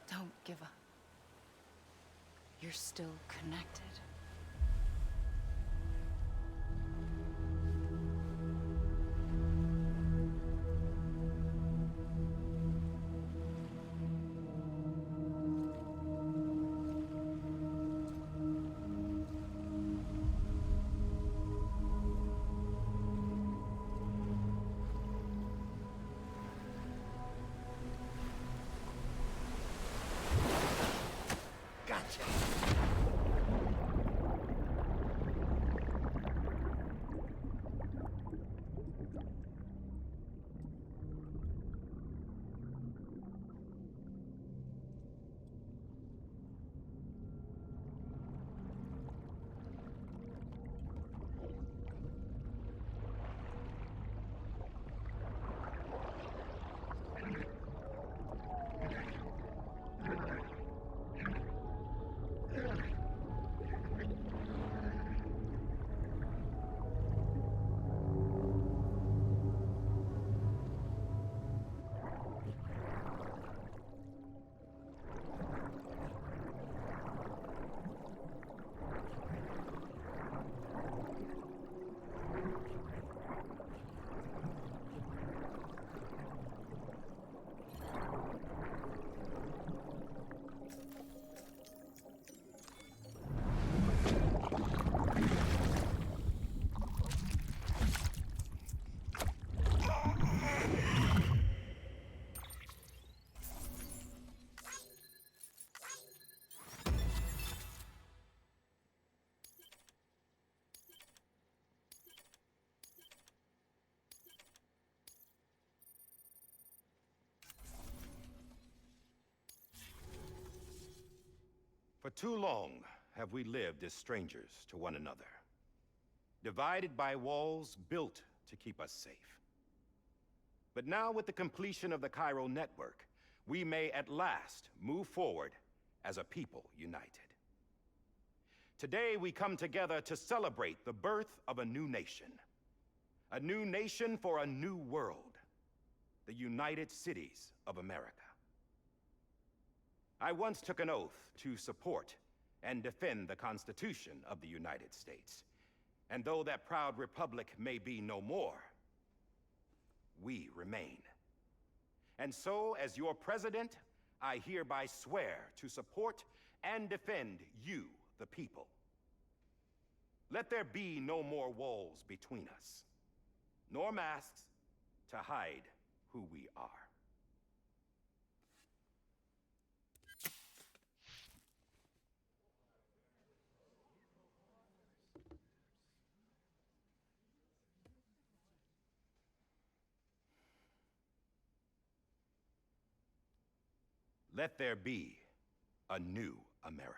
M: Don't give up. You're still connected.
C: Gotcha.
H: too long have we lived as strangers to one another, divided by walls built to keep us safe. But now, with the completion of the Cairo network, we may at last move forward as a people united. Today, we come together to celebrate the birth of a new nation for a new world, the United Cities of America. I once took an oath to support and defend the Constitution of the United States. And though that proud republic may be no more, we remain. And so, as your president, I hereby swear to support and defend you, the people. Let there be no more walls between us, nor masks to hide who we are. Let there be a new America.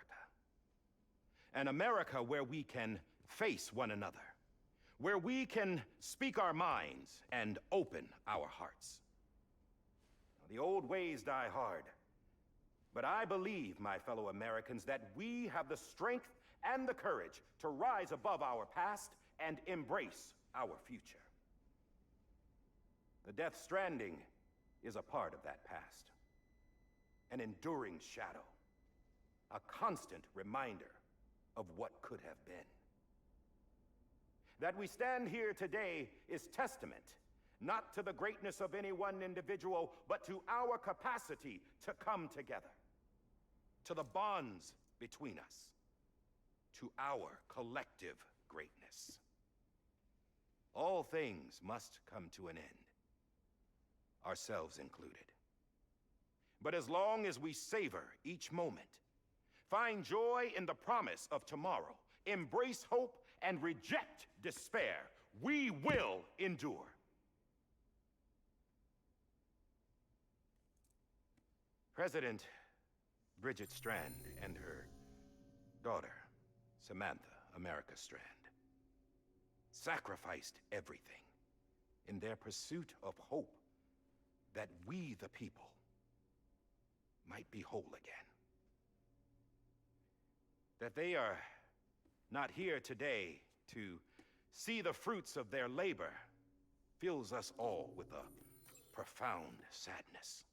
H: An America where we can face one another, where we can speak our minds and open our hearts. The old ways die hard, but I believe, my fellow Americans, that we have the strength and the courage to rise above our past and embrace our future. The Death Stranding is a part of that past. An enduring shadow, a constant reminder of what could have been. That we stand here today is testament, not to the greatness of any one individual, but to our capacity to come together, to the bonds between us, to our collective greatness. All things must come to an end, ourselves included. But as long as we savor each moment, find joy in the promise of tomorrow, embrace hope, and reject despair, we will endure. President Bridget Strand and her daughter, Samantha America Strand, sacrificed everything in their pursuit of hope that we, the people, might be whole again. That they are not here today to see the fruits of their labor fills us all with a profound sadness.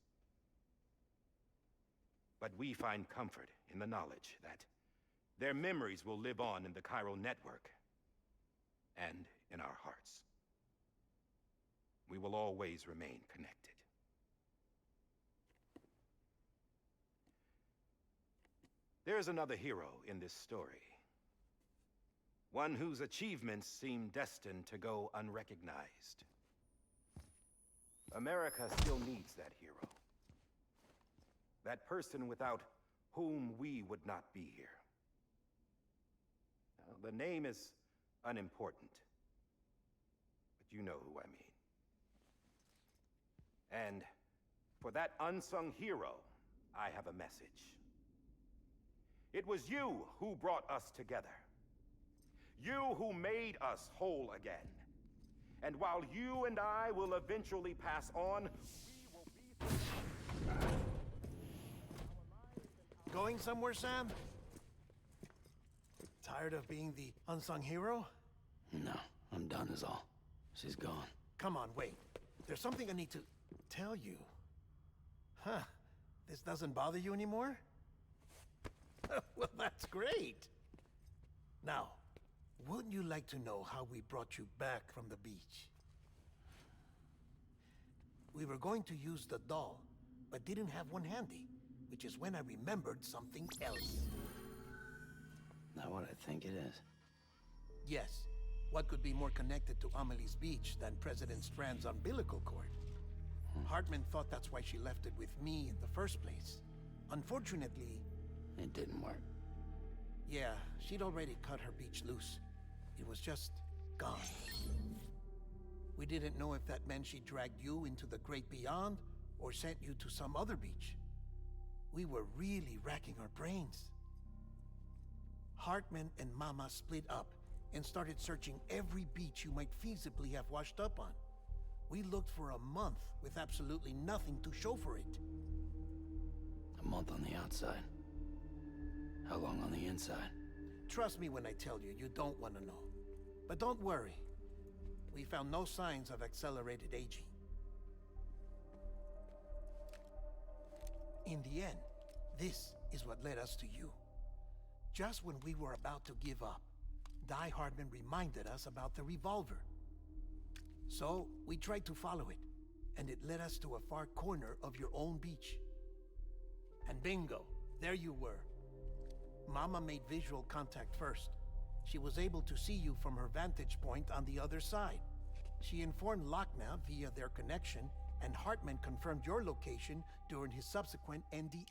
H: But we find comfort in the knowledge that their memories will live on in the Cairo network and in our hearts. We will always remain connected. There is another hero in this story. One whose achievements seem destined to go unrecognized. America still needs that hero. That person without whom we would not be here. Now, the name is unimportant, but you know who I mean. And for that unsung hero, I have a message. It was you who brought us together. You who made us whole again. And while you and I will eventually pass on, we will be...
C: Going somewhere, Sam? Tired of being the unsung hero?
D: No, I'm done is all. She's gone.
C: Come on, wait. There's something I need to tell you. Huh. This doesn't bother you anymore? Well, that's great. Now, wouldn't you like to know how we brought you back from the beach? We were going to use the doll, but didn't have one handy, which is when I remembered something else.
D: Not what I think it is.
C: Yes. What could be more connected to Amelie's beach than President Strand's umbilical cord? Hartman thought that's why she left it with me in the first place. Unfortunately...
D: It didn't work.
C: Yeah, she'd already cut her beach loose. It was just gone. We didn't know if that meant she dragged you into the great beyond, or sent you to some other beach. We were really racking our brains. Hartman and Mama split up and started searching every beach you might feasibly have washed up on. We looked for a month with absolutely nothing to show for it.
D: A month on the outside. How long on the inside?
C: Trust me when I tell you, you don't want to know. But don't worry. We found no signs of accelerated aging. In the end, this is what led us to you. Just when we were about to give up, Die Hardman reminded us about the revolver. So, we tried to follow it, and it led us to a far corner of your own beach. And bingo, there you were. Mama made visual contact first. She was able to see you from her vantage point on the other side. She informed Lochna via their connection, and Hartman confirmed your location during his subsequent NDE.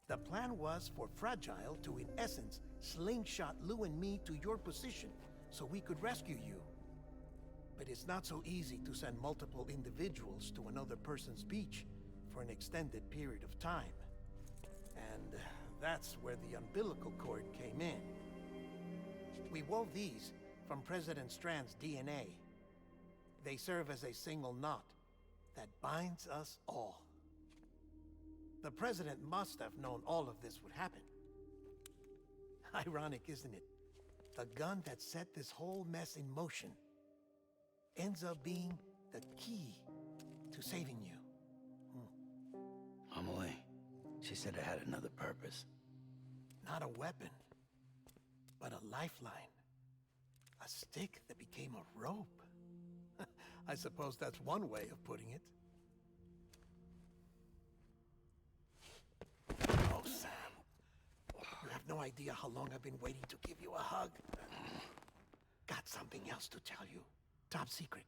C: The plan was for Fragile to, in essence, slingshot Lou and me to your position so we could rescue you. But it's not so easy to send multiple individuals to another person's beach for an extended period of time. And that's where the umbilical cord came in. We wove these from President Strand's DNA. They serve as a single knot that binds us all. The President must have known all of this would happen. Ironic, isn't it? The gun that set this whole mess in motion ends up being the key to saving you.
D: Amelie, she said it had another purpose.
C: Not a weapon, but a lifeline. A stick that became a rope. I suppose that's one way of putting it. Oh, Sam. You have no idea how long I've been waiting to give you a hug. Got something else to tell you. Top secret.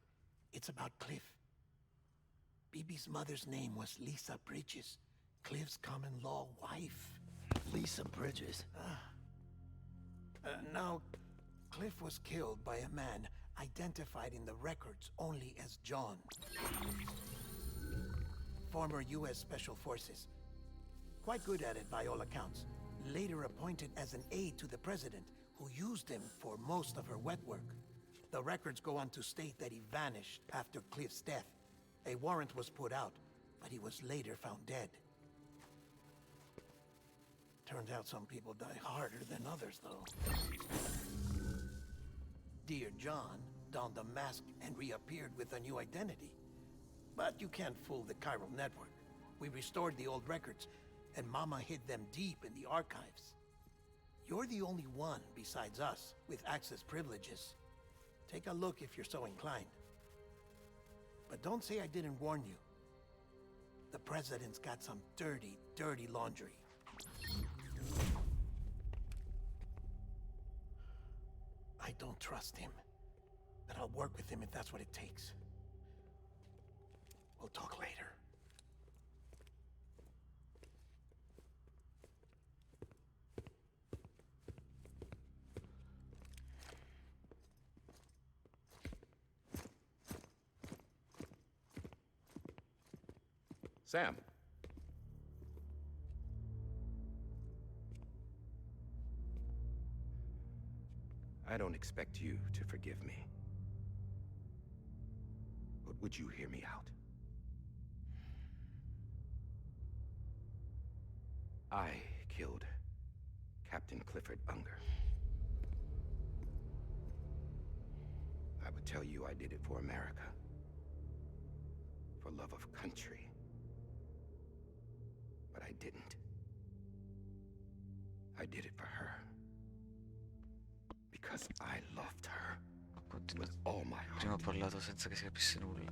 C: It's about Cliff. BB's mother's name was Lisa Bridges, Cliff's common-law wife.
D: Lisa Bridges?
C: Now, Cliff was killed by a man identified in the records only as John. Former U.S. Special Forces. Quite good at it by all accounts. Later appointed as an aide to the president, who used him for most of her wet work. The records go on to state that he vanished after Cliff's death. A warrant was put out, but he was later found dead. Turns out some people die harder than others, though. Dear John donned a mask and reappeared with a new identity. But you can't fool the chiral network. We restored the old records, and Mama hid them deep in the archives. You're the only one besides us with access privileges. Take a look if you're so inclined. But don't say I didn't warn you. The president's got some dirty, dirty laundry. I don't trust him, but I'll work with him if that's what it takes. We'll talk later.
H: Sam. I don't expect you to forgive me. But would you hear me out? I killed Captain Clifford Unger. I would tell you I did it for America. For love of country. But I didn't. I did it for her. Because I loved her. With all my heart.
A: Prima ho parlato senza che si capisse nulla.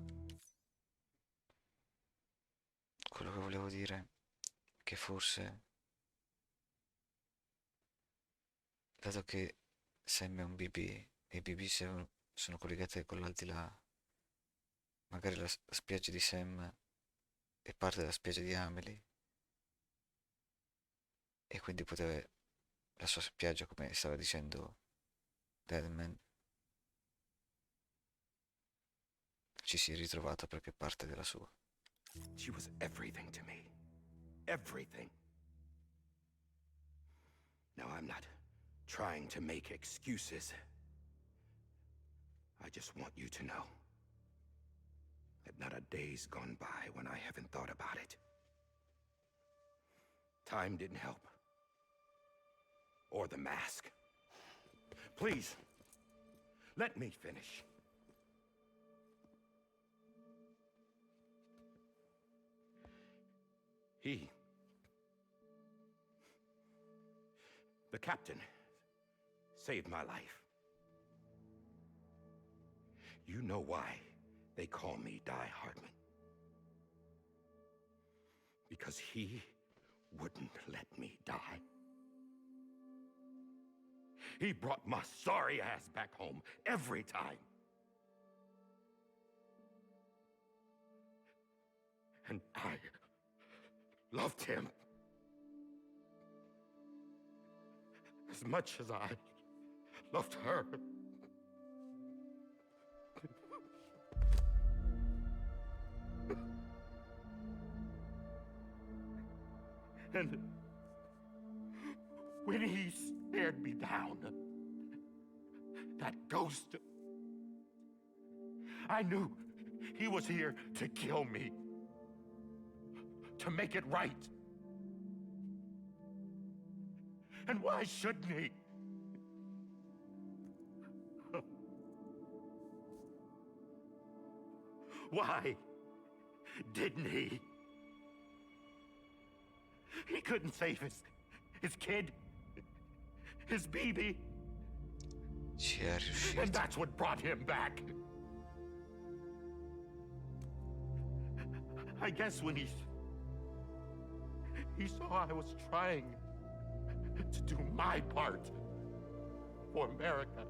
A: Con quello che volevo dire è che forse, dato che Sam è un BB e i BB sono collegati con l'aldilà, magari la spiaggia di Sam è parte della spiaggia di Amelie e quindi poteva la sua spiaggia, come stava dicendo Deadman, ci si è ritrovata perché è parte della sua.
I: She was everything to me. Everything. Now, I'm not trying to make excuses. I just want you to know that not a day's gone by when I haven't thought about it. Time didn't help. Or the mask. Please, let me finish. The captain, saved my life. You know why they call me Die Hardman. Because he wouldn't let me die. He brought my sorry ass back home every time. And I loved him as much as I loved her. And when he stared me down, that ghost, I knew he was here to kill me, to make it right. And why shouldn't he? Why didn't he? He couldn't save his kid, his baby.
A: Ci è riuscito.
I: And that's what brought him back. I guess when he saw I was trying to do my part for America,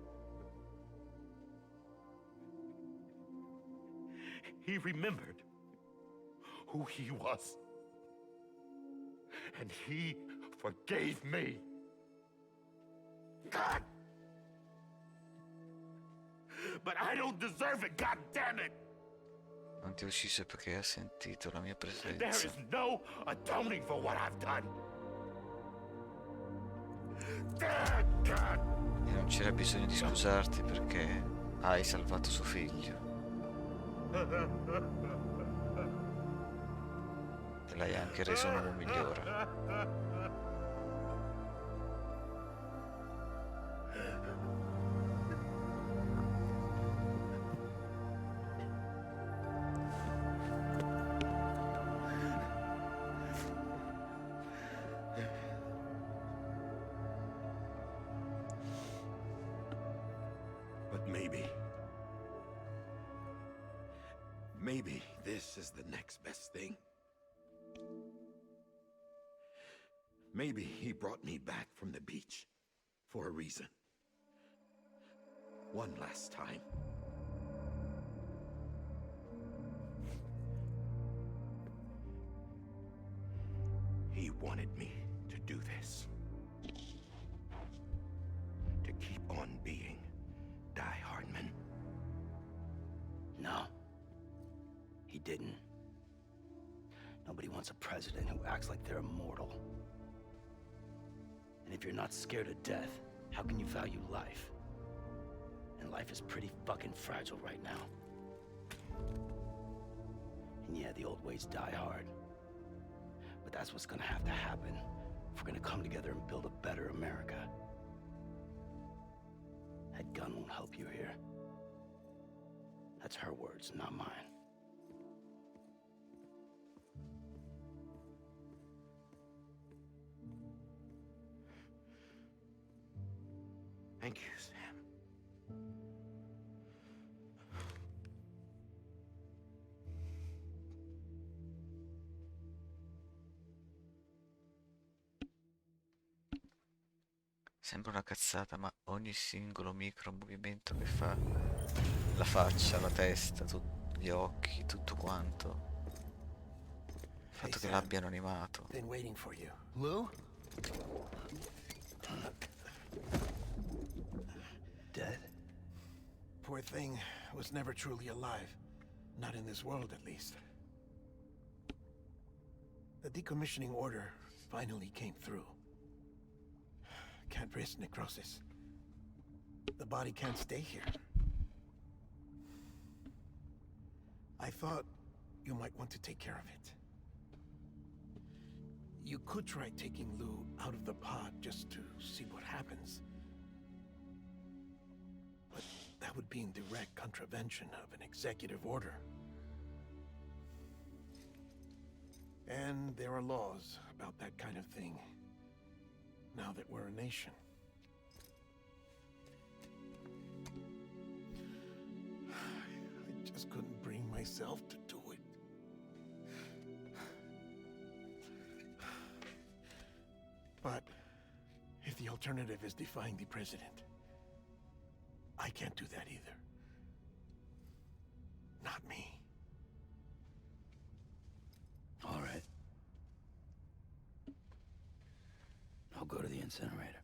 I: he remembered who he was. And he forgave me. God! But I don't deserve it, God damn it!
A: Non ti ho ucciso perché ha sentito la mia
I: There
A: presenza.
I: is no atoning for what I've done. God!
A: E non c'era bisogno di scusarti perché hai salvato suo figlio. E l'hai anche reso un uomo migliore.
I: But maybe this is the next best thing. Maybe he brought me back from the beach for a reason. One last time. He wanted me to do this. To keep on being Die Hardman.
D: No. He didn't. Nobody wants a president who acts like they're immortal. And if you're not scared of death, how can you value life? And life is pretty fucking fragile right now. And yeah, the old ways die hard. But that's what's gonna have to happen if we're gonna come together and build a better America. That gun won't help you here. That's her words, not mine.
I: Thank you, Sam.
A: Sembra una cazzata, ma ogni singolo micro movimento che fa, la faccia, la testa, gli occhi, tutto quanto, il
C: Hey,
A: fatto che
C: Sam.
A: l'abbiano animato.
C: Been waiting for you. Lou?
D: Dead?
C: Poor thing was never truly alive. Not in this world, at least. The decommissioning order finally came through. Can't risk necrosis. The body can't stay here. I thought you might want to take care of it. You could try taking Lou out of the pod just to see what happens. But that would be in direct contravention of an executive order. And there are laws about that kind of thing, now that we're a nation. I just couldn't bring myself to do it. But if the alternative is defying the president, I can't do that either. Not me.
D: All right. I'll go to the incinerator.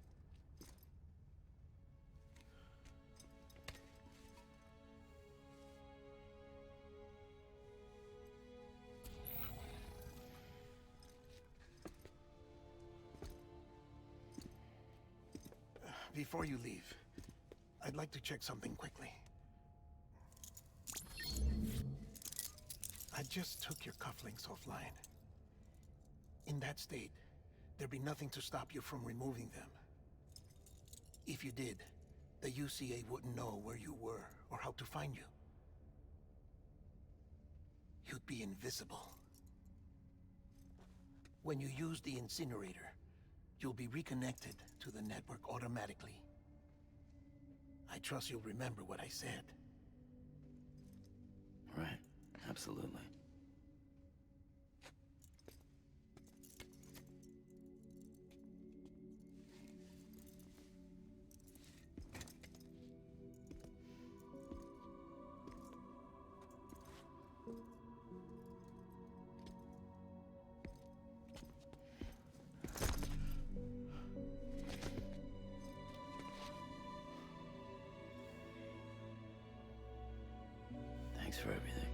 C: Before you leave, I'd like to check something quickly. I just took your cufflinks offline. In that state, there'd be nothing to stop you from removing them. If you did, the UCA wouldn't know where you were or how to find you. You'd be invisible. When you use the incinerator, you'll be reconnected to the network automatically. I trust you'll remember what I said.
D: Right, absolutely. Thanks for everything.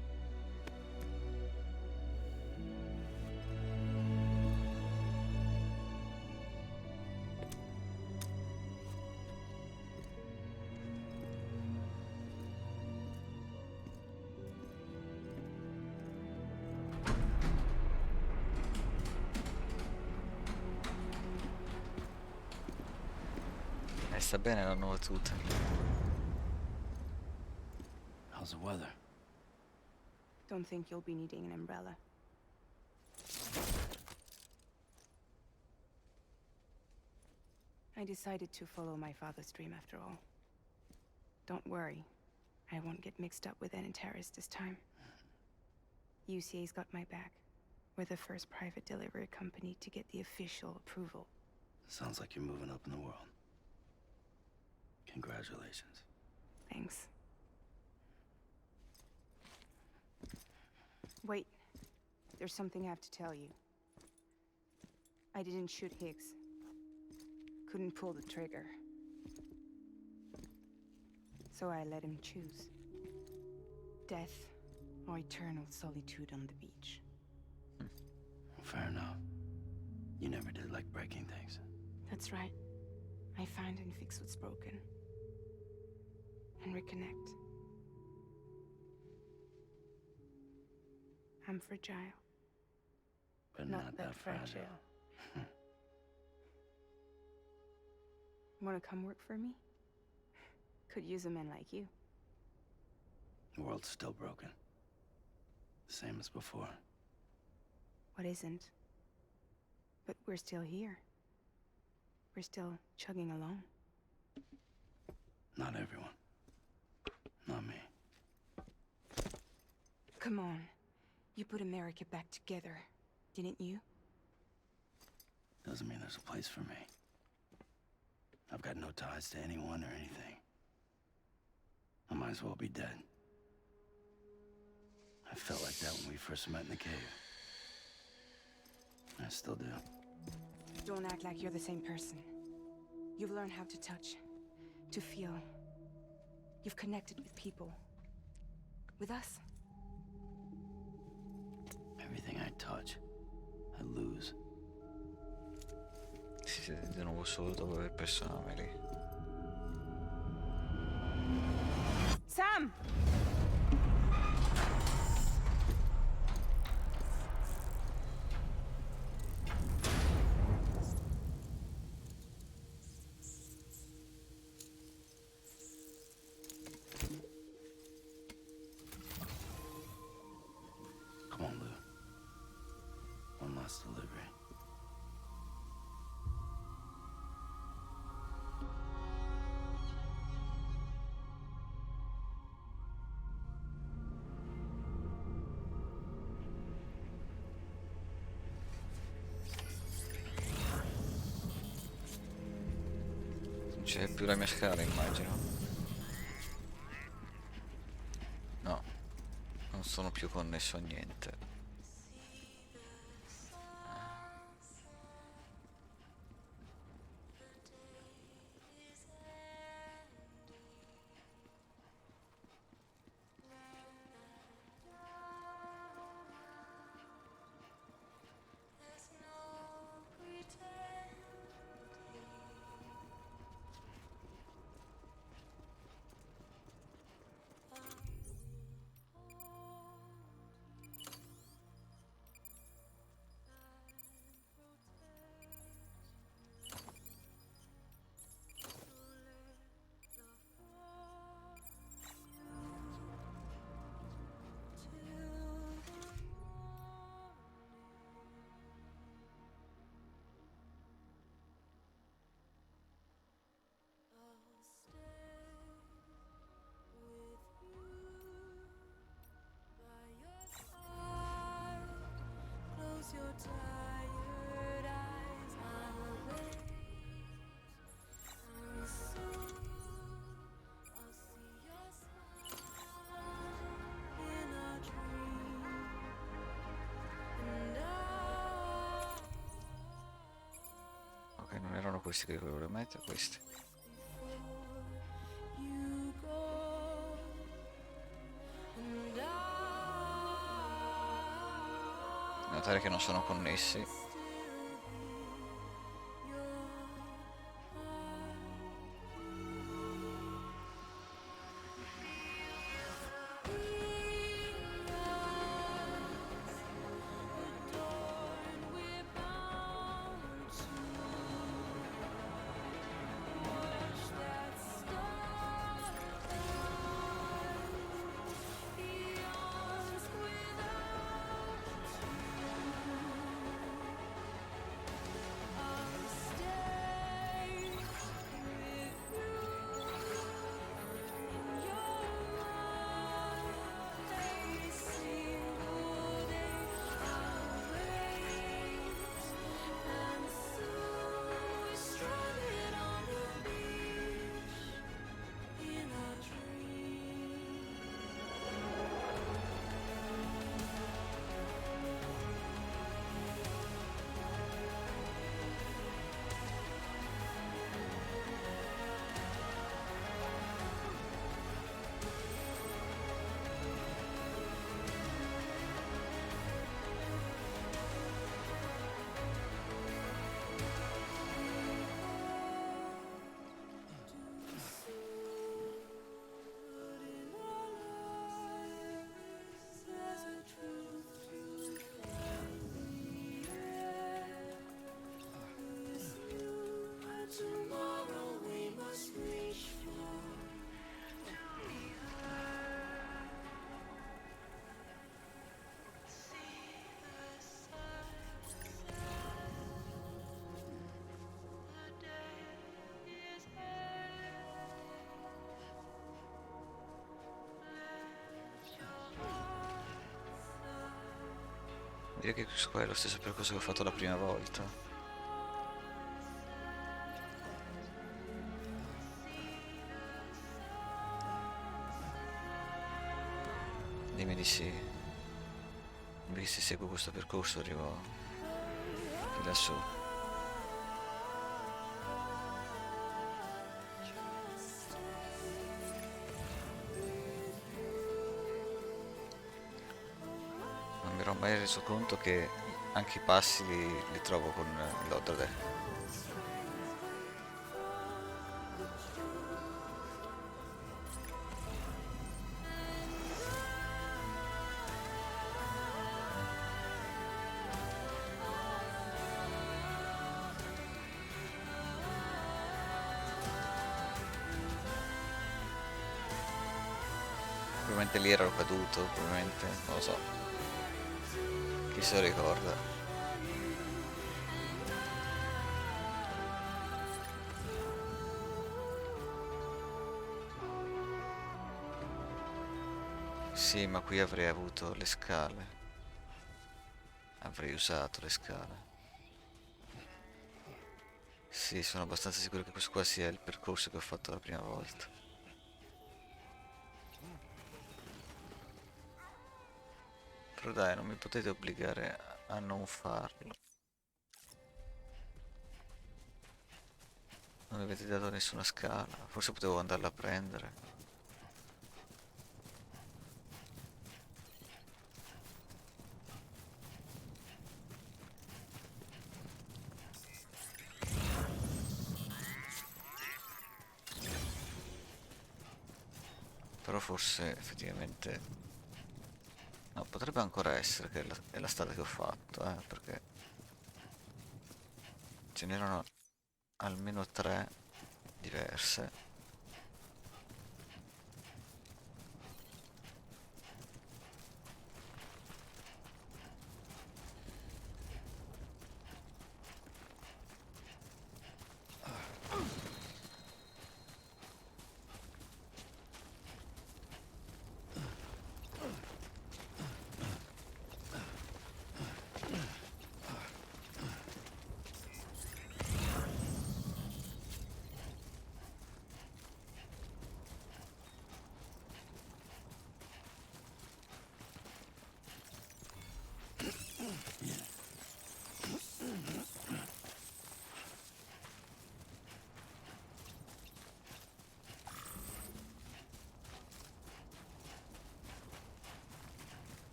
A: Sta bene la nuova tuta.
D: How's the weather?
G: Don't think you'll be needing an umbrella. I decided to follow my father's dream after all. Don't worry, I won't get mixed up with any terrorists this time. UCA's got my back. We're the first private delivery company to get the official approval.
D: Sounds like you're moving up in the world. Congratulations.
G: Thanks. Wait. There's something I have to tell you. I didn't shoot Higgs. Couldn't pull the trigger. So I let him choose. Death or eternal solitude on the beach.
D: Fair enough. You never did like breaking things.
G: That's right. I find and fix what's broken. And reconnect. I'm fragile.
D: But not that fragile.
G: Wanna come work for me? Could use a man like you.
D: The world's still broken. Same as before.
G: What isn't? But we're still here. We're still chugging along.
D: Not everyone. Not me.
G: Come on. You put America back together, didn't you?
D: Doesn't mean there's a place for me. I've got no ties to anyone or anything. I might as well be dead. I felt like that when we first met in the cave. I still do.
G: Don't act like you're the same person. You've learned how to touch, to feel. You've connected with people. With us.
D: Everything I touch, I lose.
A: Si siete di nuovo solo dopo aver perso Amelie.
G: Sam!
D: Come on, Lou. One last delivery.
A: Non c'è più la mia scala, immagino. No, non sono più connesso a niente. Ok, non erano questi che volevo mettere, questi. Notare che non sono connessi. Direi che qua è lo stesso percorso che ho fatto la prima volta. Dimmi di sì. Dimmi che se seguo questo percorso arrivo di lassù. Non mi ero mai reso conto che anche i passi li trovo con l'Odrede. Probabilmente lì ero caduto, probabilmente, non lo so. Chi se lo ricorda? Sì, ma qui avrei avuto le scale. Avrei usato le scale. Sì, sono abbastanza sicuro che questo qua sia il percorso che ho fatto la prima volta. Però dai, non mi potete obbligare a non farlo. Non mi avete dato nessuna scala. Forse potevo andarla a prendere. Però forse effettivamente... No, potrebbe ancora essere che è la strada che ho fatto, perché ce n'erano almeno tre diverse.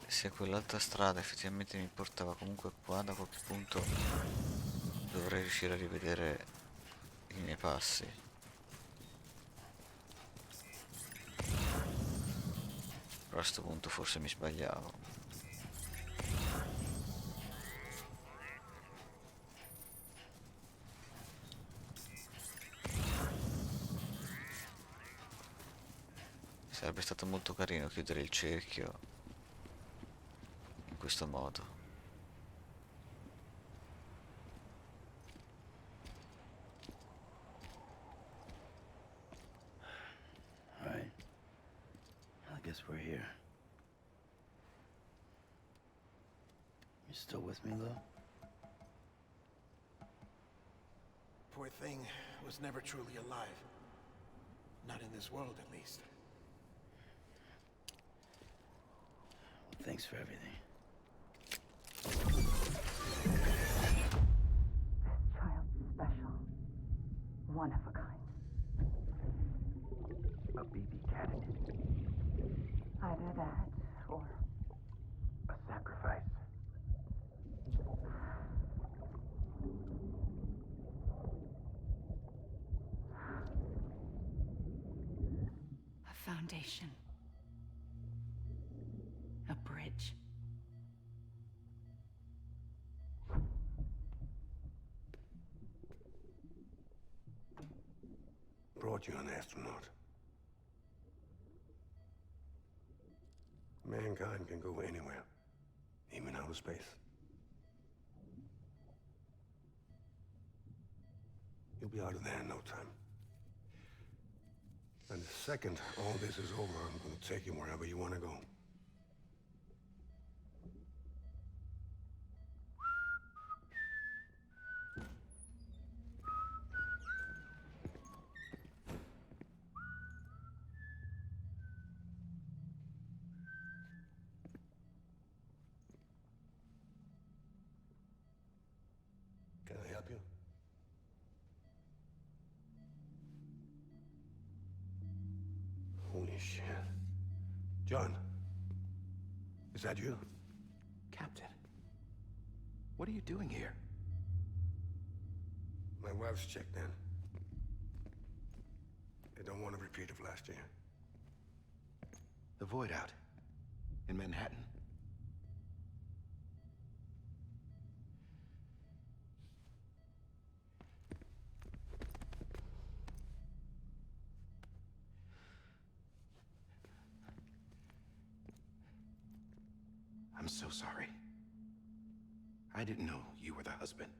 A: Se quell'altra strada effettivamente mi portava comunque qua, da qualche punto dovrei riuscire a rivedere i miei passi. Però a questo punto forse mi sbagliavo. Sarebbe stato molto carino chiudere il cerchio in questo modo.
D: Alright. I guess we're here. You still with me, Lil?
C: Poor thing was never truly alive. Not in this world, at least.
D: Well, thanks for everything.
J: This child's special. One of a kind.
F: A BB candidate.
J: Either that, or
F: A sacrifice.
L: A
M: foundation. A bridge.
E: Brought you an astronaut. Mankind can go anywhere, even outer space. You'll be out of there in no time. And the second all this is over, I'm going to take you wherever you want to go. Can I help you? Holy shit. John, is that you?
I: Captain, what are you doing here?
E: My wife's checked in. They don't want a repeat of last year.
I: The Void Out in Manhattan. I'm so sorry. I didn't know you were the husband.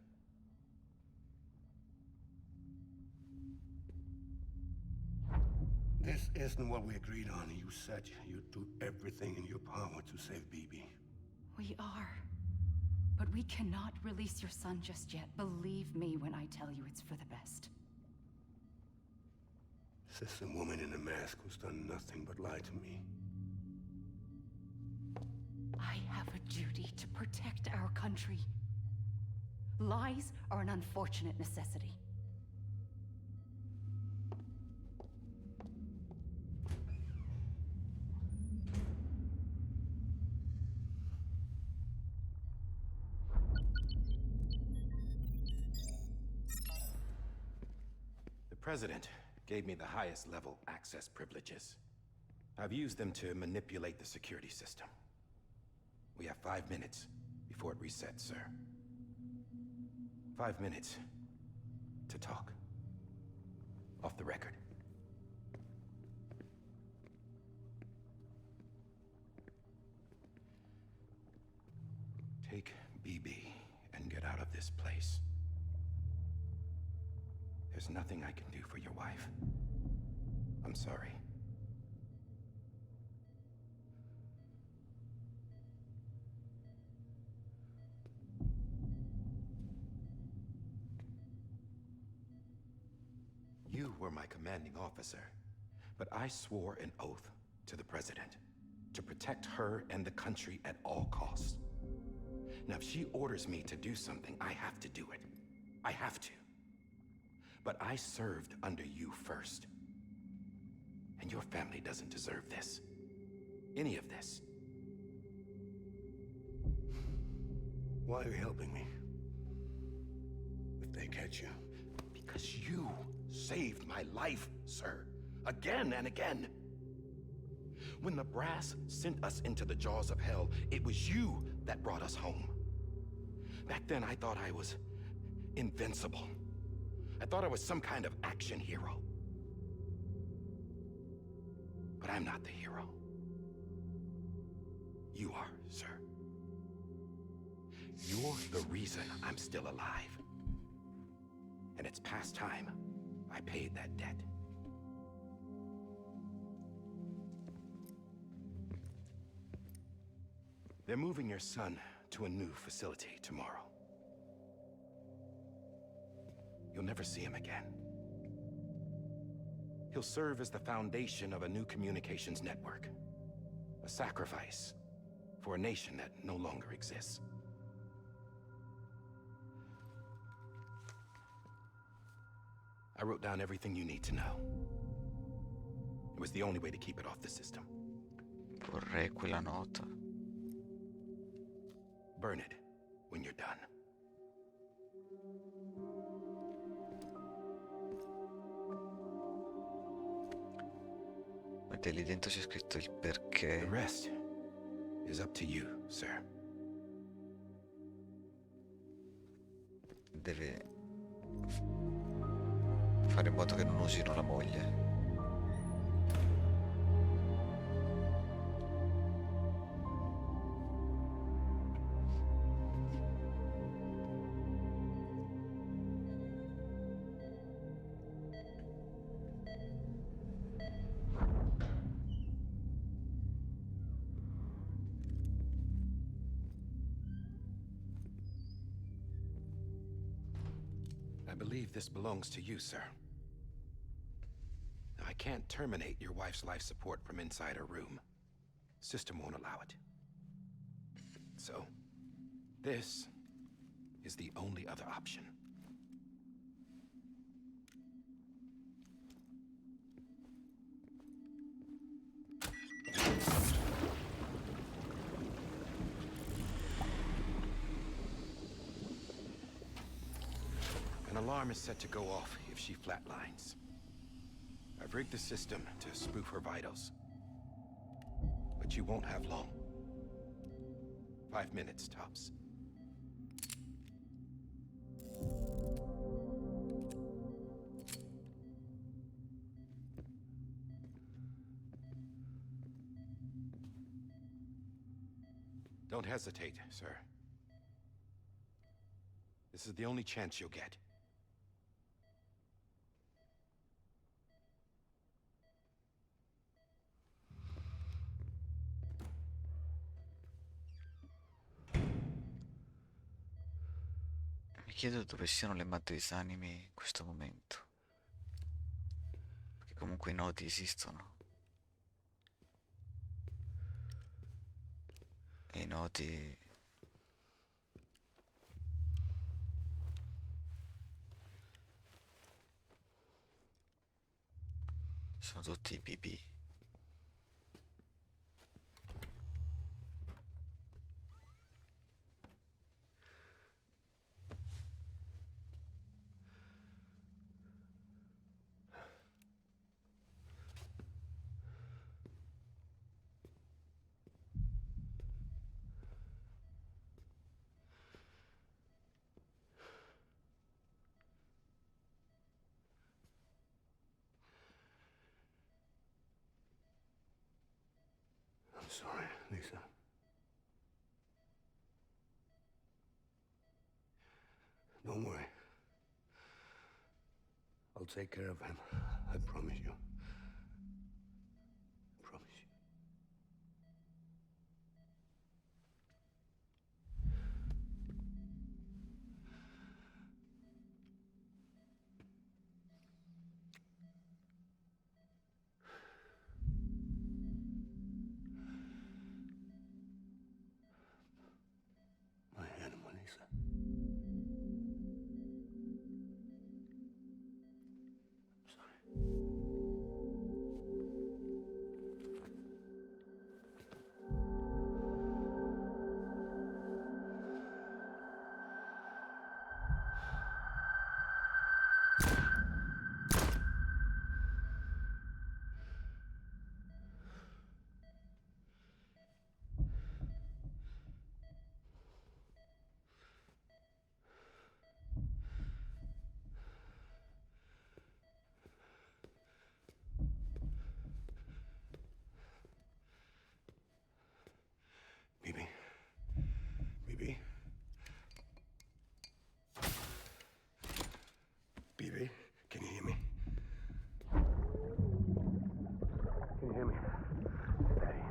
E: This isn't what we agreed on. You said you'd do everything in your power to save BB.
M: We are. But we cannot release your son just yet. Believe me when I tell you it's for the best.
E: This is a woman in a mask who's done nothing but lie to me.
M: I have a duty to protect our country. Lies are an unfortunate necessity.
I: The President gave me the highest level access privileges. I've used them to manipulate the security system. We have 5 minutes before it resets, sir. 5 minutes to talk. Off the record. Take BB and get out of this place. There's nothing I can do for your wife. I'm sorry. You were my commanding officer, but I swore an oath to the President to protect her and the country at all costs. Now, if she orders me to do something, I have to do it. I have to. But I served under you first. And your family doesn't deserve this. Any of this.
E: Why are you helping me? If they catch you.
I: Because you saved my life, sir. Again and again. When the brass sent us into the jaws of hell, it was you that brought us home. Back then, I thought I was invincible. I thought I was some kind of action hero. But I'm not the hero. You are, sir. You're the reason I'm still alive. And it's past time I paid that debt. They're moving your son to a new facility tomorrow. You'll never see him again. He'll serve as the foundation of a new communications network. A sacrifice for a nation that no longer exists. I wrote down everything you need to know. It was the only way to keep it off the system.
A: Vorrei quella nota.
I: Burn it when you're done.
A: Vedete, lì dentro c'è scritto il
I: The
A: perché.
I: rest is up to you, sir.
A: Deve fare in modo che non usino la moglie.
I: I believe this belongs to you, sir. I can't terminate your wife's life support from inside her room. System won't allow it. So, this is the only other option. An alarm is set to go off if she flatlines. I've rigged the system to spoof her vitals. But you won't have long. 5 minutes, tops. Don't hesitate, sir. This is the only chance you'll get.
A: Mi chiedo dove siano le madri esanimi in questo momento. Perché comunque i nodi esistono. E i nodi sono tutti BB.
E: I'm sorry, Lisa. Don't worry. I'll take care of him. I promise you. I promise you. My animal, Lisa. I'm sorry. Bibi? Bibi? Bibi? Can you hear me? Can you hear me? Steady.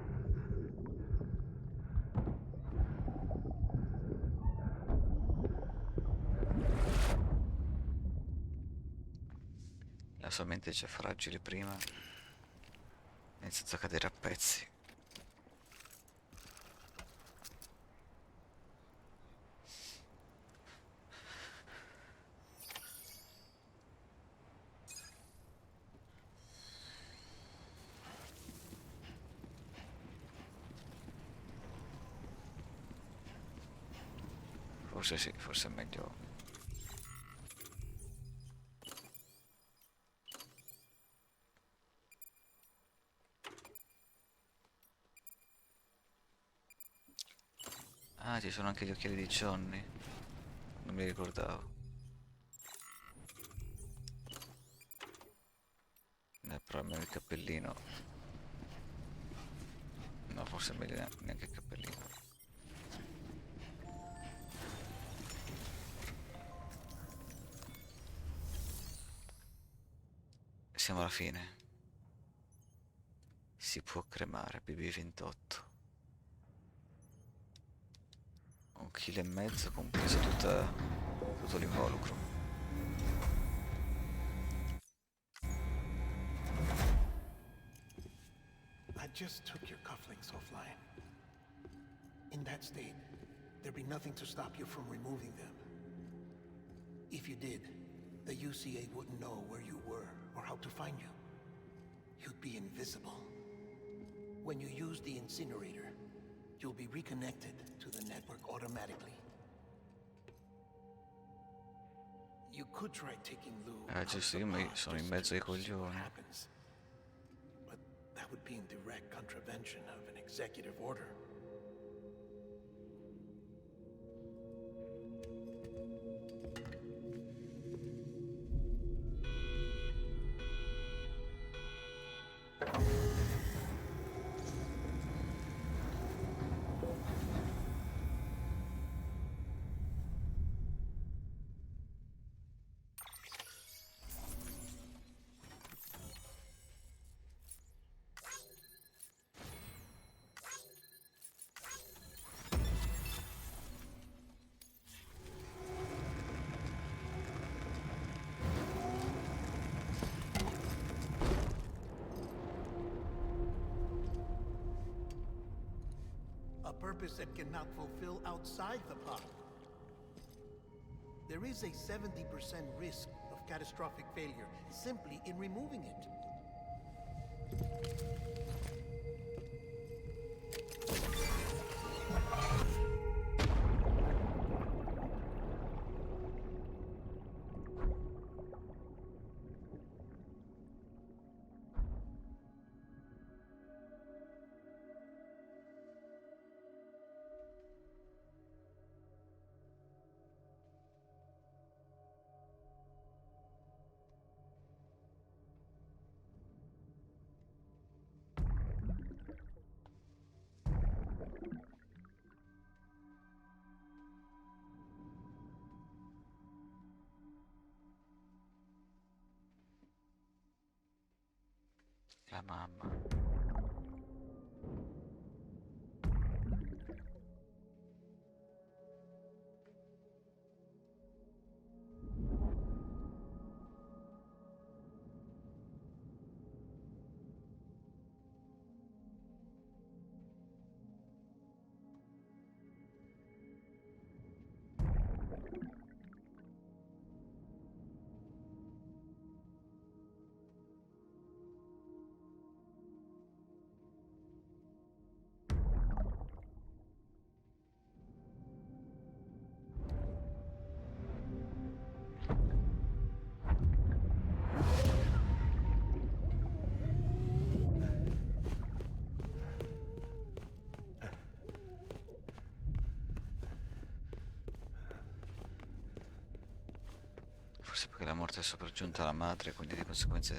A: La sua mente già fragile prima è iniziata a cadere a pezzi. Forse sì, forse è meglio. Ah, ci sono anche gli occhiali di Johnny. Non mi ricordavo. Però almeno il cappellino. No, forse è meglio neanche il cappellino. Siamo alla fine. Si può cremare, BB28. 1,5 kg, compreso tutto l'involucro.
C: I just took your cufflinks offline. In that state, there'd be nothing to stop you from removing them. If you did, the UCA wouldn't know where you were or how to find you. You'd be invisible. When you use the incinerator, you'll be reconnected to the network automatically. You could try taking Lou
A: Giusto, io sono in mezzo ai coglioni.
C: But that would be in direct contravention of an executive order. A purpose that cannot fulfill outside the pod. There is a 70% risk of catastrophic failure simply in removing it.
A: La mamma. Forse perché la morte è sopraggiunta alla madre, quindi di conseguenza...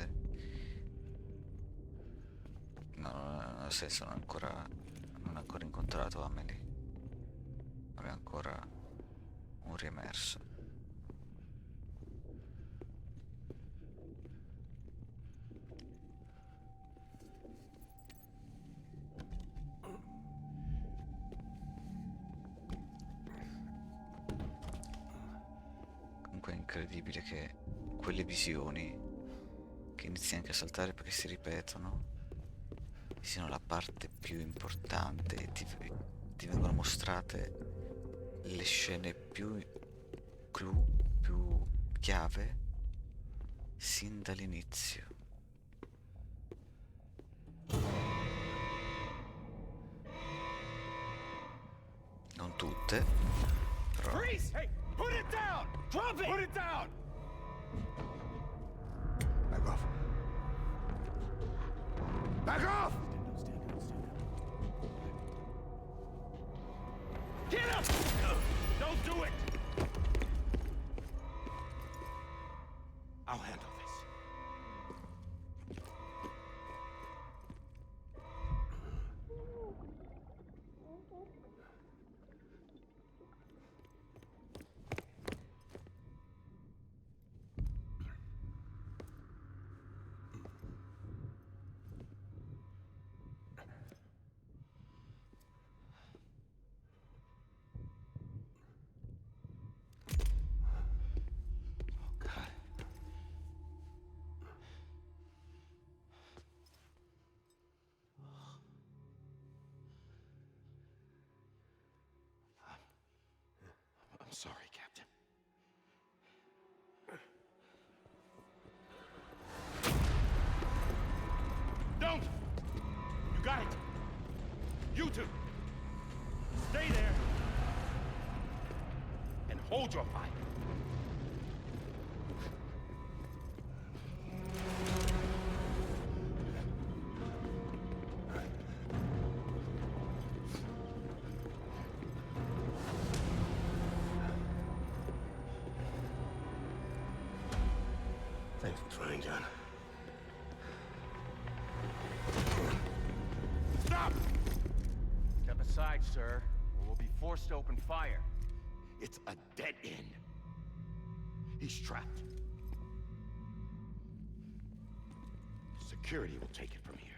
A: No, non ha senso, non ha ancora incontrato Amelie. Non è ancora un riemerso. Comunque è incredibile che quelle visioni che inizi anche a saltare perché si ripetono siano la parte più importante e ti vengono mostrate le scene più clou, più chiave sin dall'inizio. Non tutte, però...
H: Reese, hey, put it down! Drop it! Put it down!
C: Back off.
H: Back off! Get up! Do it! I'll handle this. I'm sorry, Captain. Don't! You got it! You two! Stay there! And hold your fire!
E: Thanks for trying, John.
H: Stop!
F: Step aside, sir, or we'll be forced to open fire.
H: It's a dead end. He's trapped. Security will take it from here.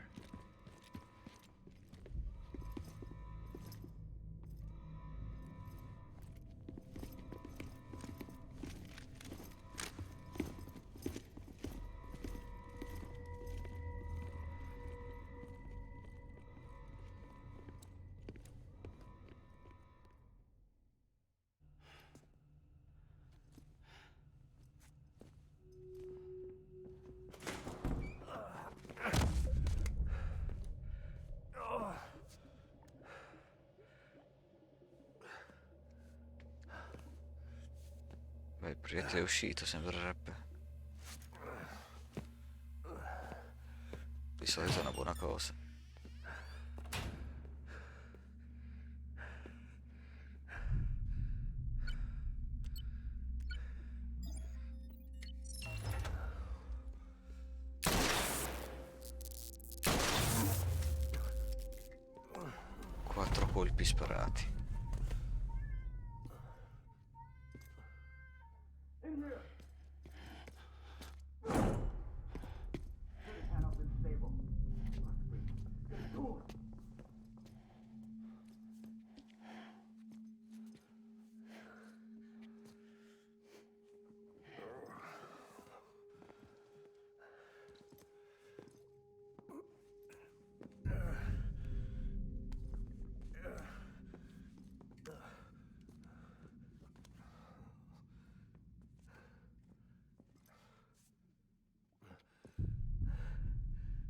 A: Beh, il proiettile è uscito, sembrerebbe. Di solito è una buona cosa. Quattro colpi sparati.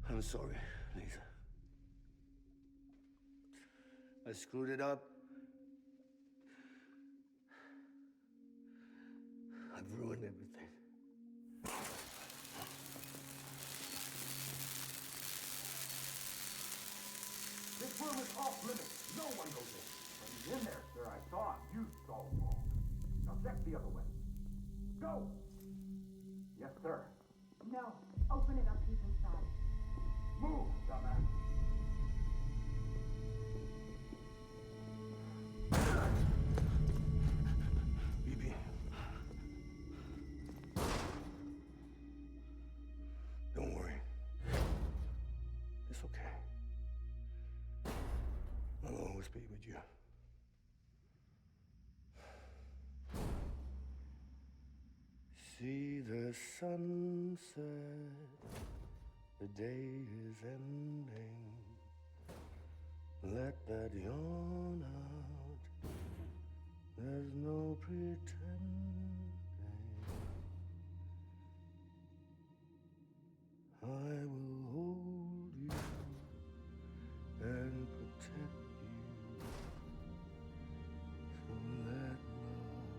E: I'm sorry, Lisa. I screwed it up. I've ruined everything.
F: This room is off limits. No one goes in. But he's in there, sir. I saw him. You saw him all. Now check the other way. Go! Yes, sir.
O: No. Open it up. He's inside.
F: Move, dumbass.
E: BB. Don't worry. It's okay. I'll always be with you. See the sunset, the day is ending. Let that yawn out, there's no pretending. I will hold you and protect you. So let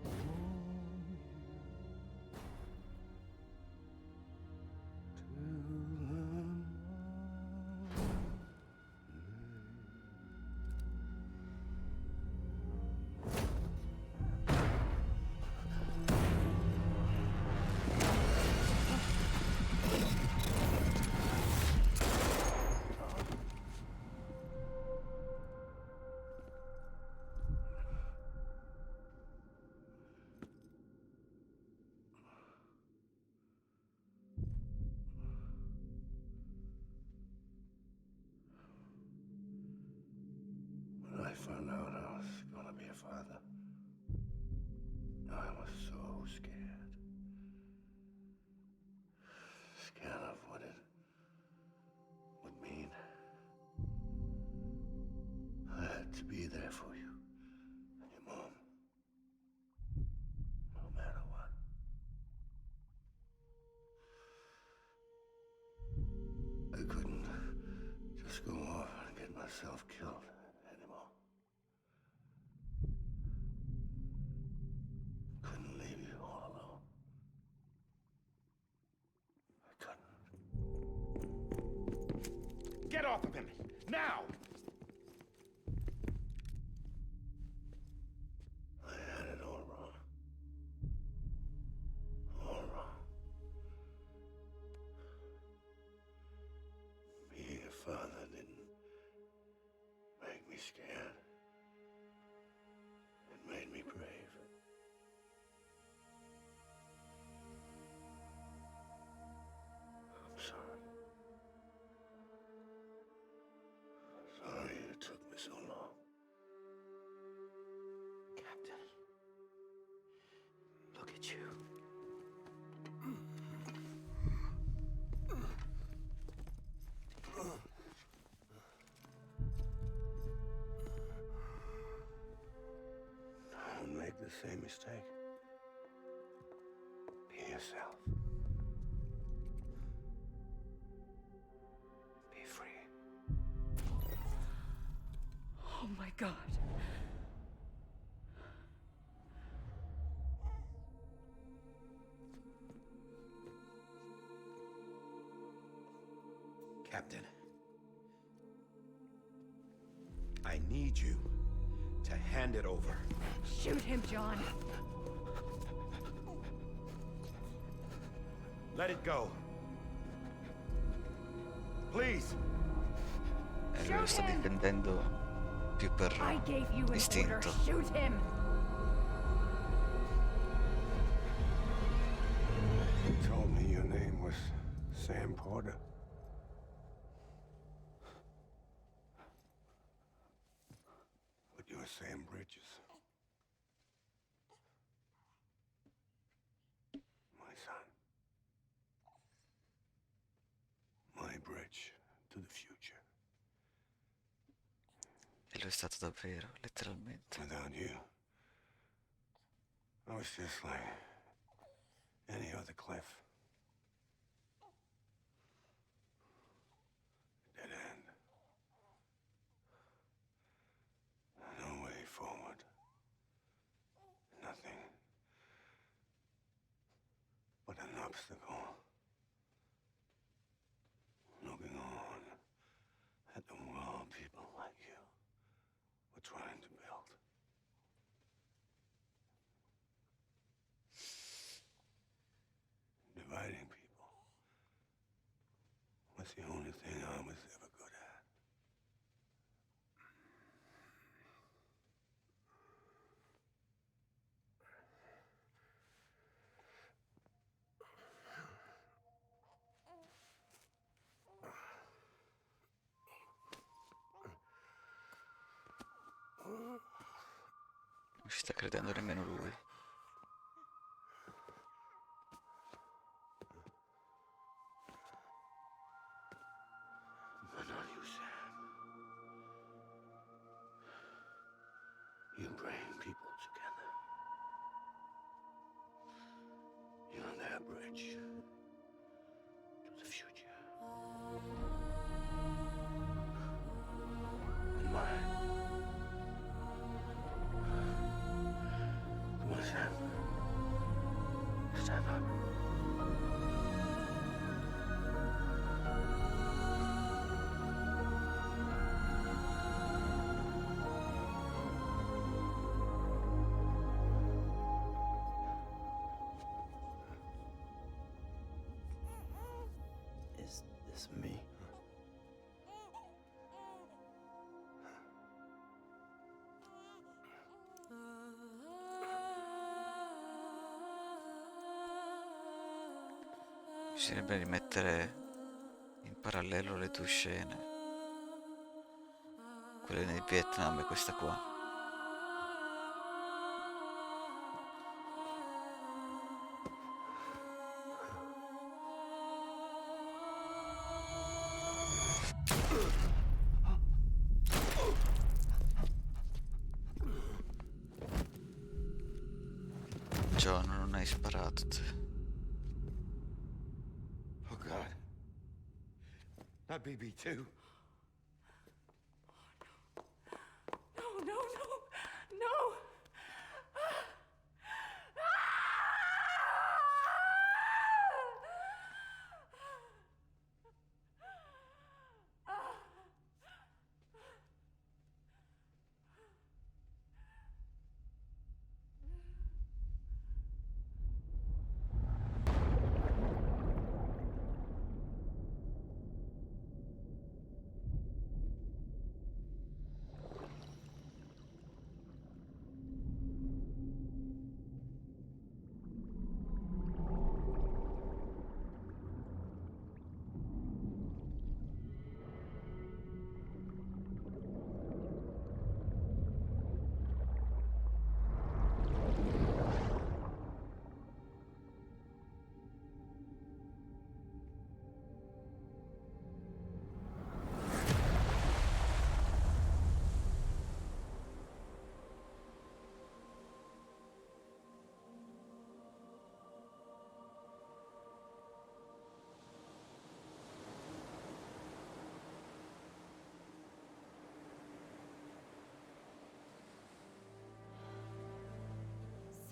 E: love warm you till the morning. found out I was gonna be a father, I was so scared. Scared of what it would mean. I had to be there for you and your mom, no matter what. I couldn't just go off and get myself killed anymore. Couldn't leave you all alone. I couldn't.
H: Get off of him! Now!
E: I had it all wrong. All wrong. Being a father didn't make me scared. It made me brave. I'm sorry. Sorry it took me so long.
D: Captain, look at you.
E: Don't make the same mistake. Be yourself. Be free.
L: Oh my God.
H: Captain, I need you to hand it over.
M: Shoot him, John.
H: Let it go. Please.
A: Lui lo sta difendendo più per
M: I gave you an order.
A: istinto.
M: Shoot him.
E: You told me your name was Sam Porter. But you're Sam Bridges. My son. My bridge to the future.
A: E lo è stato davvero, letteralmente.
E: Without you, I was just like any other Cliff. Dead end. No way forward. Nothing but an obstacle. Looking on at the world people like you were trying to build. Dividing people was the only thing I was ever good at.
A: Non ci sta credendo nemmeno lui.
E: But not you, Sam. You bring people together. You're their bridge to the future. And mine. Come on, Sam. Stand up.
D: Is this me?
A: Bisognerebbe rimettere in parallelo le due scene. Quella nel Vietnam è questa qua. John, non hai sparato te.
E: Oh, God. Not BB too.
J: No, no, no, no!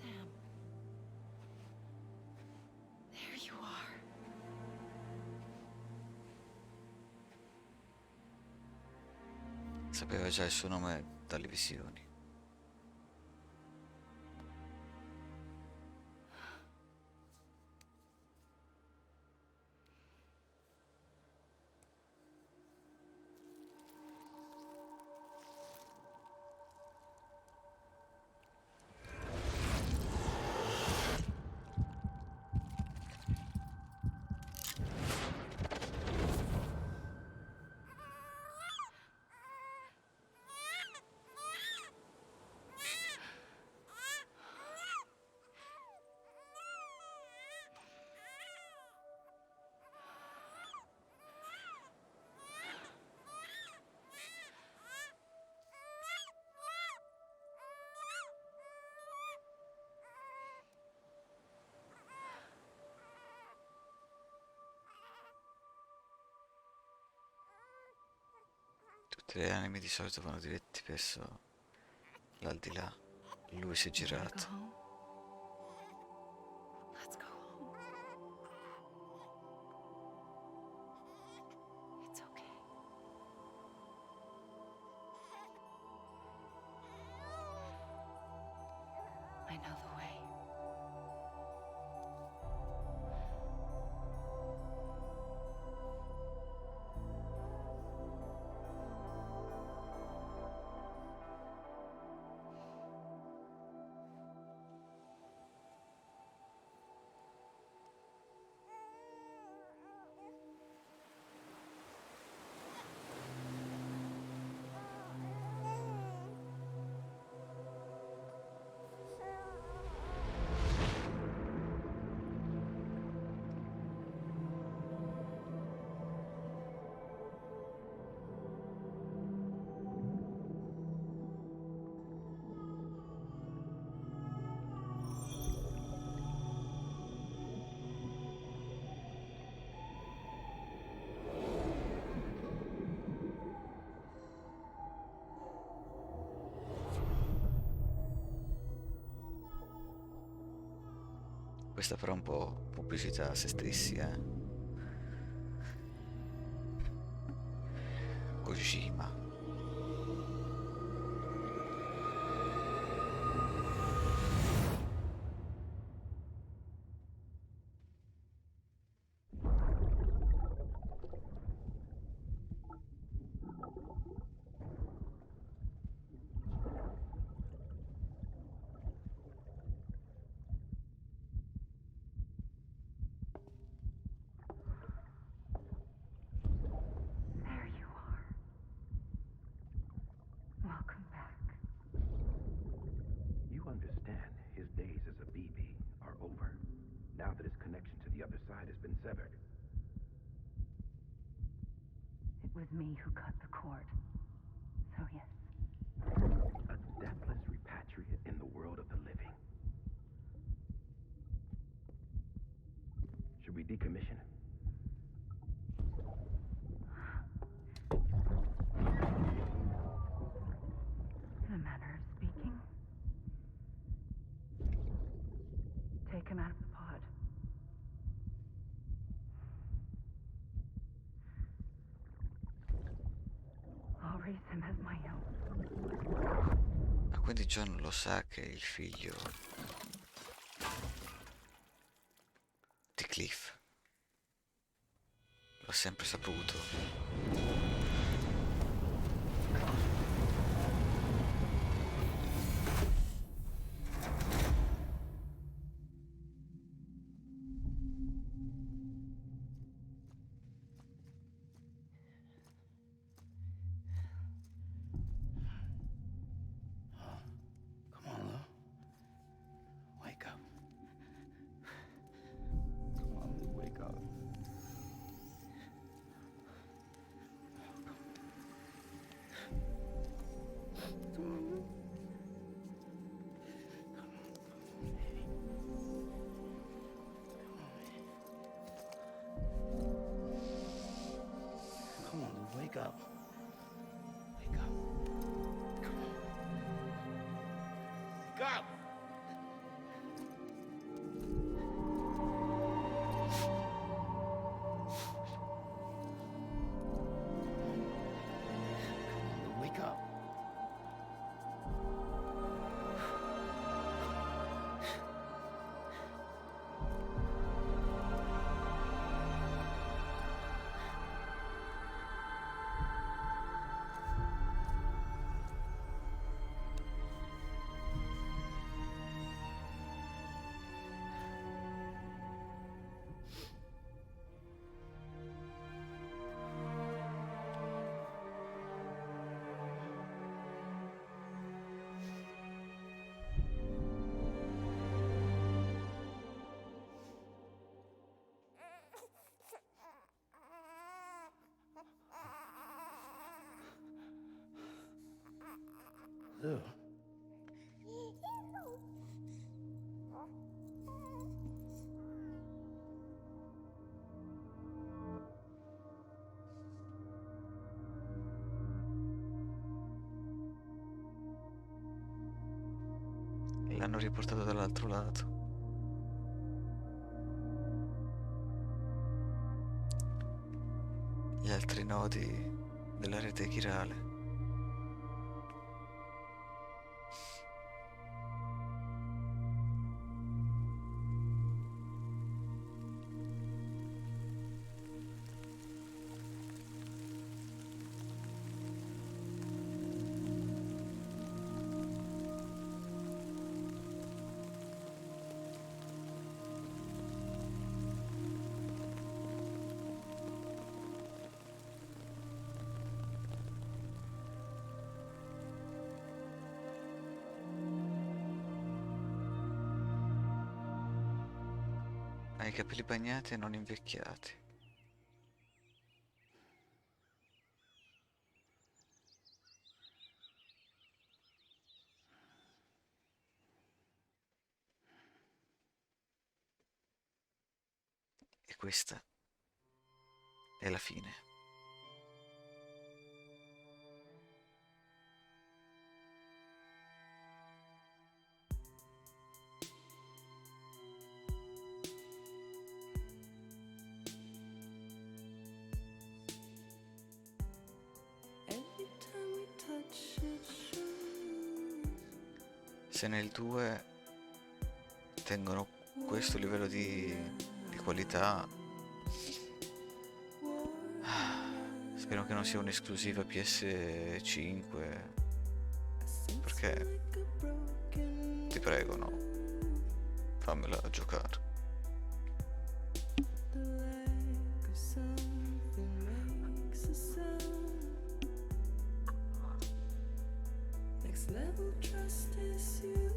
L: Sam. There you are.
A: Sapeva già il suo nome dalle visioni. Tutte le anime di solito vanno diretti verso l'aldilà. Lui si è
L: You wanna go
A: girato.
L: home? Let's go home. It's okay. I know the way.
A: Questa però è un po' pubblicità a se stessi, eh. Kojima.
O: There you are.
F: understand, his days as a BB are over, now that his connection to the other side has been severed.
O: It was me who cut the cord. So yes.
F: A deathless repatriate in the world of the living. Should we decommission him?
O: In a manner of speaking. Take him out of the pod. I'll raise him as my own.
A: Ma quindi John lo sa che è il figlio di Cliff. L'ho sempre saputo.
D: Come on, Lou. Wake up.
K: Come on, Lou, wake up. Come on, Lou.
D: Come on, Lou, wake up. Wake up. Come on.
H: Wake up!
D: Lou, wake up. Lou.
A: L'hanno riportato dall'altro lato. Gli altri nodi della rete chirale. Ha i capelli bagnati e non invecchiati. E questa è la fine.
J: Every time we touch it shows.
A: Se nel 2 tengono questo livello di qualità, spero che non sia un'esclusiva PS5, perché ti prego, no, fammela giocare.
J: The lack of something makes a sound. Next level trust is you.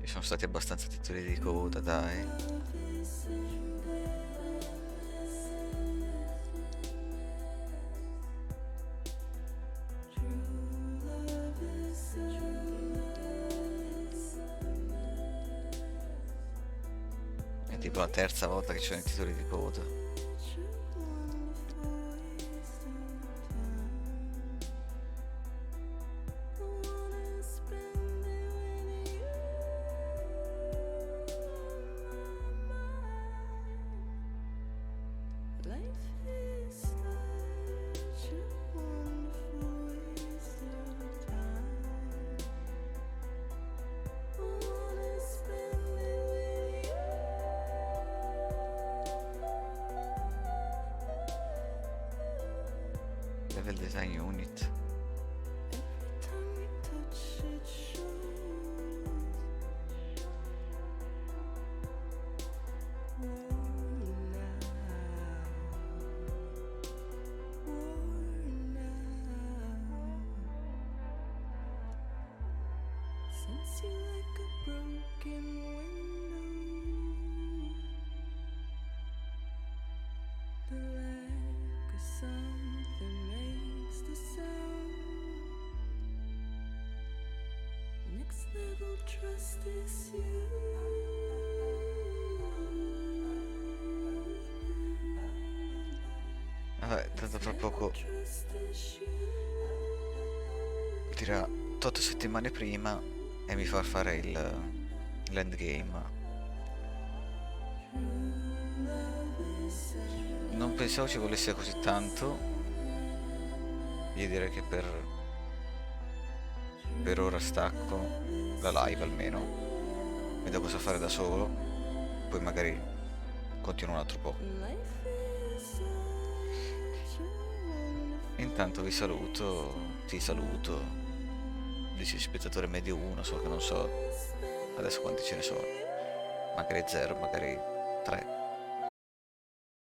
A: Ci sono stati abbastanza titoli di coda, dai. È tipo la terza volta che ci sono i titoli di coda. Level design unit.
J: Sense you like a broken window. The lack of something makes the sound. Next level trust is you.
A: Vabbè, tanto tra poco dirà 8 settimane prima e mi fa fare l'endgame. Non pensavo ci volesse così tanto. Io direi che per ora stacco la live almeno. Vedo cosa fare da solo. Poi magari continuo un altro po'. Intanto vi saluto, ti saluto. Dici spettatore medio 1, so che non so adesso quanti ce ne sono. Magari 0, magari 3.